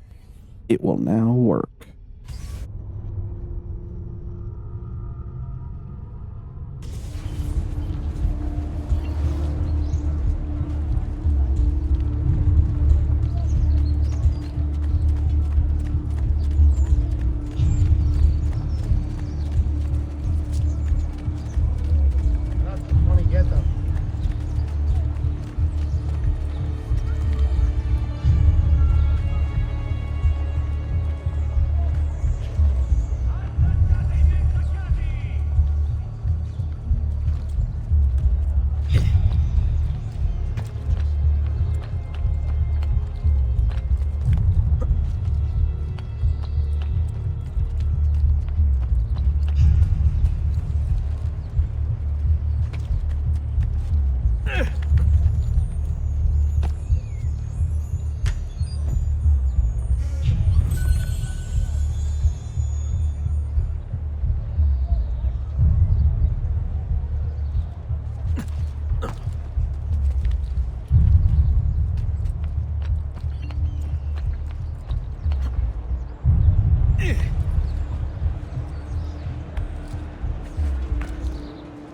it will now work.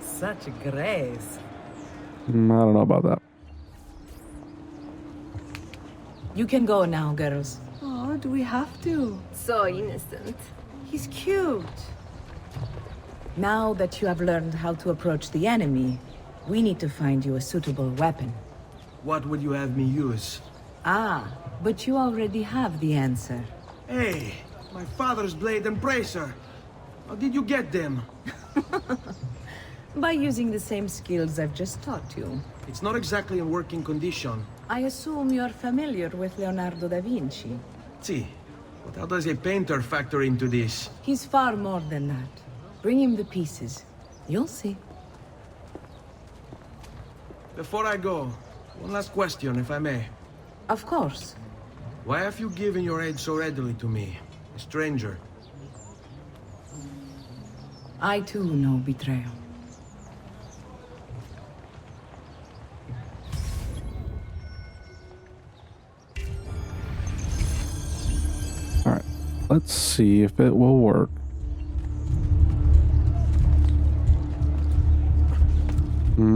Such grace. I don't know about that. You can go now, girls. Oh, do we have to? So innocent. He's cute. Now that you have learned how to approach the enemy, we need to find you a suitable weapon. What would you have me use? Ah, but you already have the answer. Hey, my father's blade and bracer. How did you get them? By using the same skills I've just taught you. It's not exactly in working condition. I assume you're familiar with Leonardo da Vinci. See, but how does a painter factor into this? He's far more than that. Bring him the pieces. You'll see. Before I go, one last question, if I may. Of course. Why have you given your aid so readily to me, a stranger? I too know betrayal. Alright, let's see if it will work.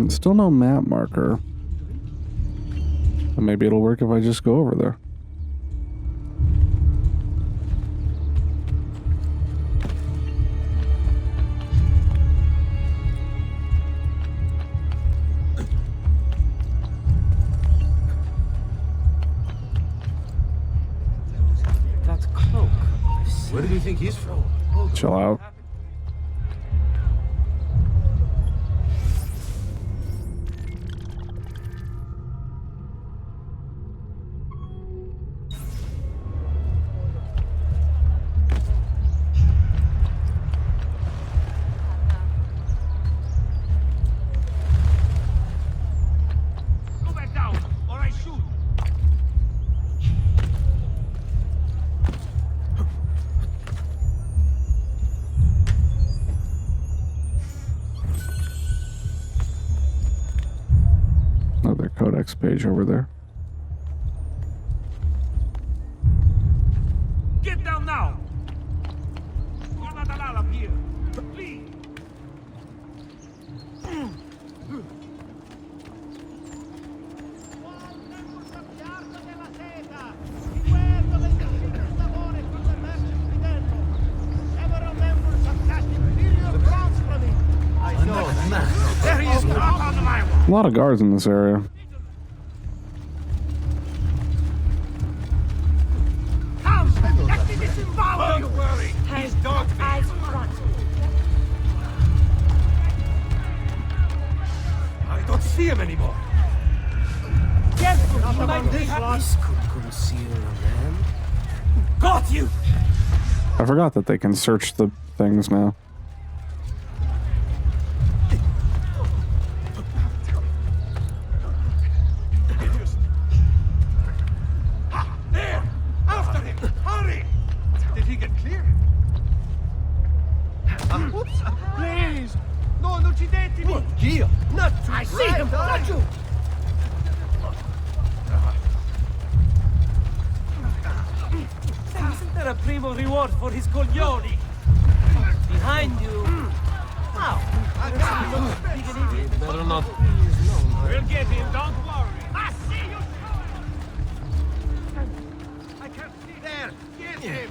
Still no map marker. Maybe it'll work if I just go over there. That cloak. Where do you think he's from? Chill out. Another codex page over there. Get down now! You're not allowed up here. Please! There he is, up on the line. A lot of guards in this area. Come! Let me disembowel you! He's dogged me. Eyes front. I don't see him anymore. Careful, Not he among might be this happy. lot. Could conceal a man. Got you! I forgot that they can search the things now. There! After him! Hurry! Did he get clear? Oops! Please! No, non uccidetemi! Dio! Not I see him! Not you! Isn't there a primo reward for his coglioni? Behind you. How? Better not. We'll get him, don't worry! I see you! I can't see there! Get him!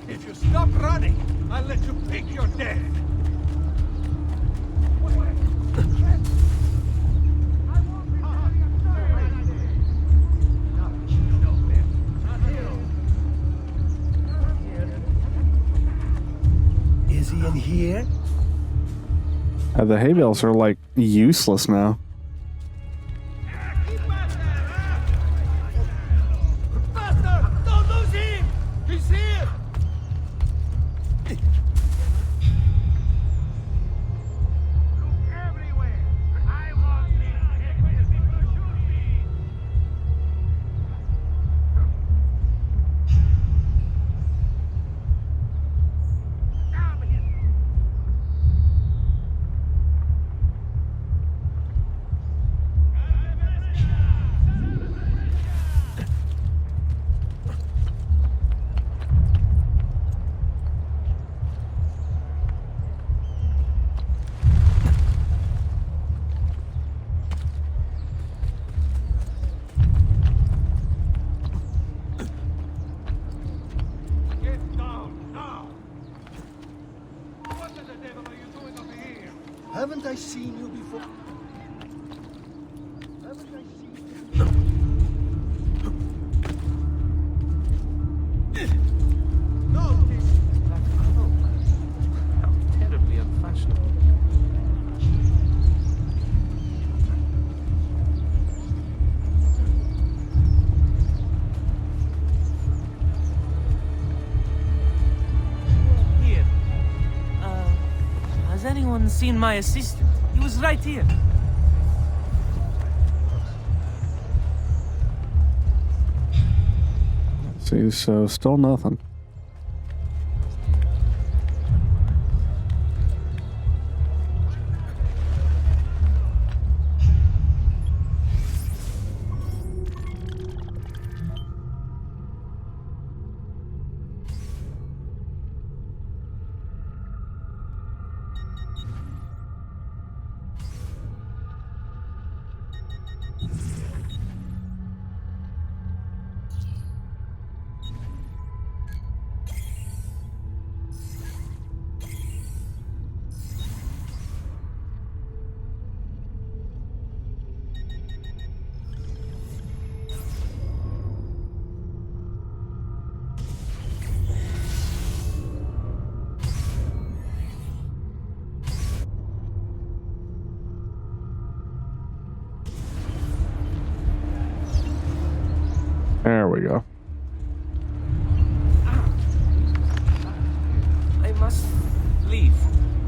If you stop running, I'll let you pick your death! Is he in here? The hay bales are like useless now. Faster! Don't lose him! He's here! Look everywhere! I want him! Shoot me! Get down now! What the devil are you doing over here? Haven't I seen you before? Has anyone seen my assistant? He was right here. See, so still nothing. There we go. I must leave.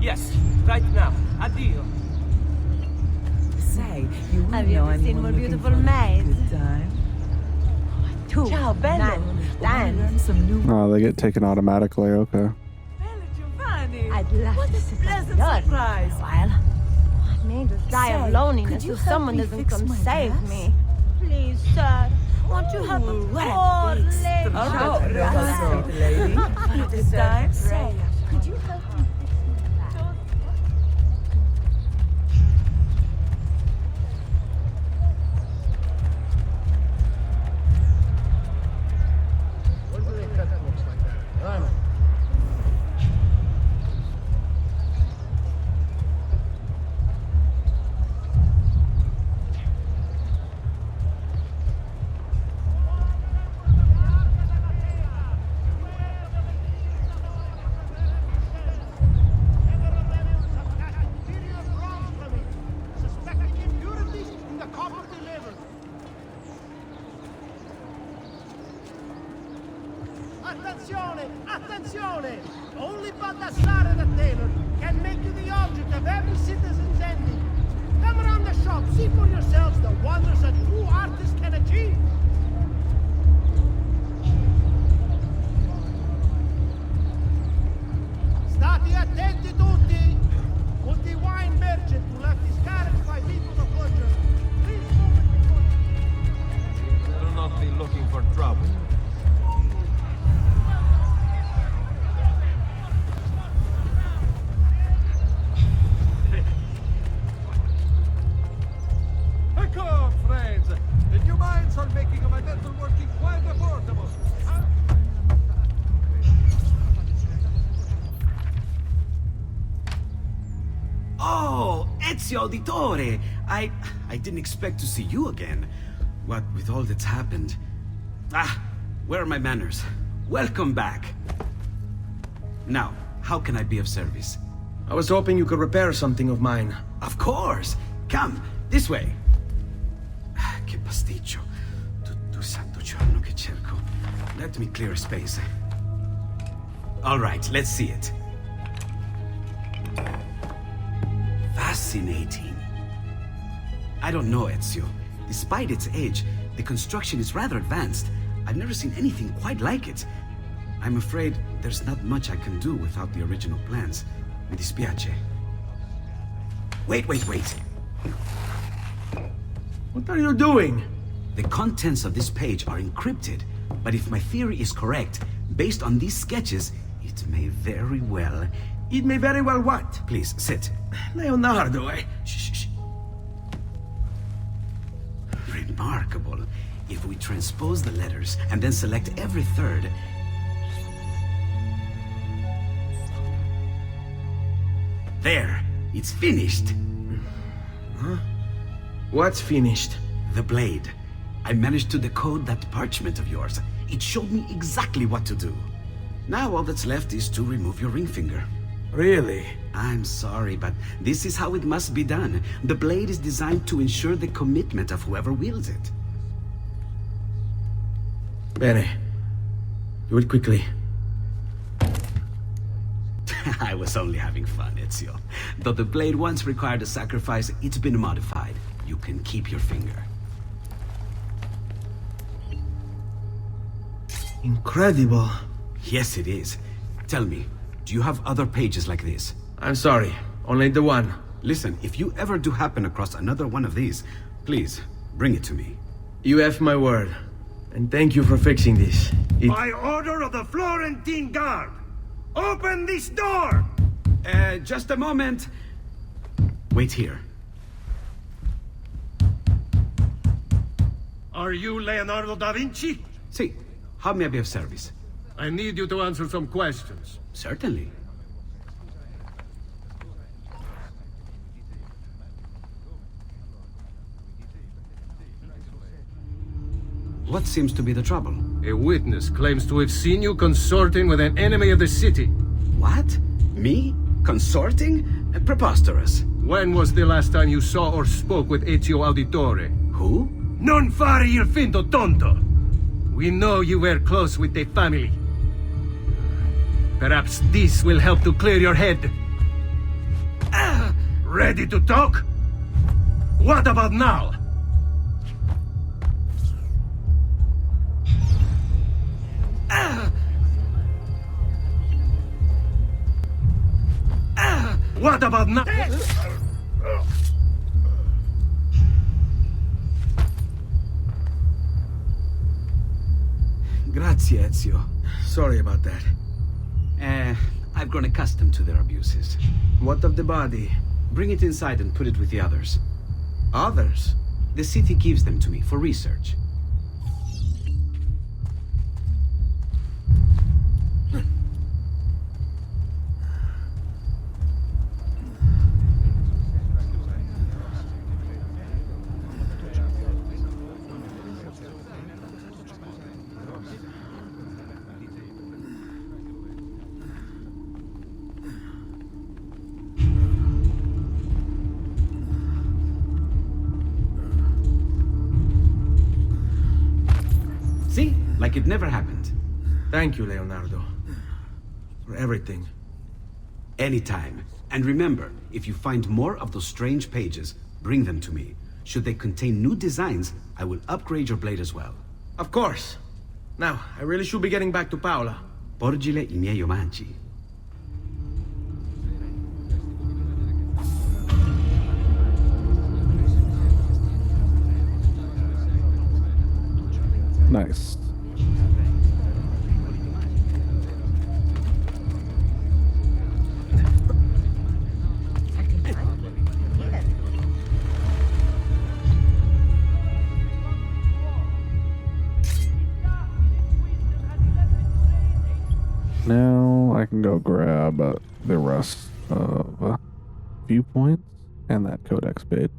Yes, right now. Addio. Say, you Have you ever seen more beautiful maids? Good time. Too. Ciao, bello. Dance. Some new. Oh, they get taken automatically. Okay. I'd love to sit pleasant on surprise. while. I may just die Say, of loneliness could you if help someone me doesn't fix come my save dress? me. Please, sir. Won't you help a poor lady? Ciao, sweet lady. Good time. Say, could you help me fix my dress? Attenzione! Attenzione! Only Baldassare the tailor can make you the object of every citizen's envy. Come around the shop, see for yourselves the wonders a true artist can achieve. State attenti tutti! With the wine merchant who left his carriage by people of butcher. Please move it before... Do not be looking for trouble. Come, friends! The new mines are making my metal working quite affordable. Oh, Ezio Auditore! I didn't expect to see you again. What with all that's happened. Ah, where are my manners? Welcome back. Now, how can I be of service? I was hoping you could repair something of mine. Of course! Come, this way. Che pasticcio. Tutto santo giorno che cerco. Let me clear a space. All right, let's see it. Fascinating. I don't know, Ezio. Despite its age, the construction is rather advanced. I've never seen anything quite like it. I'm afraid there's not much I can do without the original plans. Mi dispiace. Wait. What are you doing? The contents of this page are encrypted, but if my theory is correct, based on these sketches, it may very well... It may very well what? Please, sit. Leonardo, Shh. Remarkable. If we transpose the letters and then select every third... There! It's finished! Huh? What's finished? The blade. I managed to decode that parchment of yours. It showed me exactly what to do. Now all that's left is to remove your ring finger. Really? I'm sorry, but this is how it must be done. The blade is designed to ensure the commitment of whoever wields it. Bene. Do it quickly. I was only having fun, Ezio. Though the blade once required a sacrifice, it's been modified. You can keep your finger. Incredible. Yes, it is. Tell me, do you have other pages like this? I'm sorry, only the one. Listen, if you ever do happen across another one of these, please, bring it to me. You have my word. And thank you for fixing this. By order of the Florentine Guard! Open this door! Just a moment. Wait here. Are you Leonardo da Vinci? See, how may I be of service? I need you to answer some questions. Certainly. What seems to be the trouble? A witness claims to have seen you consorting with an enemy of the city. What? Me? Consorting? Preposterous. When was the last time you saw or spoke with Ezio Auditore? Who? Non fare il finto tonto! We know you were close with the family. Perhaps this will help to clear your head. Ready to talk? What about now? What about now? Grazie, Ezio. Sorry about that. I've grown accustomed to their abuses. What of the body? Bring it inside and put it with the others. Others? The city gives them to me for research. See? Like it never happened. Thank you, Leonardo. For everything. Anytime. And remember, if you find more of those strange pages, bring them to me. Should they contain new designs, I will upgrade your blade as well. Of course. Now, I really should be getting back to Paola. Porgile I miei omaggi. Nice. Now I can go grab the rest of viewpoints and that codex bait.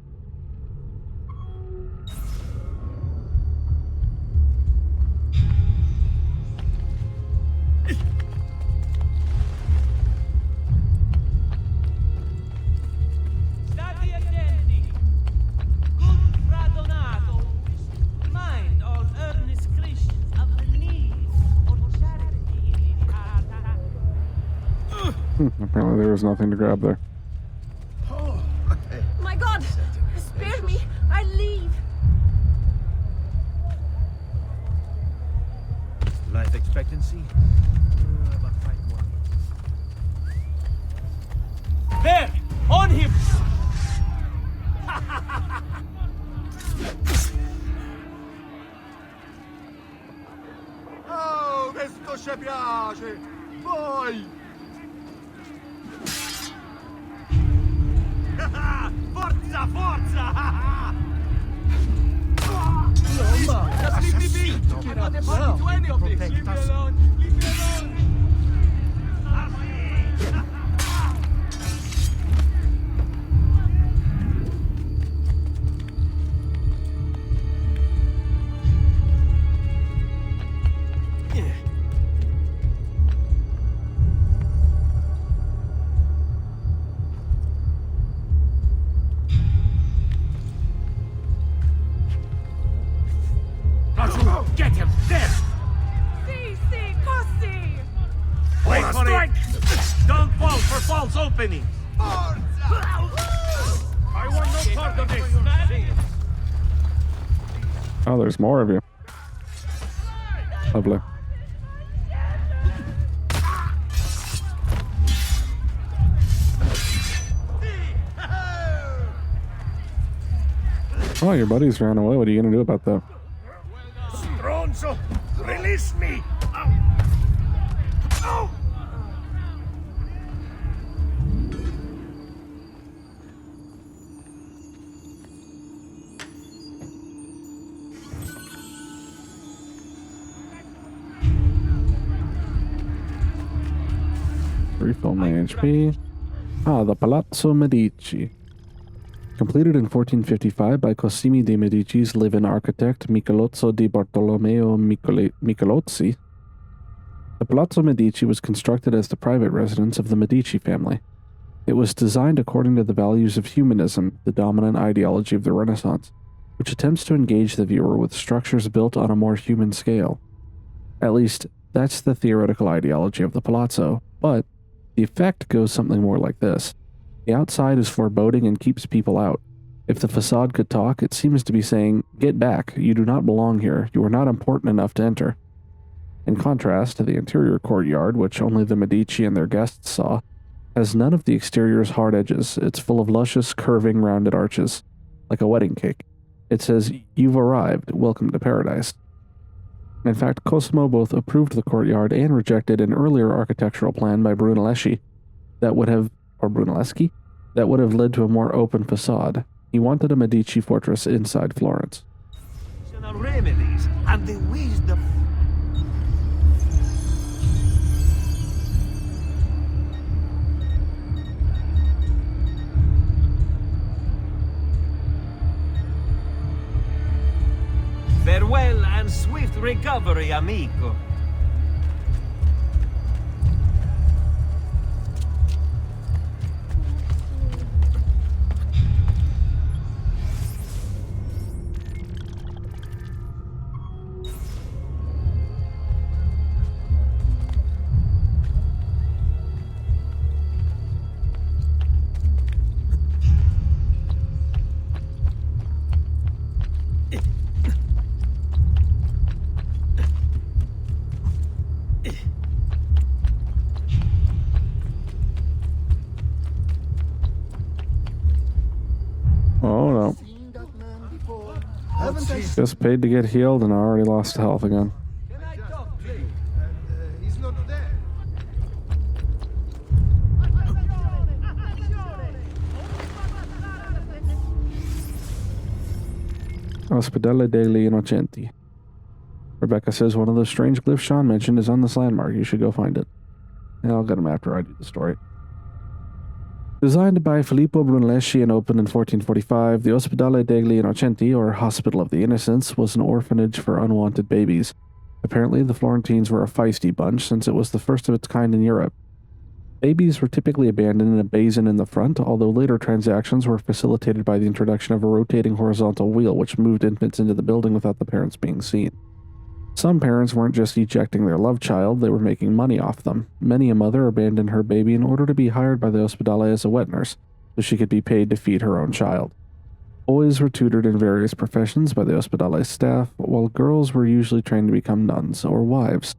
Stati attenti. Good Fradonato. Mind all earnest Christians of the need for charity. Apparently there was nothing to grab there. My God! Spare me! I leave! Life expectancy? About 5 more. There! On him! Oh, questo ci piace! Voi! Forza, forza! Just leave me be! I'm not a party to any of this! Leave me alone! Leave me alone! Get him! There! Sì, sì, for false openings! I want no part of this! Oh, there's more of you. Lovely. Oh, your buddies ran away. What are you going to do about that? Stronzo, release me! Ow. Ow. Refill my HP. Ah, the Palazzo Medici. Completed in 1455 by Cosimo de' Medici's live-in architect Michelozzo di Bartolomeo Michelozzi, the Palazzo Medici was constructed as the private residence of the Medici family. It was designed according to the values of humanism, the dominant ideology of the Renaissance, which attempts to engage the viewer with structures built on a more human scale. At least, that's the theoretical ideology of the Palazzo, but the effect goes something more like this. The outside is foreboding and keeps people out. If the facade could talk, it seems to be saying, "Get back, you do not belong here, you are not important enough to enter." In contrast, the interior courtyard, which only the Medici and their guests saw, has none of the exterior's hard edges. It's full of luscious, curving, rounded arches, like a wedding cake. It says, "You've arrived, welcome to paradise." In fact, Cosimo both approved the courtyard and rejected an earlier architectural plan by Brunelleschi that would have led to a more open facade. He wanted a Medici fortress inside Florence. Remedies and the wisdom. Farewell and swift recovery, amico. Oh no. Just paid to get healed and I already lost health again. He's not there. Ospedale degli Innocenti. Rebecca says one of those strange glyphs Sean mentioned is on this landmark. You should go find it. Yeah, I'll get them after I do the story. Designed by Filippo Brunelleschi and opened in 1445, the Ospedale degli Innocenti, or Hospital of the Innocents, was an orphanage for unwanted babies. Apparently, the Florentines were a feisty bunch since it was the first of its kind in Europe. Babies were typically abandoned in a basin in the front, although later transactions were facilitated by the introduction of a rotating horizontal wheel which moved infants into the building without the parents being seen. Some parents weren't just ejecting their love child, they were making money off them. Many a mother abandoned her baby in order to be hired by the Ospedale as a wet nurse, so she could be paid to feed her own child. Boys were tutored in various professions by the Ospedale staff, while girls were usually trained to become nuns or wives.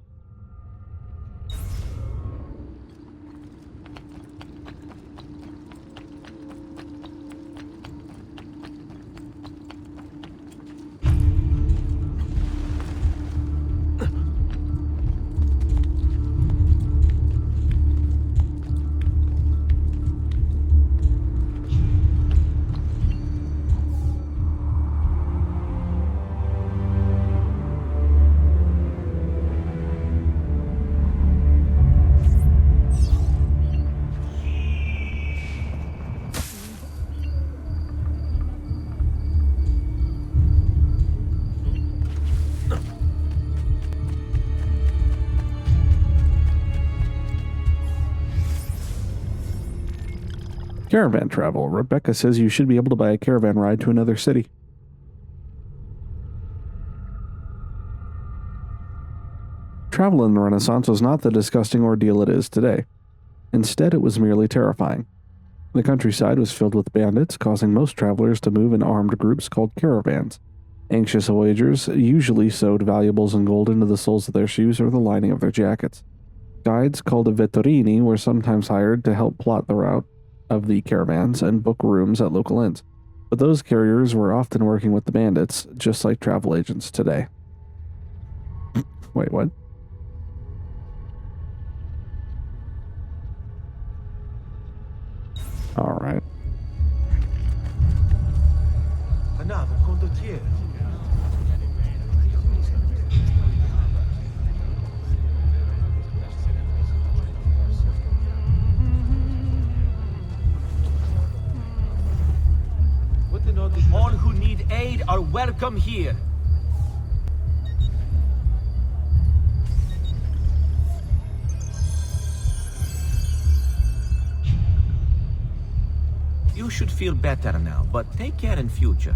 Caravan travel. Rebecca says you should be able to buy a caravan ride to another city. Travel in the Renaissance was not the disgusting ordeal it is today. Instead, it was merely terrifying. The countryside was filled with bandits, causing most travelers to move in armed groups called caravans. Anxious voyagers usually sewed valuables and gold into the soles of their shoes or the lining of their jackets. Guides called vetturini were sometimes hired to help plot the route of the caravans and book rooms at local inns. But those carriers were often working with the bandits, just like travel agents today. Wait, what? All right. Another condottiere. All who need aid are welcome here. You should feel better now, but take care in future.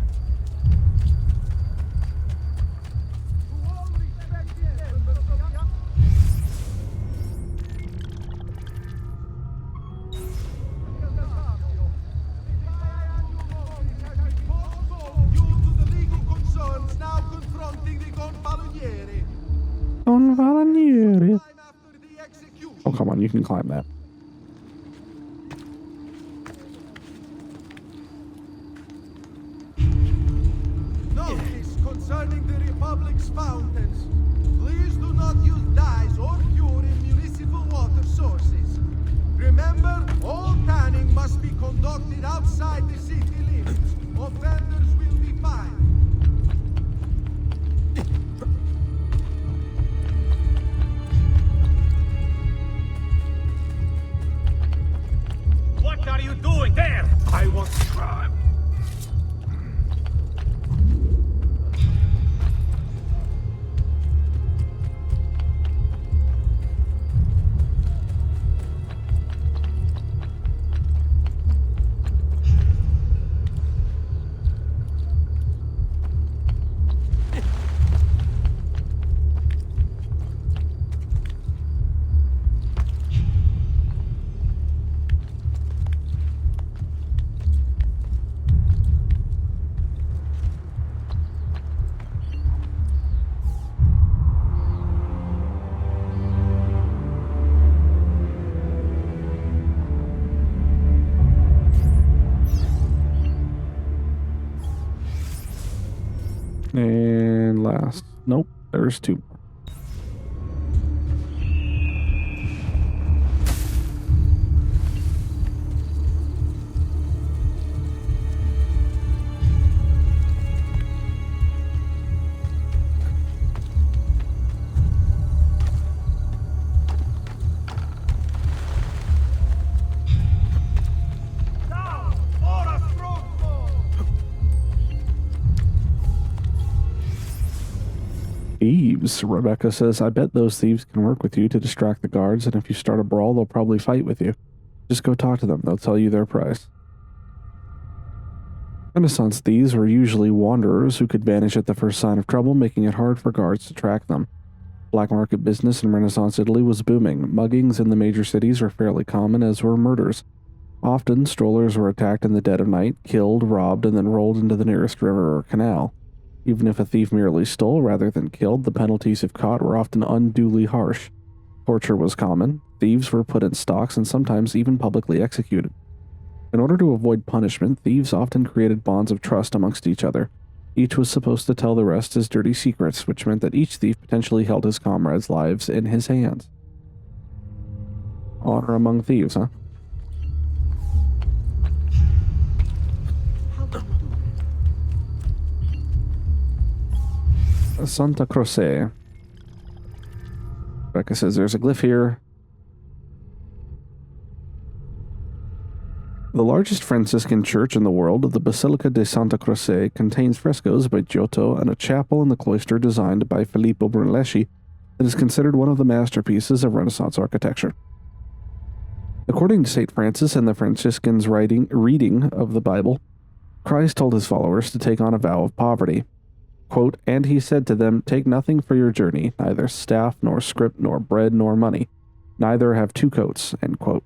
Oh, come on, you can climb that. Notice concerning the Republic's fountains. Please do not use dyes or pure in municipal water sources. Remember, all tanning must be conducted outside the city limits. Offenders will be fined. What are you doing there? I want to try. And last. Nope, there's two. Thieves. Rebecca says, I bet those thieves can work with you to distract the guards, and if you start a brawl, they'll probably fight with you. Just go talk to them. They'll tell you their price. Renaissance thieves were usually wanderers who could vanish at the first sign of trouble, making it hard for guards to track them. Black market business in Renaissance Italy was booming. Muggings in the major cities were fairly common, as were murders. Often, strollers were attacked in the dead of night, killed, robbed, and then rolled into the nearest river or canal. Even if a thief merely stole rather than killed, the penalties if caught were often unduly harsh. Torture was common, thieves were put in stocks and sometimes even publicly executed. In order to avoid punishment, thieves often created bonds of trust amongst each other. Each was supposed to tell the rest his dirty secrets, which meant that each thief potentially held his comrades' lives in his hands. Honor among thieves, huh? Santa Croce. Rebecca says there's a glyph here. The largest Franciscan church in the world, the Basilica de Santa Croce, contains frescoes by Giotto and a chapel in the cloister designed by Filippo Brunelleschi that is considered one of the masterpieces of Renaissance architecture. According to St. Francis and the Franciscans' reading of the Bible, Christ told his followers to take on a vow of poverty. Quote, and he said to them, take nothing for your journey, neither staff, nor scrip, nor bread, nor money. Neither have two coats, end quote.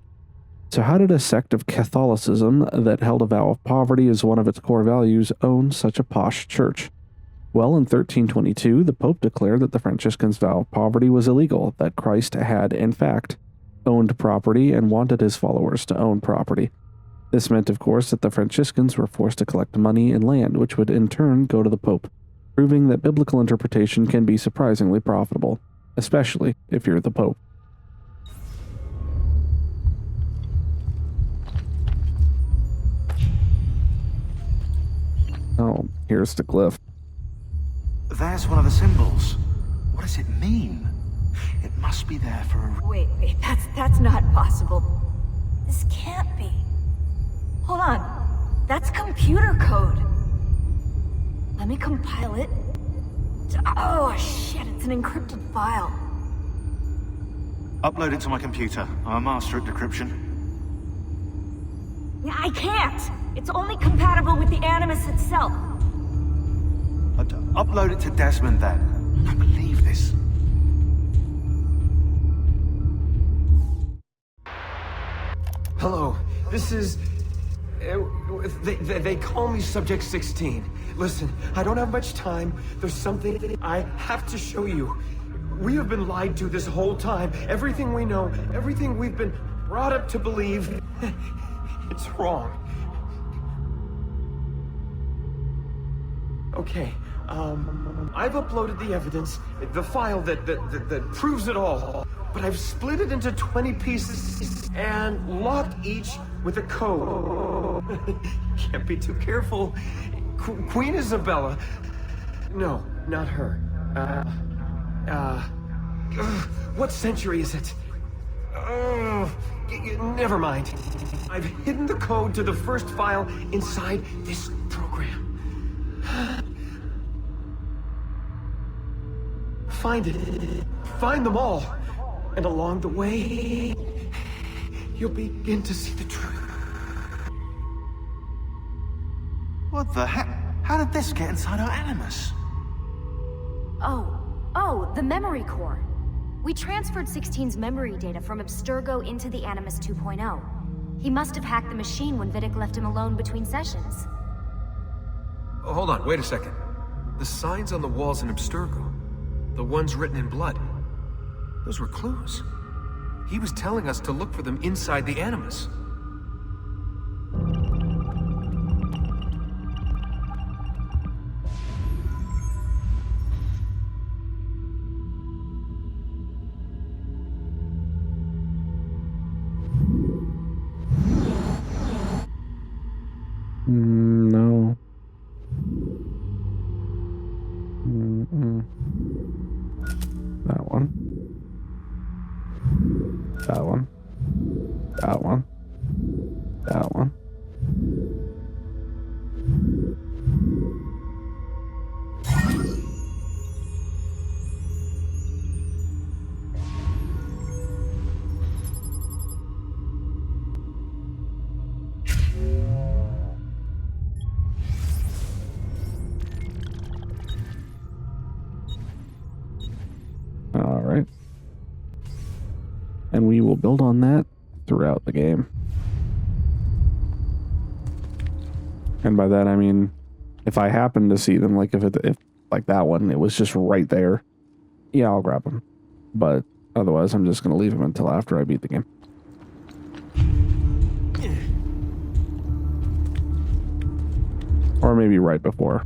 So how did a sect of Catholicism that held a vow of poverty as one of its core values own such a posh church? Well, in 1322, the Pope declared that the Franciscans' vow of poverty was illegal, that Christ had, in fact, owned property and wanted his followers to own property. This meant, of course, that the Franciscans were forced to collect money and land, which would in turn go to the Pope, proving that biblical interpretation can be surprisingly profitable, especially if you're the Pope. Oh, here's the glyph. There's one of the symbols. What does it mean? It must be there for a... Wait, that's not possible. This can't be. Hold on. That's computer code. Let me compile it. Oh, shit, it's an encrypted file. Upload it to my computer. I'm a master at decryption. I can't. It's only compatible with the Animus itself. Upload it to Desmond, then. I don't believe this. Hello, this is... They call me Subject 16. Listen, I don't have much time. There's something I have to show you. We have been lied to this whole time. Everything we know, everything we've been brought up to believe, it's wrong. Okay, I've uploaded the evidence, the file that proves it all. But I've split it into 20 pieces and locked each with a code. Can't be too careful. Queen Isabella. No, not her. What century is it? Never mind. I've hidden the code to the first file inside this program. Find it. Find them all. And along the way, you'll begin to see the truth. What the heck? How did this get inside our Animus? Oh, the memory core. We transferred 16's memory data from Abstergo into the Animus 2.0. He must have hacked the machine when Vidic left him alone between sessions. Oh, hold on, wait a second. The signs on the walls in Abstergo, the ones written in blood, those were clues. He was telling us to look for them inside the Animus. No. That one. That one. That one. That one. All right. And we will build on that throughout the game. And by that I mean, if I happen to see them, like if like that one, it was just right there, yeah, I'll grab them. But otherwise, I'm just gonna leave them until after I beat the game. Or maybe right before.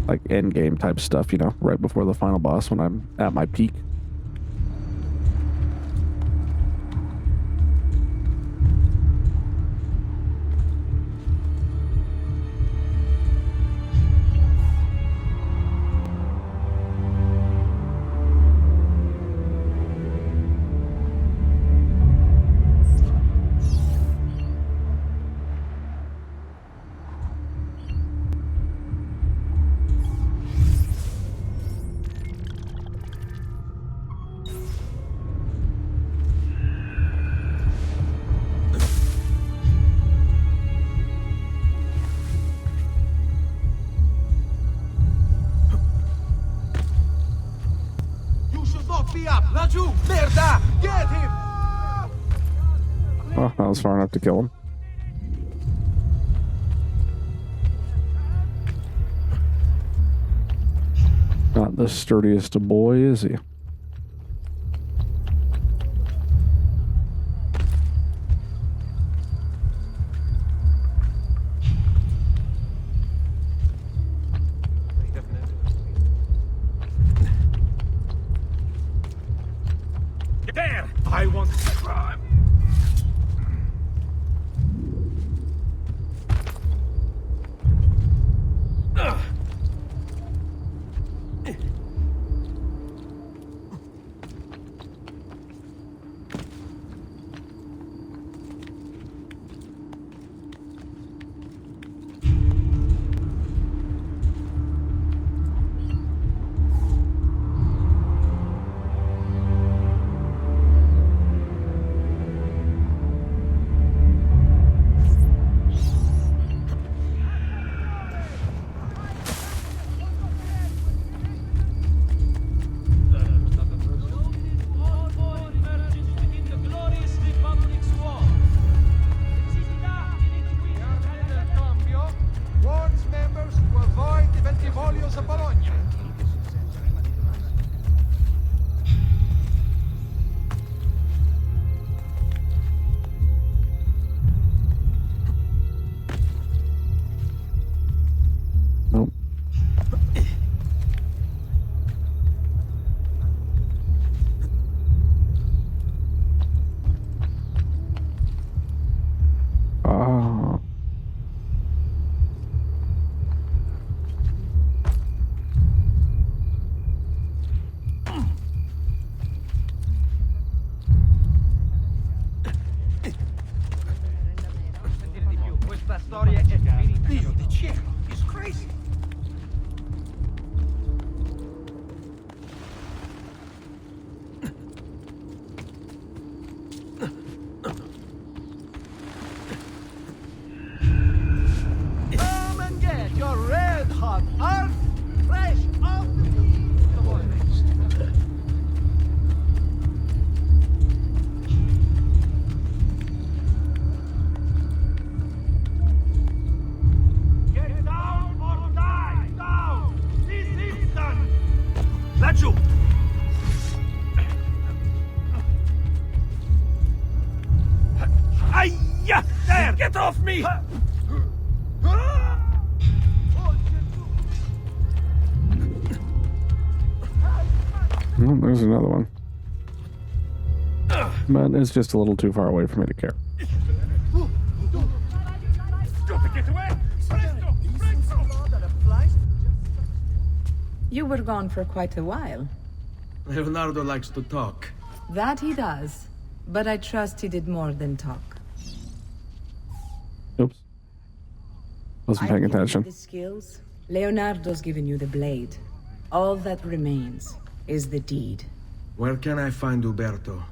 Like end game type stuff, you know, right before the final boss when I'm at my peak. You should not be up! Laju! Merda! Get him! was far enough to kill him. Not the sturdiest of boy, is he? There! I want to try. Warns members to avoid the Ventivolios of Bologna. Nope. Ah. Questa storia è finita. Dio di cielo, he's crazy. Come and get your red hot earth fresh off the beat. Get down or die! Down! This is done! Laggiù! Aia! There! Get off me! Well, there's another one. But it's just a little too far away for me to care. Get away! Presto! Presto! You were gone for quite a while. Leonardo likes to talk. That he does. But I trust he did more than talk. Oops. Wasn't paying I've given you attention. the skills. Leonardo's given you the blade. All that remains is the deed. Where can I find Uberto?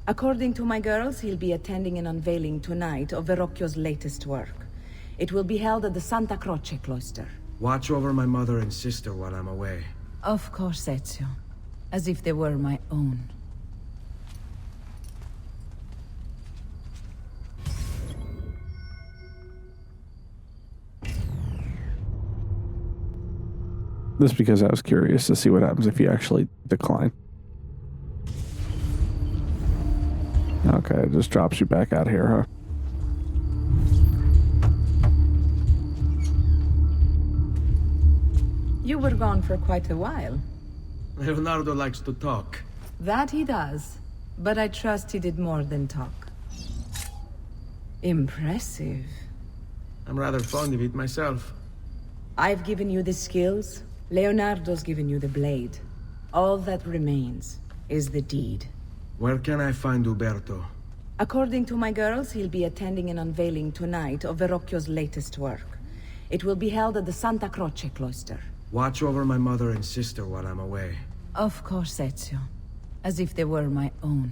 According to my girls, he'll be attending an unveiling tonight of Verrocchio's latest work. It will be held at the Santa Croce cloister. Watch over my mother and sister while I'm away. Of course, Ezio. As if they were my own. Just because I was curious to see what happens if you actually decline. Okay, it just drops you back out here, huh? You were gone for quite a while. Leonardo likes to talk. That he does. But I trust he did more than talk. Impressive. I'm rather fond of it myself. I've given you the skills. Leonardo's given you the blade. All that remains is the deed. Where can I find Uberto? According to my girls, he'll be attending an unveiling tonight of Verrocchio's latest work. It will be held at the Santa Croce cloister. Watch over my mother and sister while I'm away. Of course, Ezio. As if they were my own.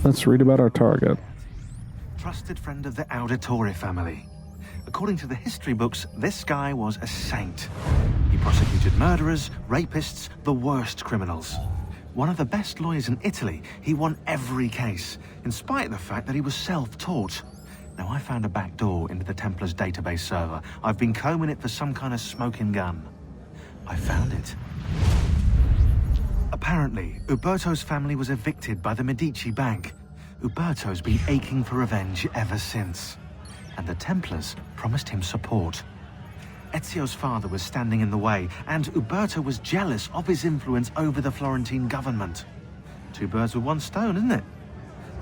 Let's read about our target. Trusted friend of the Auditore family. According to the history books, this guy was a saint. He prosecuted convicted murderers, rapists, the worst criminals. One of the best lawyers in Italy, he won every case, in spite of the fact that he was self-taught. Now, I found a back door into the Templars' database server. I've been combing it for some kind of smoking gun. I found it. Apparently, Uberto's family was evicted by the Medici Bank. Uberto's been aching for revenge ever since. And the Templars promised him support. Ezio's father was standing in the way, and Uberto was jealous of his influence over the Florentine government. Two birds with one stone, isn't it?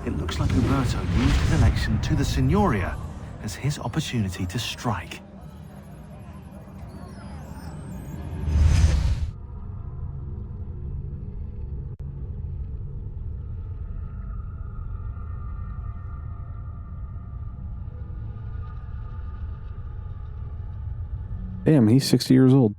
It looks like Uberto used his election to the Signoria as his opportunity to strike. Damn, he's 60 years old.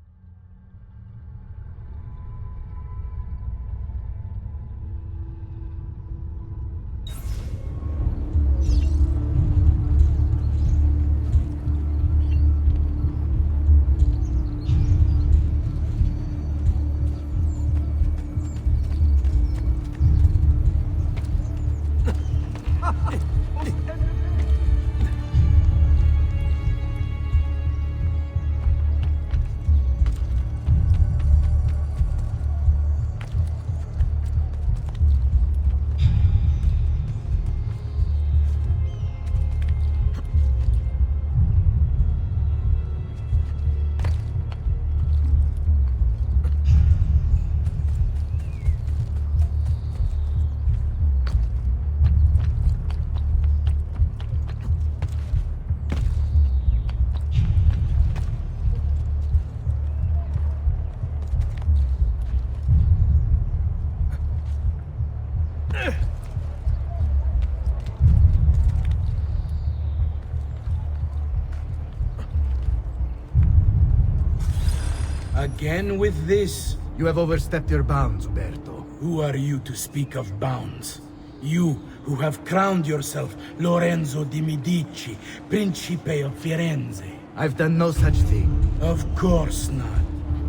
Again with this? You have overstepped your bounds, Uberto. Who are you to speak of bounds? You who have crowned yourself Lorenzo di Medici, Principe of Firenze. I've done no such thing. Of course not.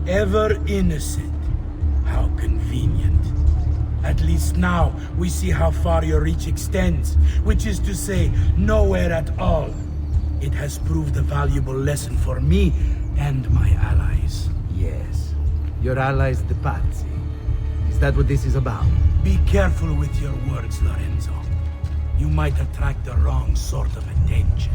Ever innocent. How convenient. At least now we see how far your reach extends, which is to say, nowhere at all. It has proved a valuable lesson for me and my allies. Yes. Your allies, the Pazzi. Is that what this is about? Be careful with your words, Lorenzo. You might attract the wrong sort of attention.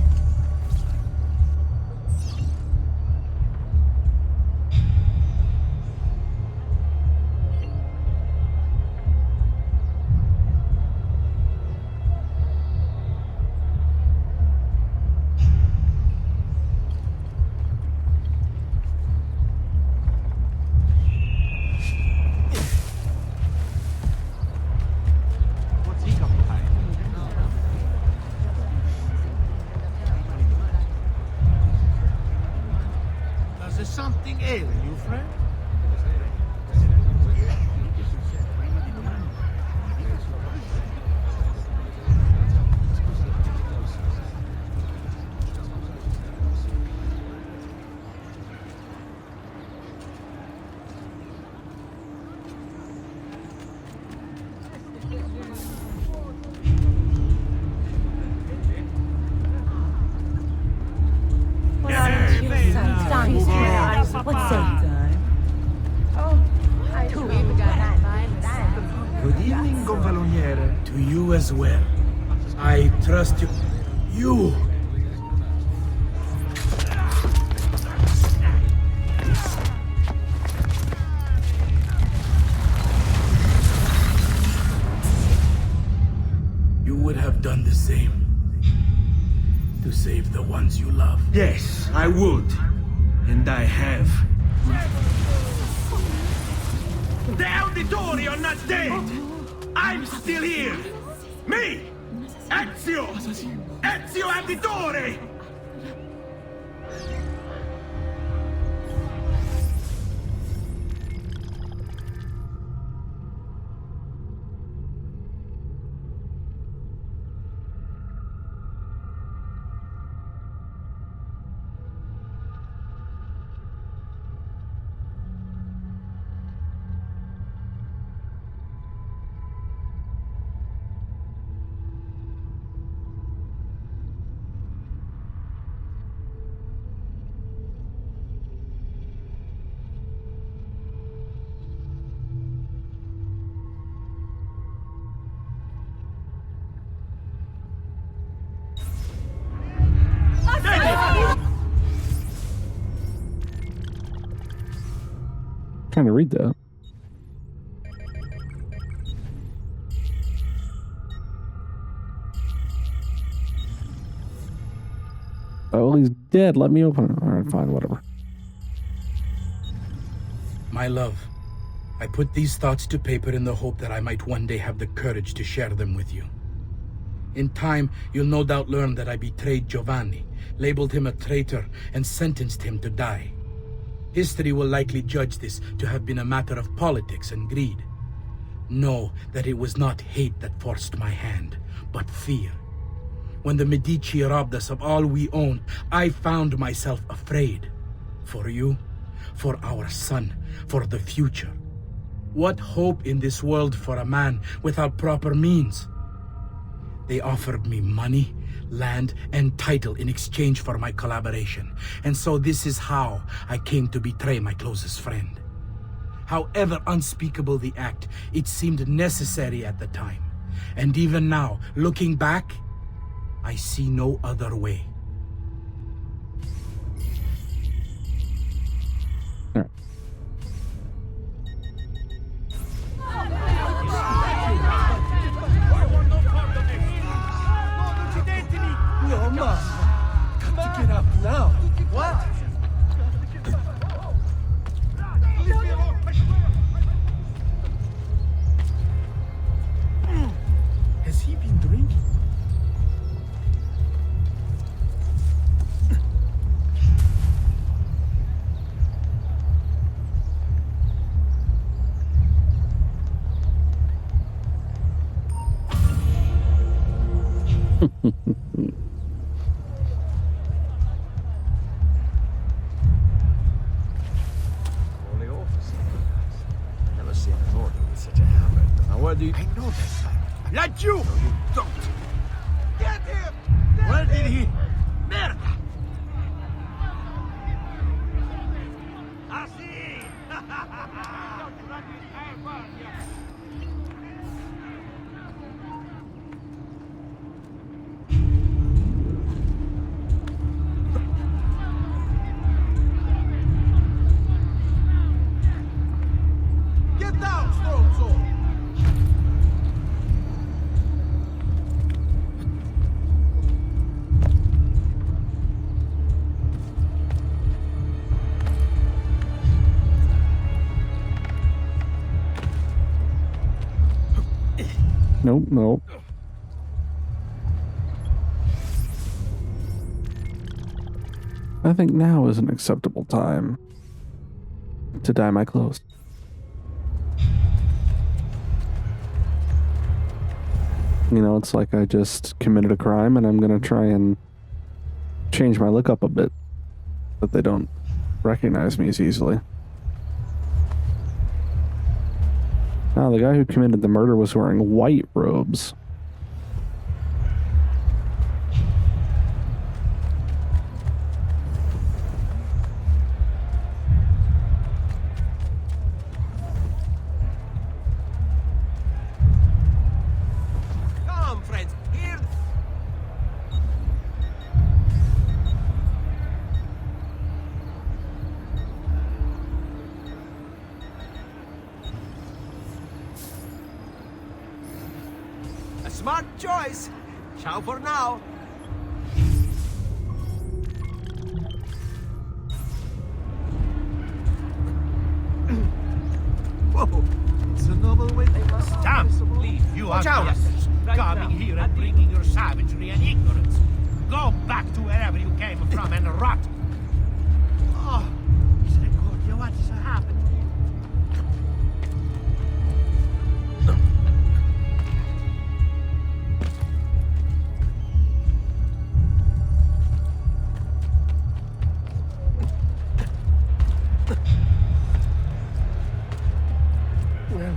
Does something ail you, friend? What's that time? Good evening, Gonfaloniere. To you as well. I trust you. You! You would have done the same. To save the ones you love. Yes, I would. And I have. The Auditori are not dead! I'm still here! Me! Ezio! Ezio Auditore! trying to read that. Oh, he's dead. Let me open it. All right, fine, whatever. My love, I put these thoughts to paper in the hope that I might one day have the courage to share them with you. In time, you'll no doubt learn that I betrayed Giovanni, labeled him a traitor, and sentenced him to die. History will likely judge this to have been a matter of politics and greed. Know that it was not hate that forced my hand, but fear. When the Medici robbed us of all we owned, I found myself afraid. For you, for our son, for the future. What hope in this world for a man without proper means? They offered me money, land, and title in exchange for my collaboration. And so this is how I came to betray my closest friend. However unspeakable the act, it seemed necessary at the time. And even now, looking back, I see no other way. No, ma. Got to get up now. What? Has he been drinking? Holy officer. Never seen an order with such a habit. Now where do you... I know that man. Like you! No, you don't. Get him! Where did he... Merda! Get down, Stronzo! Nope, nope. I think now is an acceptable time to dye my clothes. You know, it's like I just committed a crime and I'm gonna try and change my look up a bit, but they don't recognize me as easily. Now, the guy who committed the murder was wearing white robes. Come, friends, here. A smart choice. Ciao for now. Whoa! It's a noble way to... Stop! Please, You watch are out! guests, coming here and bringing your savagery and ignorance. Go back to wherever you came from and rot. Oh, Misericordia, what is happening? Well,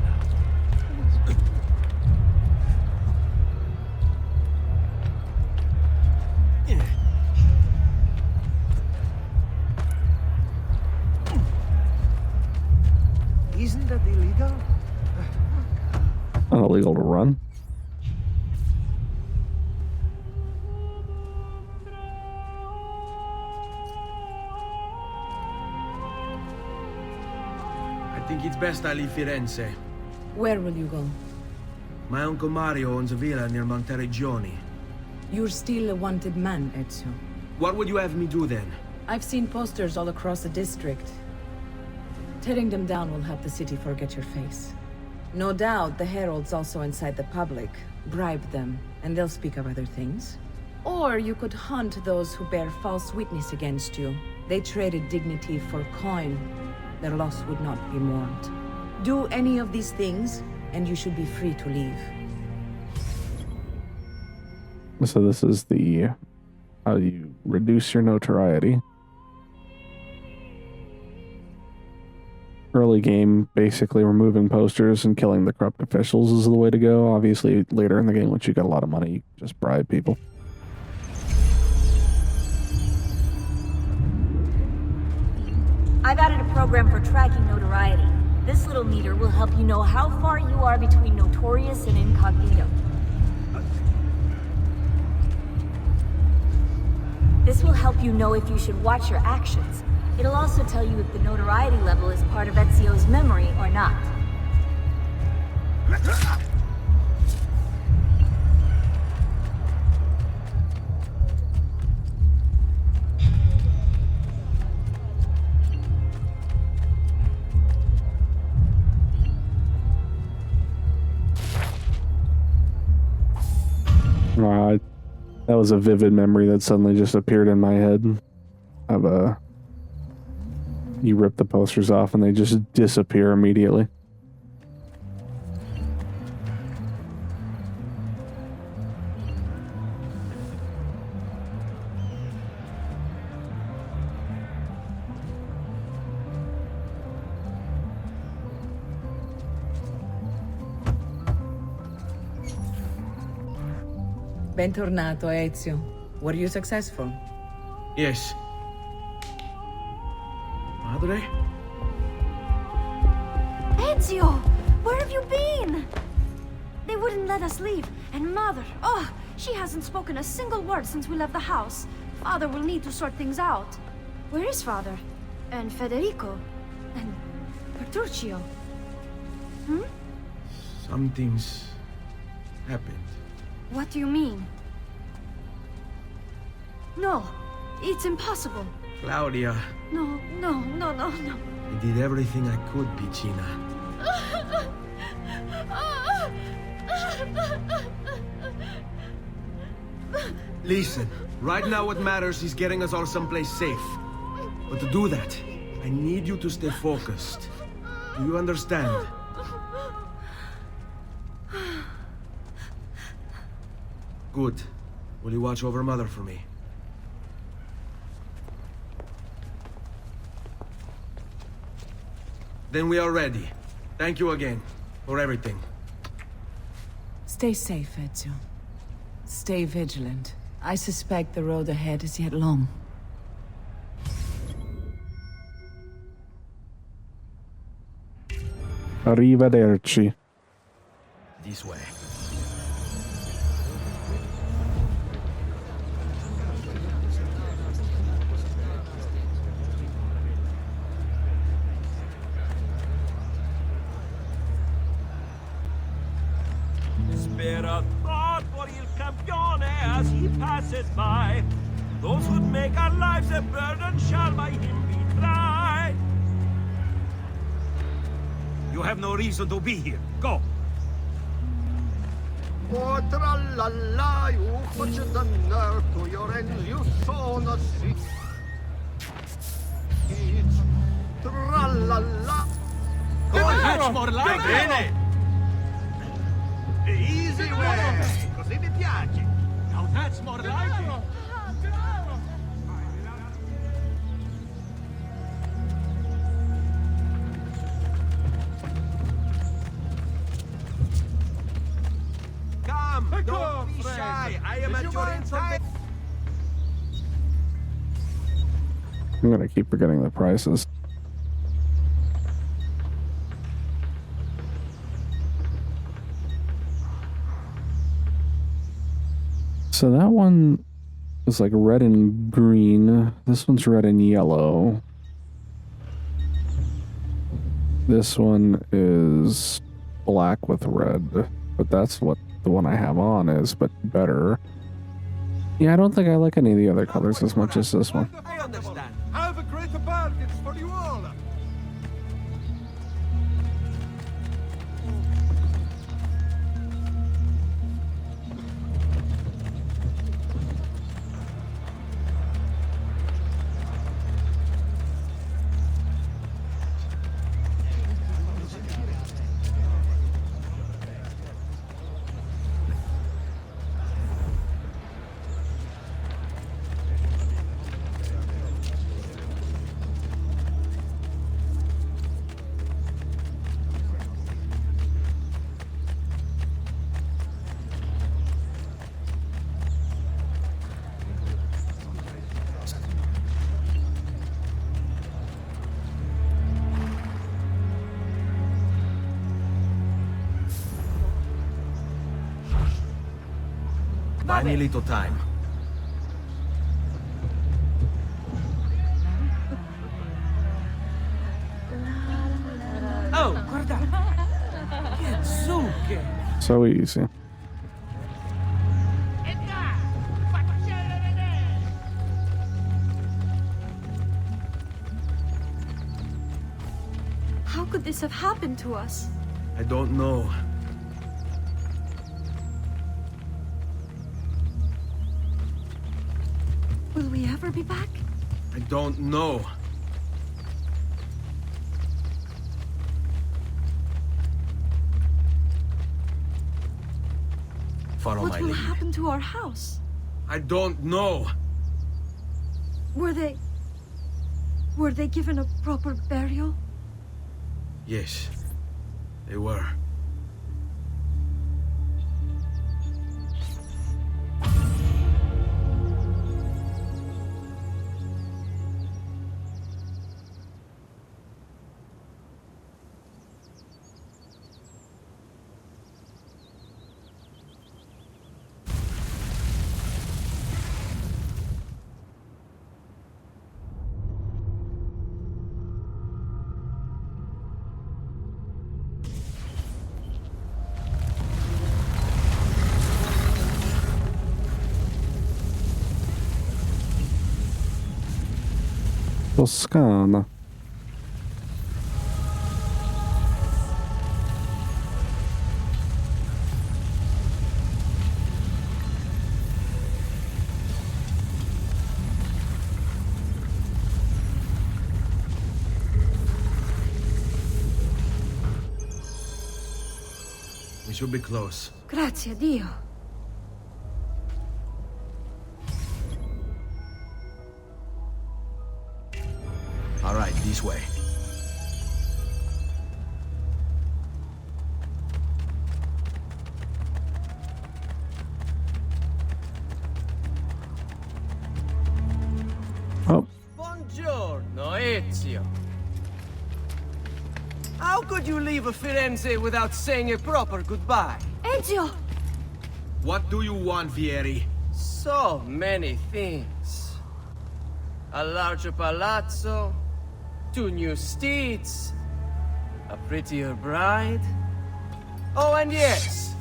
Isn't that illegal? Not illegal to run. I think it's best I leave Firenze. Where will you go? My uncle Mario owns a villa near Monteregioni. You're still a wanted man, Ezio. What would you have me do then? I've seen posters all across the district. Tearing them down will help the city forget your face. No doubt the heralds also incite the public. Bribe them, and they'll speak of other things. Or you could hunt those who bear false witness against you. They traded dignity for coin. Their loss would not be mourned. Do any of these things, and you should be free to leave. So this is the how you reduce your notoriety. Early game, basically removing posters and killing the corrupt officials is the way to go. Obviously, later in the game, once you got a lot of money, you just bribe people. I've added a program for tracking notoriety. This little meter will help you know how far you are between notorious and incognito. This will help you know if you should watch your actions. It'll also tell you if the notoriety level is part of Ezio's memory or not. That was a vivid memory that suddenly just appeared in my head of you rip the posters off and they just disappear immediately. Bentornato, Ezio. Were you successful? Yes. Madre? Ezio! Where have you been? They wouldn't let us leave. And Mother, oh, she hasn't spoken a single word since we left the house. Father will need to sort things out. Where is Father? And Federico? And Petruccio? Hmm? Something's happened. What do you mean? No, it's impossible. Claudia. No. I did everything I could, Piccina. Listen, right now what matters is getting us all someplace safe. But to do that, I need you to stay focused. Do you understand? Good. Will you watch over Mother for me? Then we are ready. Thank you again for everything. Stay safe, Ezio. Stay vigilant. I suspect the road ahead is yet long. Arrivederci. This way. Spare a thought for Il Campione as he passes by. Those who'd make our lives a burden shall by him be tried. You have no reason to be here. Go. Oh, tra-la-la, you put the nerve to your ends, you saw not see. Tra-la-la. That's more like it. Easy way, così mi piace. Now that's more like it. Come, don't be shy. I am at your entire... I'm gonna keep forgetting the prices. So that one is like red and green. This one's red and yellow. This one is black with red, but that's what the one I have on is, but better. Yeah, I don't think I like any of the other colors as much as this one. I understand. I have a greater bargains for you all. Buy me a little time. Oh, guarda! Che zucche! So easy. How could this have happened to us? I don't know. Will we ever be back? I don't know. Follow What my will lead. happen to our house? I don't know. Were they given a proper burial? Yes, they were. Toscana. We should be close. Grazie a Dio. All right, this way. Oh. Buongiorno, Ezio. How could you leave Firenze without saying a proper goodbye? Ezio! What do you want, Vieri? So many things. A larger palazzo, 2 new steeds, a prettier bride. Oh, and yes,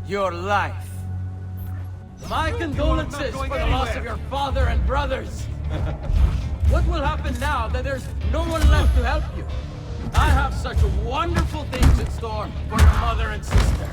your life. My condolences for the loss of your father and brothers. What will happen now that there's no one left to help you? I have such wonderful things in store for your mother and sister.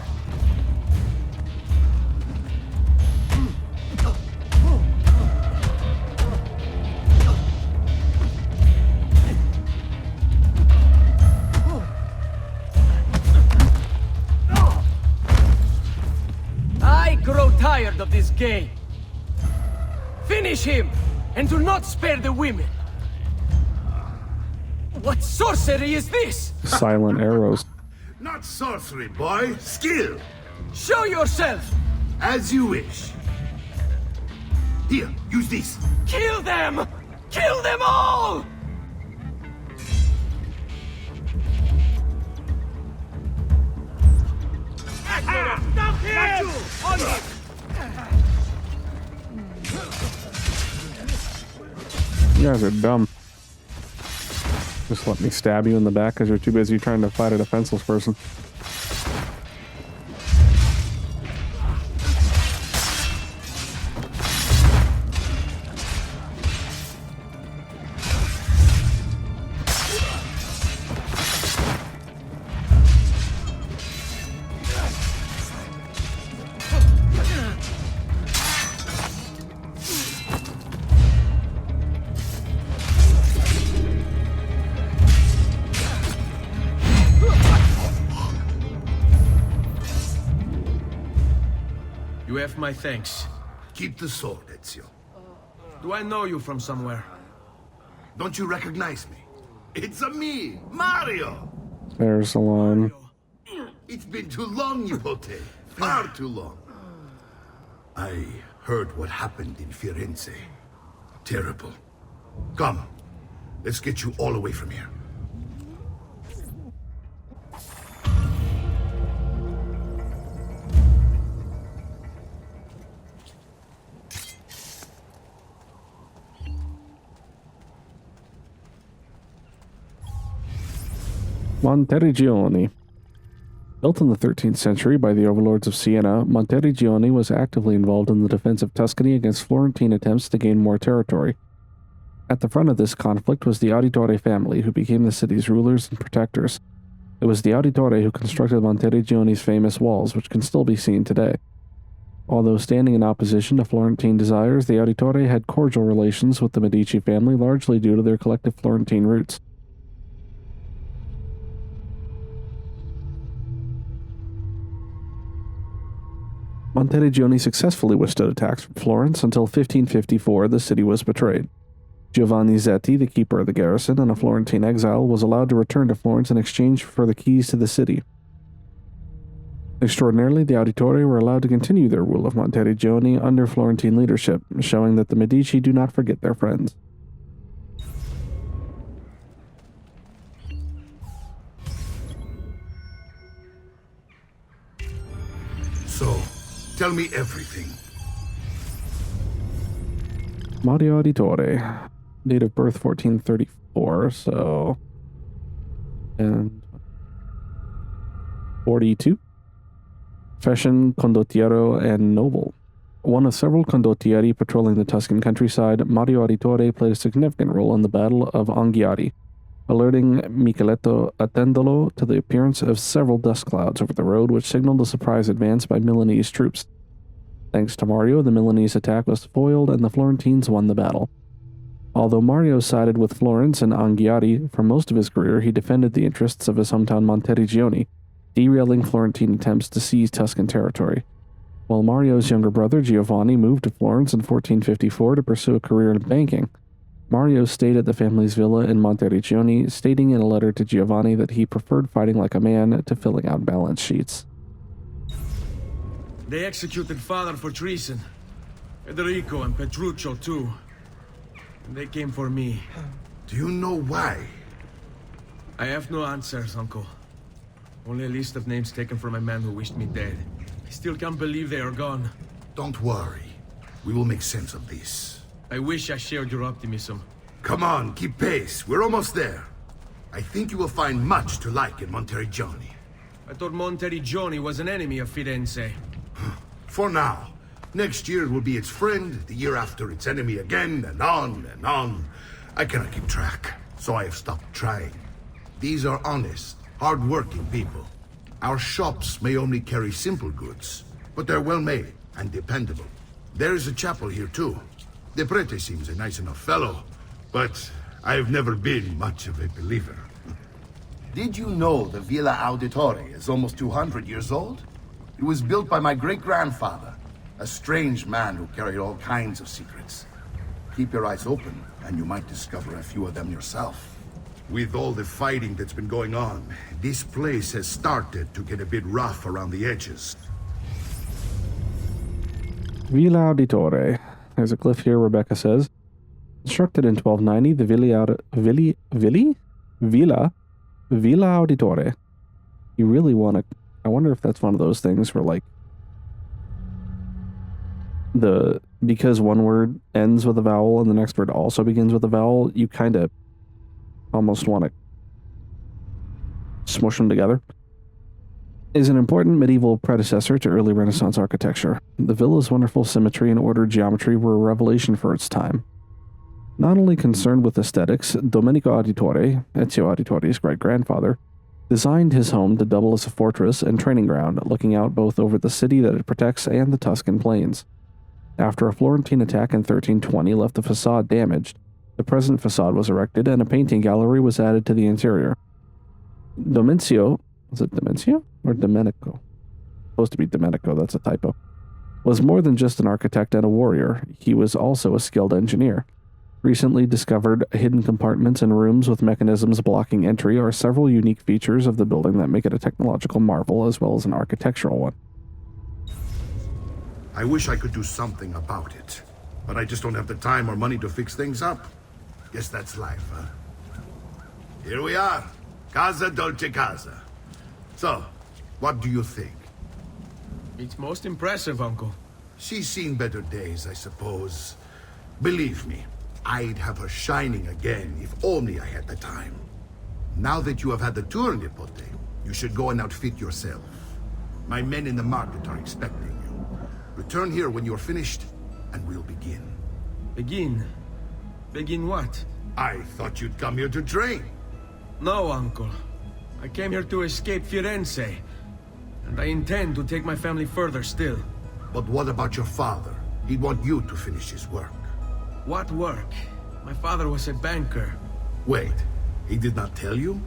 I grow tired of this game. Finish him, and do not spare the women. What sorcery is this? Silent arrows. Not sorcery, boy. Skill. Show yourself. As you wish. Here, use this. Kill them! Kill them all! Stop him! On him! You guys are dumb. Just let me stab you in the back because you're too busy trying to fight a defenseless person. You have my thanks. Keep the sword, Ezio. Do I know you from somewhere? Don't you recognize me? It's a me, Mario! There's the line. It's been too long, Nipote. Far too long. I heard what happened in Firenze. Terrible. Come, let's get you all away from here. Monteriggioni. Built in the 13th century by the overlords of Siena, Monteriggioni was actively involved in the defense of Tuscany against Florentine attempts to gain more territory. At the front of this conflict was the Auditore family, who became the city's rulers and protectors. It was the Auditore who constructed Monteriggioni's famous walls, which can still be seen today. Although standing in opposition to Florentine desires, the Auditore had cordial relations with the Medici family, largely due to their collective Florentine roots. Monteriggioni successfully withstood attacks from Florence until 1554 the city was betrayed. Giovanni Zetti, the keeper of the garrison and a Florentine exile, was allowed to return to Florence in exchange for the keys to the city. Extraordinarily, the Auditore were allowed to continue their rule of Monteriggioni under Florentine leadership, showing that the Medici do not forget their friends. So, tell me everything. Mario Auditore. Date of birth 1434, so... and... 42? Profession, condottiero and noble. One of several condottieri patrolling the Tuscan countryside, Mario Auditore played a significant role in the Battle of Anghiari, alerting Micheletto Attendolo to the appearance of several dust clouds over the road, which signaled a surprise advance by Milanese troops. Thanks to Mario, the Milanese attack was foiled and the Florentines won the battle. Although Mario sided with Florence and Anghiari, for most of his career he defended the interests of his hometown Monteriggioni, derailing Florentine attempts to seize Tuscan territory. While Mario's younger brother Giovanni moved to Florence in 1454 to pursue a career in banking, Mario stayed at the family's villa in Monteriggioni, stating in a letter to Giovanni that he preferred fighting like a man to filling out balance sheets. They executed father for treason. Federico and Petruccio too. And they came for me. Do you know why? I have no answers, Uncle. Only a list of names taken from a man who wished me dead. I still can't believe they are gone. Don't worry. We will make sense of this. I wish I shared your optimism. Come on, keep pace. We're almost there. I think you will find much to like in Monteriggioni. I thought Monteriggioni was an enemy of Firenze. For now. Next year it will be its friend, the year after its enemy again, and on and on. I cannot keep track, so I have stopped trying. These are honest, hard-working people. Our shops may only carry simple goods, but they're well-made and dependable. There is a chapel here too. The prete seems a nice enough fellow, but I have never been much of a believer. Did you know the Villa Auditore is almost 200 years old? It was built by my great-grandfather, a strange man who carried all kinds of secrets. Keep your eyes open, and you might discover a few of them yourself. With all the fighting that's been going on, this place has started to get a bit rough around the edges. Villa Auditore. There's a glyph here, Rebecca says. Constructed in 1290, the Villa Auditore. You really want to... I wonder if that's one of those things where, like, because one word ends with a vowel and the next word also begins with a vowel, you kind of almost want to smush them together, is an important medieval predecessor to early Renaissance architecture. The villa's wonderful symmetry and ordered geometry were a revelation for its time. Not only concerned with aesthetics, Domenico Auditore, Ezio Auditore's great-grandfather, designed his home to double as a fortress and training ground, looking out both over the city that it protects and the Tuscan plains. After a Florentine attack in 1320 left the facade damaged, the present facade was erected and a painting gallery was added to the interior. Domencio, was it Domencio or Domenico? Supposed to be Domenico, that's a typo. Was more than just an architect and a warrior, he was also a skilled engineer. Recently discovered hidden compartments and rooms with mechanisms blocking entry are several unique features of the building that make it a technological marvel as well as an architectural one. I wish I could do something about it, but I just don't have the time or money to fix things up. Guess that's life, huh? Here we are. Casa Dolce Casa. So, what do you think? It's most impressive, Uncle. She's seen better days, I suppose. Believe me, I'd have her shining again if only I had the time. Now that you have had the tour, Nipote, you should go and outfit yourself. My men in the market are expecting you. Return here when you're finished, and we'll begin. Begin? Begin what? I thought you'd come here to train. No, Uncle. I came here to escape Firenze, and I intend to take my family further still. But what about your father? He'd want you to finish his work. What work? My father was a banker. Wait, he did not tell you?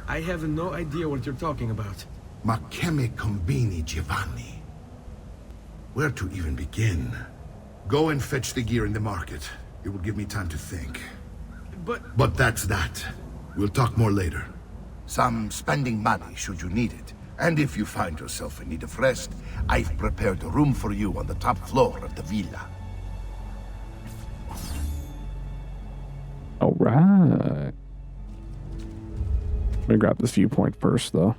I have no idea what you're talking about. Ma che me combini, Giovanni? Where to even begin? Go and fetch the gear in the market. It will give me time to think. But that's that. We'll talk more later. Some spending money should you need it. And if you find yourself in need of rest, I've prepared a room for you on the top floor of the villa. All right. Let me grab this viewpoint first, though.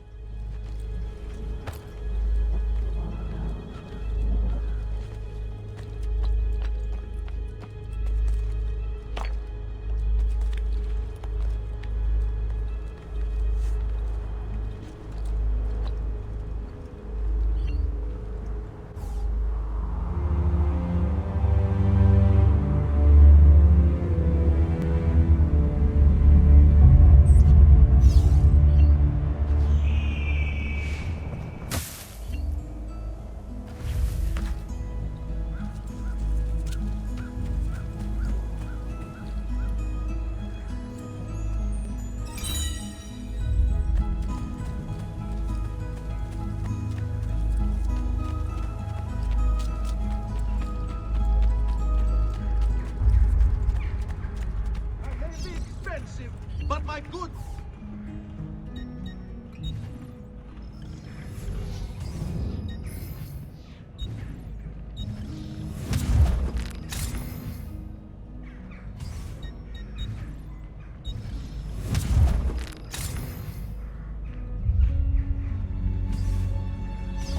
But my good...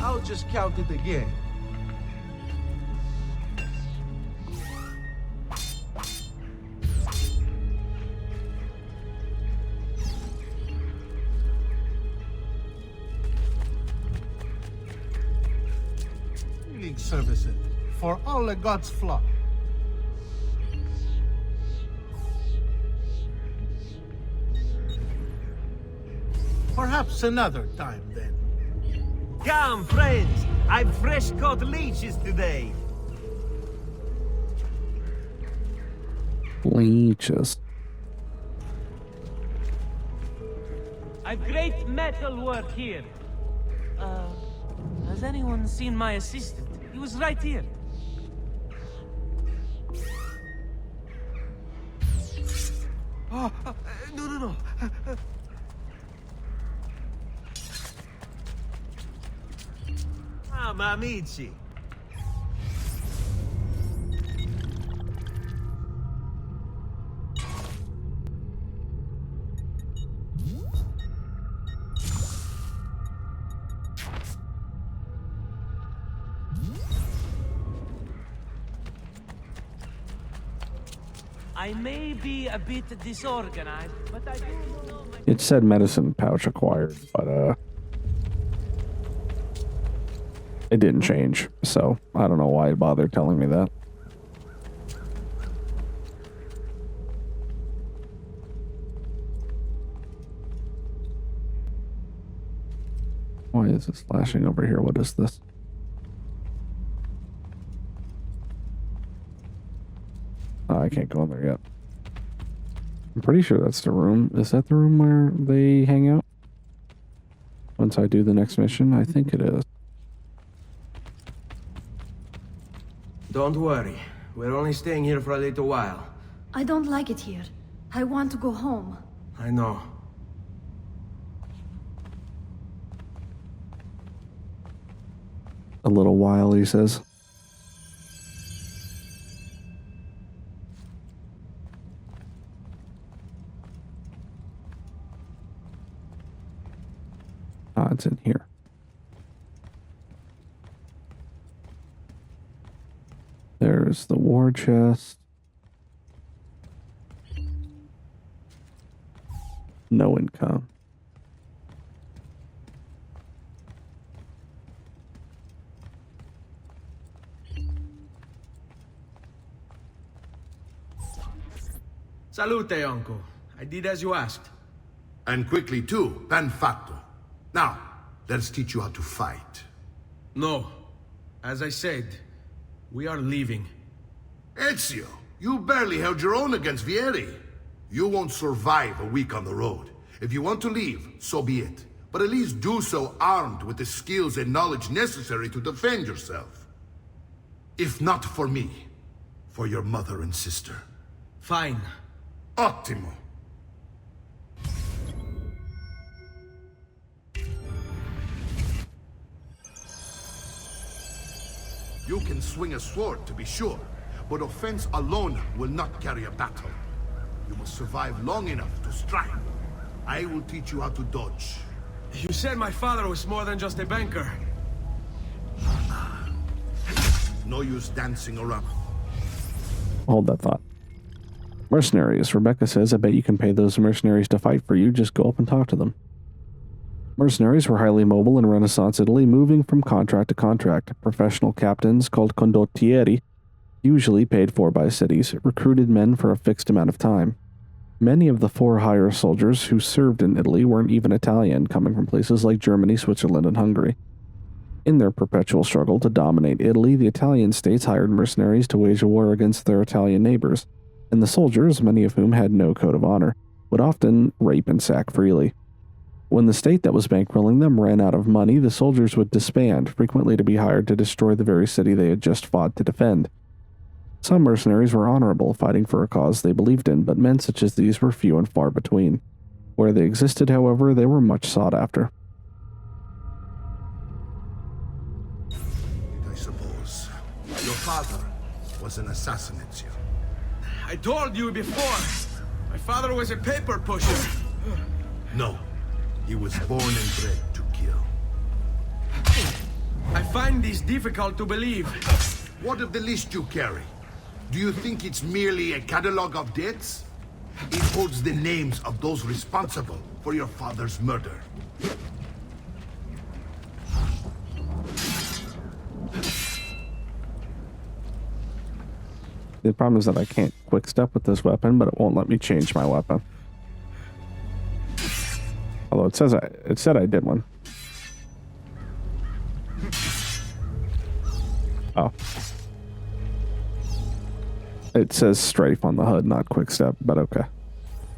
I'll just count it again. Services for all the gods' flock. Perhaps another time then. Come, friends! I've fresh caught leeches today. Leeches. I've great metal work here. Has anyone seen my assistant? He was right here. Oh, no. Amici. I may be a bit disorganized, but I do know my... It said medicine pouch acquired, but it didn't change, so I don't know why it bothered telling me that. Why is this flashing over here? What is this? Oh, I can't go in there yet. I'm pretty sure that's the room. Is that the room where they hang out? Once I do the next mission? I think it is. Don't worry. We're only staying here for a little while. I don't like it here. I want to go home. I know. A little while, he says. Ah, it's in here. There's the war chest. No income. Salute, uncle. I did as you asked. And quickly too, ben fatto. Now, let's teach you how to fight. No. As I said, we are leaving. Ezio, you barely held your own against Vieri. You won't survive a week on the road. If you want to leave, so be it. But at least do so armed with the skills and knowledge necessary to defend yourself. If not for me, for your mother and sister. Fine. Ottimo. You can swing a sword, to be sure, but offense alone will not carry a battle. You must survive long enough to strike. I will teach you how to dodge. You said my father was more than just a banker. No use dancing around. Hold that thought. Mercenaries. Rebecca says, I bet you can pay those mercenaries to fight for you. Just go up and talk to them. Mercenaries were highly mobile in Renaissance Italy, moving from contract to contract. Professional captains, called condottieri, usually paid for by cities, recruited men for a fixed amount of time. Many of the for-hire soldiers who served in Italy weren't even Italian, coming from places like Germany, Switzerland, and Hungary. In their perpetual struggle to dominate Italy, the Italian states hired mercenaries to wage a war against their Italian neighbors, and the soldiers, many of whom had no code of honor, would often rape and sack freely. When the state that was bankrolling them ran out of money, the soldiers would disband, frequently to be hired to destroy the very city they had just fought to defend. Some mercenaries were honorable, fighting for a cause they believed in, but men such as these were few and far between. Where they existed, however, they were much sought after. I suppose. Your father was an assassin, Ezio. I told you before. My father was a paper pusher. No. He was born and bred to kill. I find this difficult to believe. What of the list you carry? Do you think it's merely a catalog of debts? It holds the names of those responsible for your father's murder. The problem is that I can't quick step with this weapon, but it won't let me change my weapon. Although it said I did one. Oh. It says strafe on the HUD, not quick step, but okay.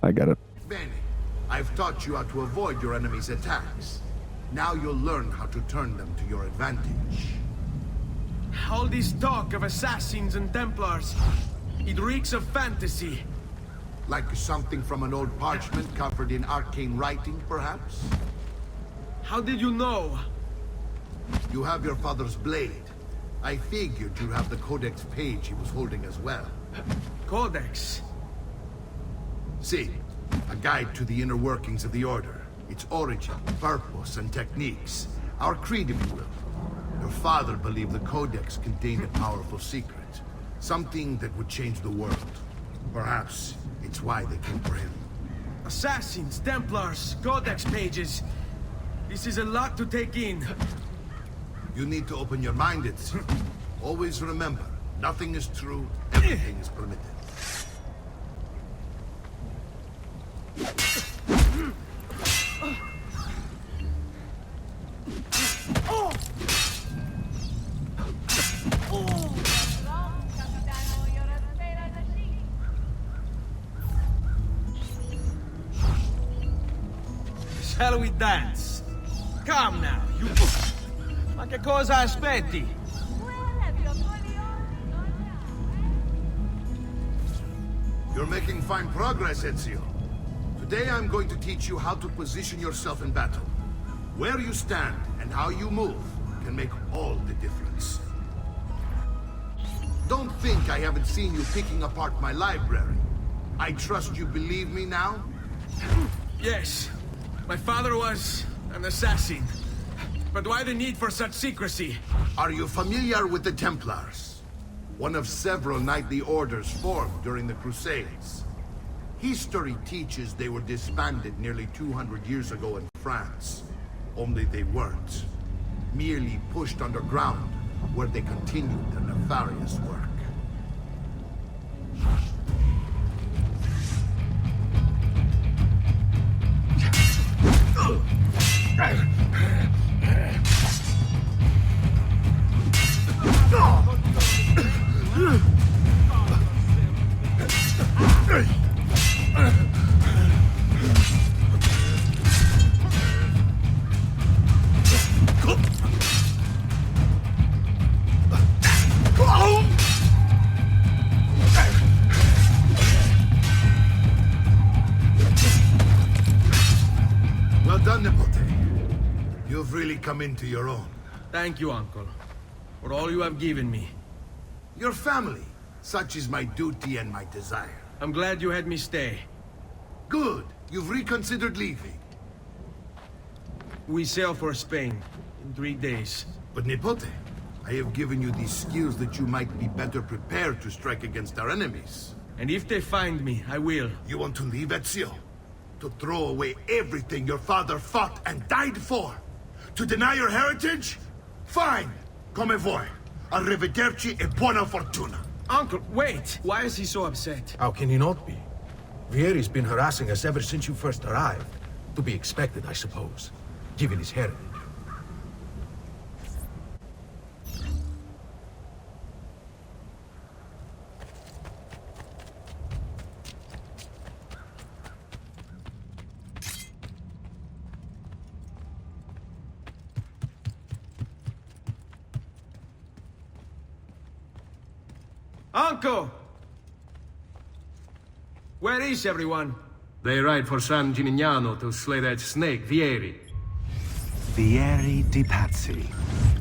I get it. Bene, I've taught you how to avoid your enemy's attacks. Now you'll learn how to turn them to your advantage. All this talk of assassins and Templars, it reeks of fantasy. Like something from an old parchment covered in arcane writing, perhaps? How did you know? You have your father's blade. I figured you have the Codex page he was holding as well. Codex? See, a guide to the inner workings of the Order. Its origin, purpose, and techniques. Our creed, if you will. Your father believed the Codex contained a powerful secret. Something that would change the world. Perhaps it's why they came for him. Assassins, Templars, Codex pages. This is a lot to take in. You need to open your mind, Ezio. Always remember, nothing is true, everything is permitted. Shall we dance? Come now, you... Ma che cosa aspetti? You're making fine progress, Ezio. Today I'm going to teach you how to position yourself in battle. Where you stand and how you move can make all the difference. Don't think I haven't seen you picking apart my library. I trust you believe me now? Yes. My father was an assassin. But why the need for such secrecy? Are you familiar with the Templars? One of several knightly orders formed during the Crusades. History teaches they were disbanded nearly 200 years ago in France. Only they weren't. Merely pushed underground, where they continued their nefarious work. Well done, Nipote. You've really come into your own. Thank you, Uncle, for all you have given me. Your family. Such is my duty and my desire. I'm glad you had me stay. Good. You've reconsidered leaving. We sail for Spain in 3 days. But Nipote, I have given you these skills that you might be better prepared to strike against our enemies. And if they find me, I will. You want to leave, Ezio? To throw away everything your father fought and died for? To deny your heritage? Fine. Come vuoi. Arrivederci e buona fortuna. Uncle, wait! Why is he so upset? How can he not be? Vieri's been harassing us ever since you first arrived. To be expected, I suppose, given his heritage. Uncle! Where is everyone? They ride for San Gimignano to slay that snake, Vieri. Vieri di Pazzi,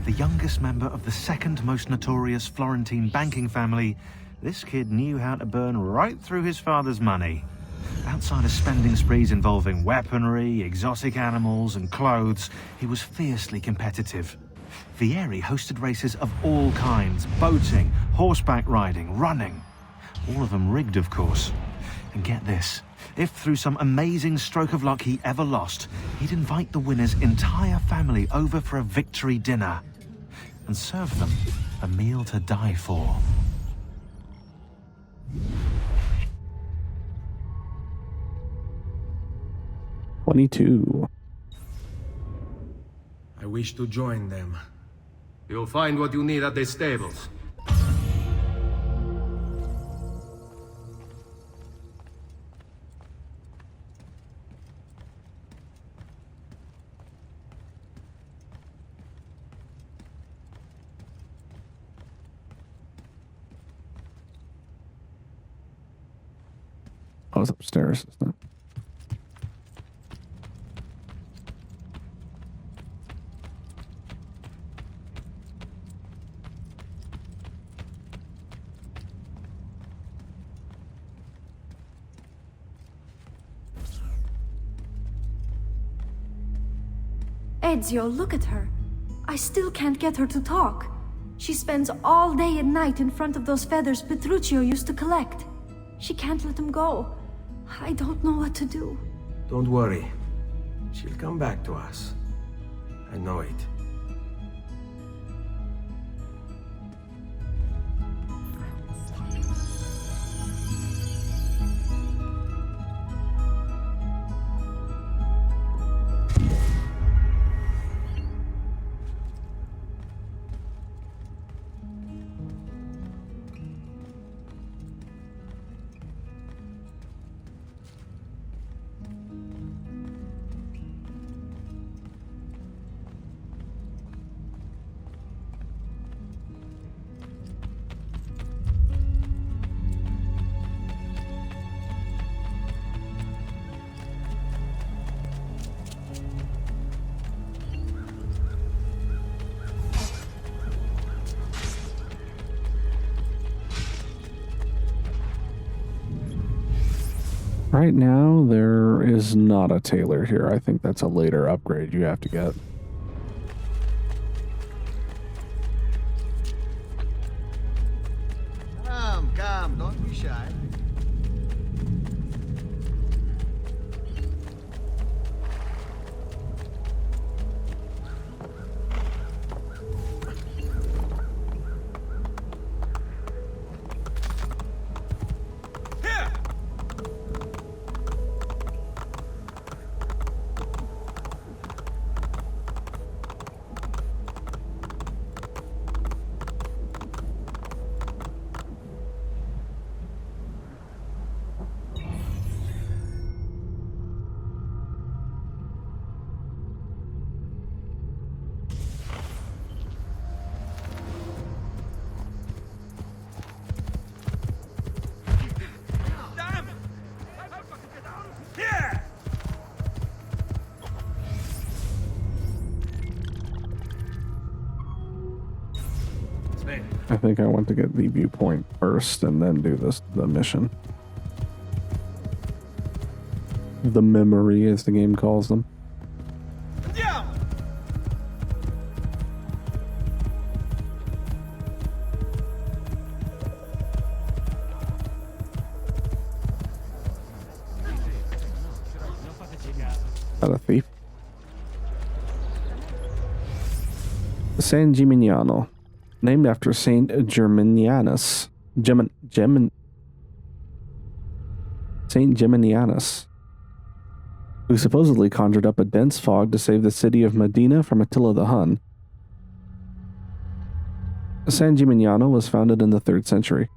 the youngest member of the second most notorious Florentine banking family, this kid knew how to burn right through his father's money. Outside of spending sprees involving weaponry, exotic animals, and clothes, he was fiercely competitive. Vieri hosted races of all kinds, boating, horseback riding, running. All of them rigged, of course. And get this, if through some amazing stroke of luck he ever lost, he'd invite the winner's entire family over for a victory dinner and serve them a meal to die for. "22." I wish to join them. You'll find what you need at the stables. I was upstairs, isn't it? Ezio, look at her. I still can't get her to talk. She spends all day and night in front of those feathers Petruchio used to collect. She can't let him go. I don't know what to do. Don't worry. She'll come back to us. I know it. Right now, there is not a tailor here. I think that's a later upgrade you have to get. Come, don't be shy. I think I want to get the viewpoint first and then do the mission. The memory, as the game calls them. Not a thief. San Gimignano, named after Saint Germanianus. Saint Geminianus, who supposedly conjured up a dense fog to save the city of Medina from Attila the Hun. San Gimignano was founded in the 3rd century.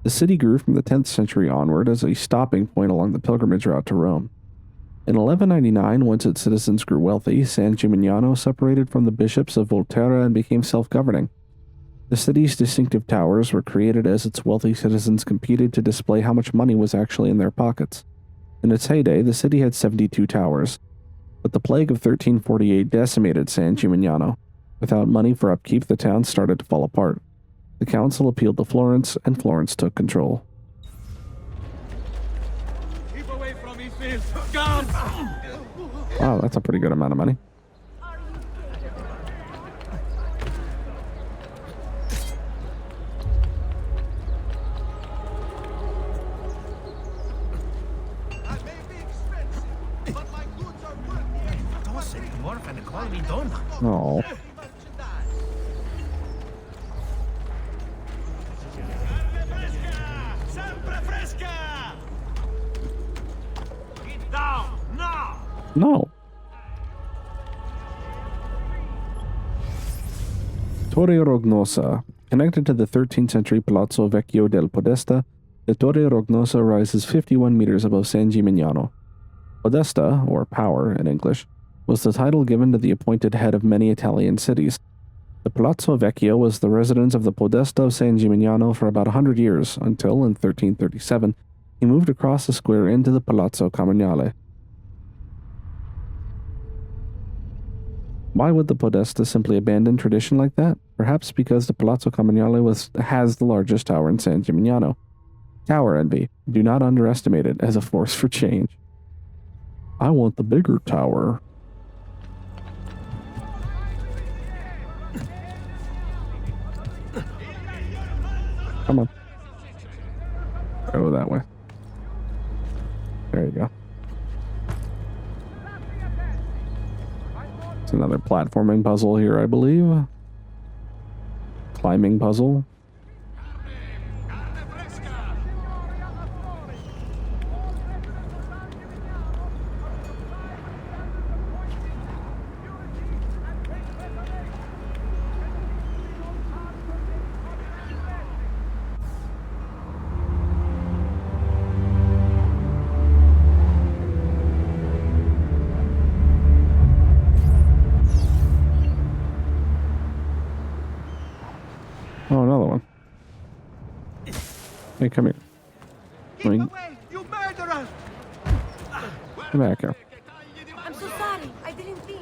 The city grew from the 10th century onward as a stopping point along the pilgrimage route to Rome. In 1199, once its citizens grew wealthy, San Gimignano separated from the bishops of Volterra and became self-governing. The city's distinctive towers were created as its wealthy citizens competed to display how much money was actually in their pockets. In its heyday, the city had 72 towers, but the plague of 1348 decimated San Gimignano. Without money for upkeep, the town started to fall apart. The council appealed to Florence, and Florence took control. Keep away from me, Phil. Guns! Wow, that's a pretty good amount of money. Oh. No. Torre Rognosa. Connected to the 13th century Palazzo Vecchio del Podesta, the Torre Rognosa rises 51 meters above San Gimignano. Podesta, or power in English, was the title given to the appointed head of many Italian cities. The Palazzo Vecchio was the residence of the Podesta of San Gimignano for about 100 years, until, in 1337, he moved across the square into the Palazzo Comunale. Why would the Podesta simply abandon tradition like that? Perhaps because the Palazzo Comunale has the largest tower in San Gimignano. Tower envy. Do not underestimate it as a force for change. I want the bigger tower. Come on. Go that way. platforming puzzle here, I believe. Climbing puzzle. Oh, another one. Hey, come here. You murderer! Come back here. I'm so sorry. I didn't think.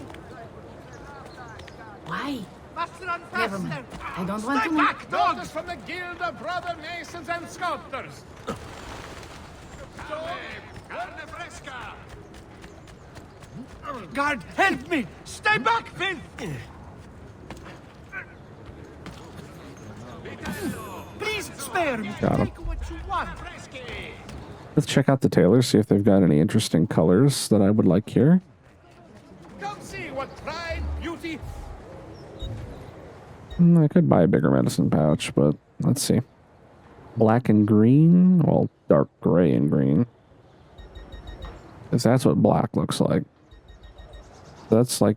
Why? Faster and Never faster! mind. I don't want Stay to back, dogs from the Guild of Brother Masons and Sculptors! Carne fresca! Guard, help me! Stay back, Phil! Please spare me. Got him. Take what you want. Let's check out the tailors, see if they've got any interesting colors that I would like here. Come see what pride, beauty. I could buy a bigger medicine pouch, but let's see. Black and green? Well, dark gray and green. If that's what black looks like. That's like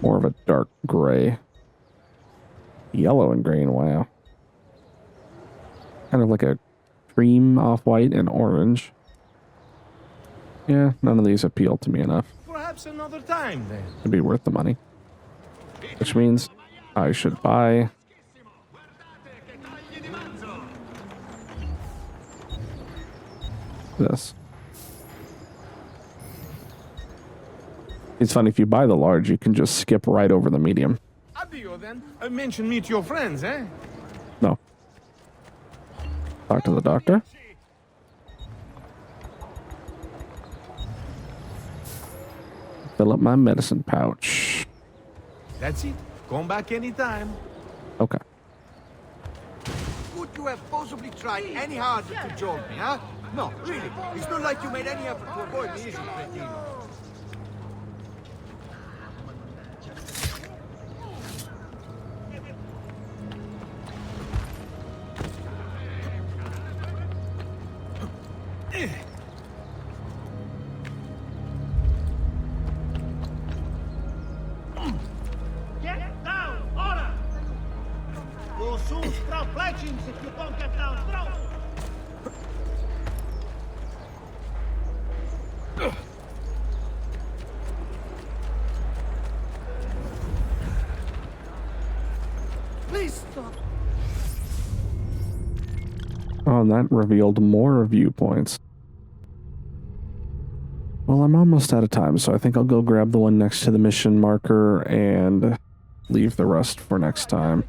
more of a dark gray. Yellow and green, wow. Kind of like a cream off-white and orange. Yeah, none of these appeal to me enough Perhaps another time then. to be worth the money. Which means I should buy this. It's funny, if you buy the large, you can just skip right over the medium. Addio then. Mention me to your friends, eh? No. Talk to the doctor. Fill up my medicine pouch. That's it. Come back anytime. Okay. Would you have possibly tried any harder to join me, huh? No, really. It's not like you made any effort to avoid me, is it, Cretino? Get down, order! You'll soon sprout fletchings if you don't get down, throw! Please stop. Oh, and that revealed more viewpoints. Well, I'm almost out of time, so I think I'll go grab the one next to the mission marker and leave the rest for next time.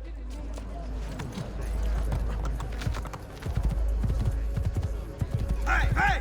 Hey, hey!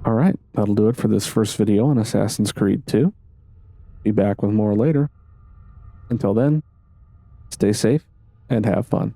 Alright, that'll do it for this first video on Assassin's Creed 2. Be back with more later. Until then, stay safe and have fun.